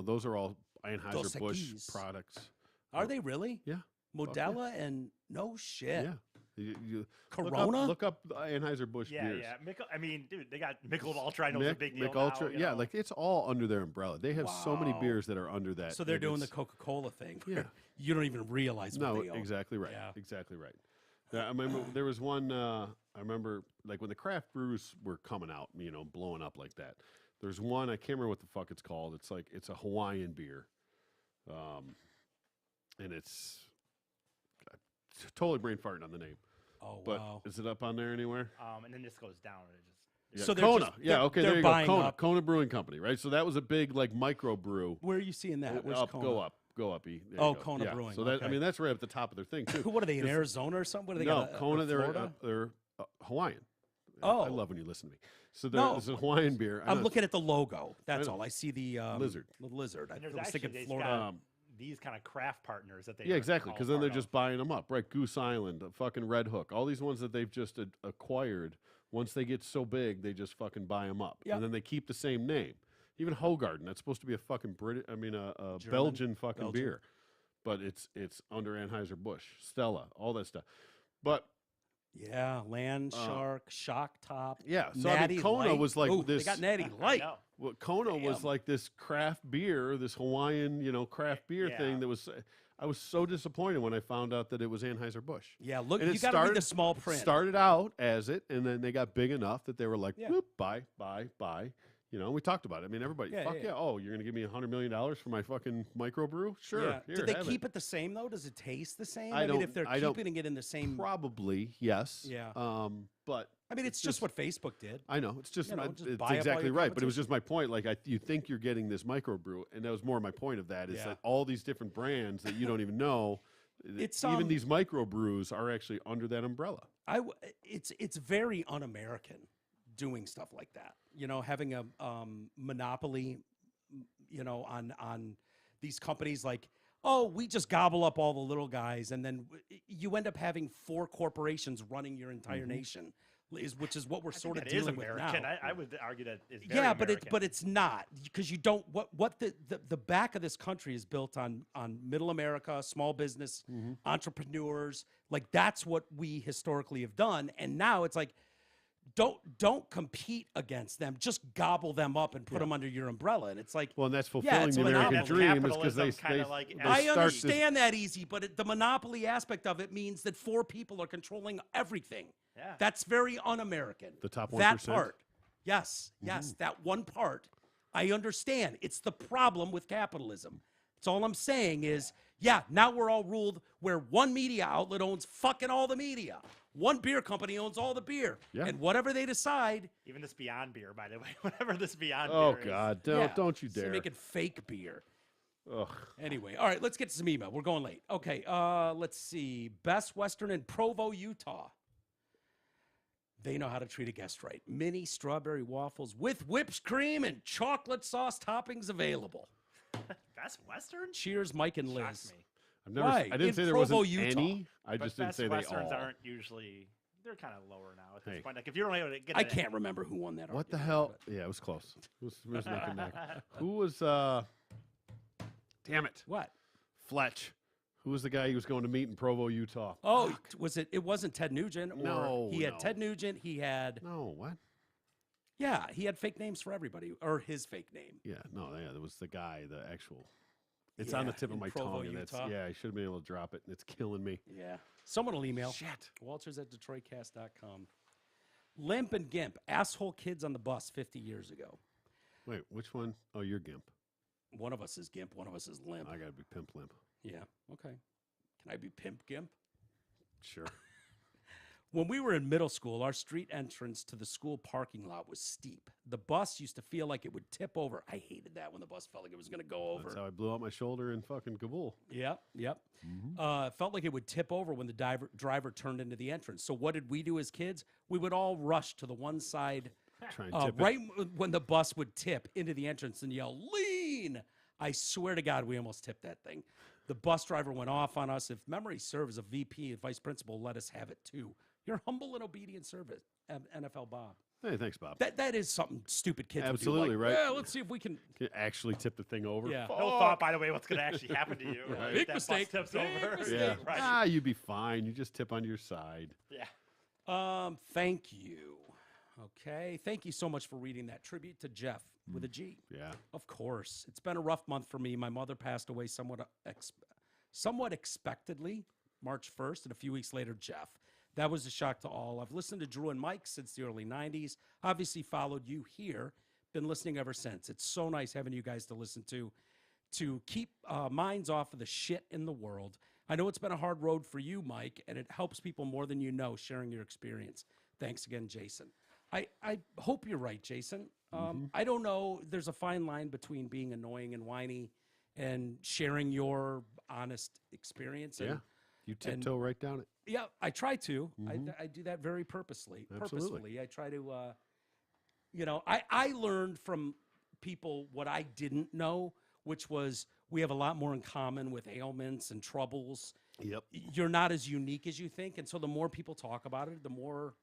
Those are all Dos Anheuser-Busch Equis. products. are they really? Yeah. Modella and no shit. Yeah. You Corona? Look up the Anheuser-Busch Yeah, beers. yeah. I mean, dude, they got Michelob Ultra. I know it's a big deal. Mick Ultra. now, Yeah, know. like it's all under their umbrella. They have so many Wow. beers that are under that. So they're that doing the it's- Coca-Cola thing. Yeah. You don't even realize what No, they own. exactly right. Yeah. Exactly right. Yeah, I remember there was one. I remember like when the craft brews were coming out, blowing up like that. There's one I can't remember what the fuck it's called. It's a Hawaiian beer, and it's totally brain farting on the name. Oh, But wow. is it up on there anywhere? And then this goes down. And it just Yeah, So they're Kona. just- Yeah, they're- okay, they're there you go. buying Kona, up- Kona Brewing Company, right? So that was a big like micro brew. Where are you seeing that? Where's Up, Kona? go up. E. There you Oh, go. Kona Yeah. Brewing, So that okay. I mean that's right at the top of their thing too. What are they in Arizona or something? What do they No, got? Kona, Florida? they're Hawaiian. Oh. I love when you listen to me. So No, there's a Hawaiian beer. I I'm know looking at the logo. That's know. all. I see the Lizard. The lizard. I and there's was actually thinking they've Florida. got these kind of craft partners that they. Yeah, exactly. Because then all they're part just of. buying them up, right? Goose Island, fucking Red Hook, all these ones that they've just acquired. Once they get so big, they just fucking buy them up, Yeah. and then they keep the same name. Even Hoegaarden, that's supposed to be a fucking a German, Belgian fucking Belgian. beer, but it's under Anheuser-Busch, Stella, all that stuff. But Yeah, Land Shark, Shock Top. yeah, so Natty I mean, Kona Light. was like Ooh, this. They got Natty I Light. know. Well, Kona was Damn. like this craft beer, this Hawaiian, craft beer Yeah. thing that was. I was so disappointed when I found out that it was Anheuser-Busch. Yeah, look, And you it got to read the started- small print. Started out as it, and then they got big enough that they were like, Yeah. whoop, buy. We talked about it. I mean, everybody, Yeah, fuck yeah. yeah. Oh, you're going to give me $100 million for my fucking microbrew? Sure. Yeah. Here, Did they have keep it the same though? Does it taste the same? I mean, don't- if they're I don't- keeping it in the same. Probably, yes. Yeah. But I mean, it's just what Facebook did. I know. It's just, You know, just it's buy up all exactly your right. But it was just my point. Like, you think you're getting this microbrew, and that was more my point of that, is Yeah. that all these different brands that you don't even know, It's, even these microbrews are actually under that umbrella. It's very un-American doing stuff like that. Having a monopoly, on these companies like, oh, we just gobble up all the little guys, and then you end up having 4 corporations running your entire nation, which is what we're sort of That is dealing with American. now. I would argue that it's very Yeah, American. but it's not, because you don't what the back of this country is built on middle America, small business, entrepreneurs. Like, that's what we historically have done, and now it's like, don't compete against them. Just gobble them up and put them under your umbrella. And it's like, Well, and that's Yeah, fulfilling it's the a American monopoly. dream is because Capitalism kinda like they I start this- understand that easy, but the monopoly aspect of it means that 4 people are controlling everything. Yeah. That's very un-American. The top That 1%? part. Yes, that one part. I understand. It's the problem with capitalism. That's all I'm saying is, now we're all ruled where one media outlet owns fucking all the media. One beer company owns all the beer. Yeah. And whatever they decide. Even this Beyond beer, by the way, whatever this Beyond Oh, beer is. God. yeah, Don't you so they're dare. making fake beer. Ugh. Anyway, all right, let's get to some email. We're going late. Okay, let's see. Best Western in Provo, Utah. They know how to treat a guest right. Mini strawberry waffles with whipped cream and chocolate sauce toppings available. Best Western? Cheers, Mike and Liz. Shocks me. I've never. Why? I didn't In say there Provo, wasn't Utah. any. I But just didn't Best say they Westerns all. aren't usually. They're kind of lower now at this Hey. point. Like if you're only able to get. I can't remember who won that. What the argument, hell? but- Yeah, it was close. It was neck and neck. Who was? Damn it, What? Fletch. Who was the guy he was going to meet in Provo, Utah? Oh, was it? It wasn't Ted Nugent. Or No, he had no. Ted Nugent. He had No, what? yeah. He had fake names for everybody, or his fake name. Yeah, no, yeah, there was the guy, the actual. It's on the Yeah, tip of in my Provo, tongue, and that's Utah. yeah. I should have been able to drop it, and it's killing me. Yeah. Someone will email. Shit. Walters@DetroitCast.com. Limp and Gimp, asshole kids on the bus 50 years ago. Wait, which one? Oh, you're Gimp. One of us is Gimp, one of us is Limp. I gotta be Pimp Limp. Yeah. Okay. Can I be Pimp Gimp? Sure. When we were in middle school, our street entrance to the school parking lot was steep. The bus used to feel like it would tip over. I hated that when the bus felt like it was going to go over. That's how I blew out my shoulder in fucking Kabul. Yep, yep. Mm-hmm. It felt like it would tip over when the driver turned into the entrance. So what did we do as kids? We would all rush to the one side, Try and tip right when the bus would tip into the entrance and yell, "Lean!" I swear to God, we almost tipped that thing. The bus driver went off on us. If memory serves, a VP, a vice principal, let us have it too. Your humble and obedient servant, NFL Bob. Hey, thanks, Bob. That is something stupid kids Absolutely, would do. Like, right. Yeah, let's see if we can. Can you actually tip the thing over? Yeah. No thought, by the way, what's going to actually happen to you. Right. if Big that bus mistake. tips Big over. mistake. Yeah. Right. Ah, you'd be fine. You just tip on your side. Yeah. Thank you. Okay. Thank you so much for reading that tribute to Jeff with a G. Yeah. Of course. It's been a rough month for me. My mother passed away somewhat expectedly, March 1st, and a few weeks later, Jeff. That was a shock to all. I've listened to Drew and Mike since the early 90s. Obviously followed you here. Been listening ever since. It's so nice having you guys to listen to keep minds off of the shit in the world. I know it's been a hard road for you, Mike, and it helps people more than you know sharing your experience. Thanks again, Jason. I hope you're right, Jason. I don't know. There's a fine line between being annoying and whiny and sharing your honest experience. Yeah. And, You tiptoe right down it. yeah, I try to. I do that very purposely. Absolutely. Purposefully, I try to. I learned from people what I didn't know, which was we have a lot more in common with ailments and troubles. Yep. You're not as unique as you think, and so the more people talk about it, the more,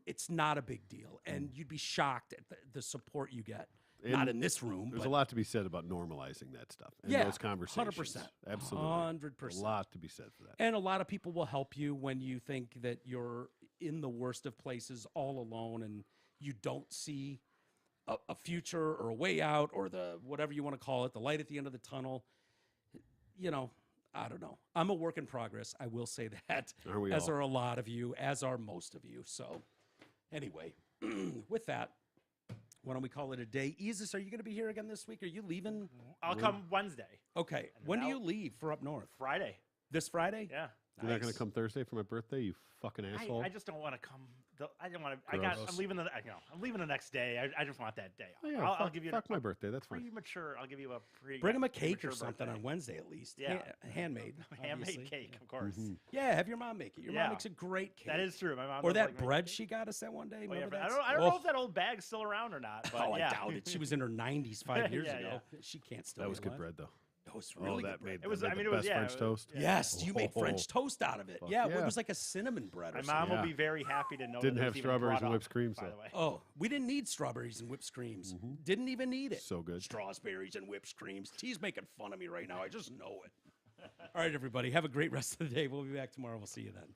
it's not a big deal, and you'd be shocked at the support you get. Not And in this room, There's but a lot to be said about normalizing that stuff and Yeah, those conversations. 100%. Absolutely. 100%. A lot to be said for that. And a lot of people will help you when you think that you're in the worst of places all alone and you don't see a future or a way out or the whatever you want to call it, the light at the end of the tunnel. I don't know. I'm a work in progress. I will say that. Aren't we as all? are a lot of you, as are most of you. So anyway, with that, why don't we call it a day? Isis, are you going to be here again this week? Are you leaving? I'll come Wednesday, Okay. And When do then you I'll- leave for up north? Friday. This Friday? Yeah. You're not going Nice. to come Thursday for my birthday, you fucking asshole. I just don't want to come. I don't want to. Gross. I'm leaving I'm leaving the next day. I just want that day. Oh, yeah, I'll fuck, give you fuck my birthday. That's fine. premature. I'll give you a Bring him a cake or premature something birthday. on Wednesday at least. Yeah. Handmade. Handmade obviously. cake, of course. Mm-hmm. Yeah, have your mom make it. Your Yeah. mom makes a great cake. That is true. My mom Or does that like making bread cake. she got us that one day. Oh, yeah, Remember but that? I don't know if that old bag's still around or not. But Oh, yeah. I doubt it. She was in her 90s 5 years Yeah, ago. She can't still That be was good alive. bread, though. It was really that good bread. made, It was- that I made mean, the it was- best yeah, French it was- toast. yeah. Yes, you made Oh. French toast out of it. Fuck Yeah, yeah. it was like a cinnamon bread My or mom something. will Yeah. be very happy to know Didn't that have it's even strawberries brought and up, whipped cream, by so- the way. Oh, we didn't need strawberries and whipped creams. Didn't even need it. So good. Strawberries and whipped creams. T's making fun of me right now. I just know it. All right, everybody. Have a great rest of the day. We'll be back tomorrow. We'll see you then.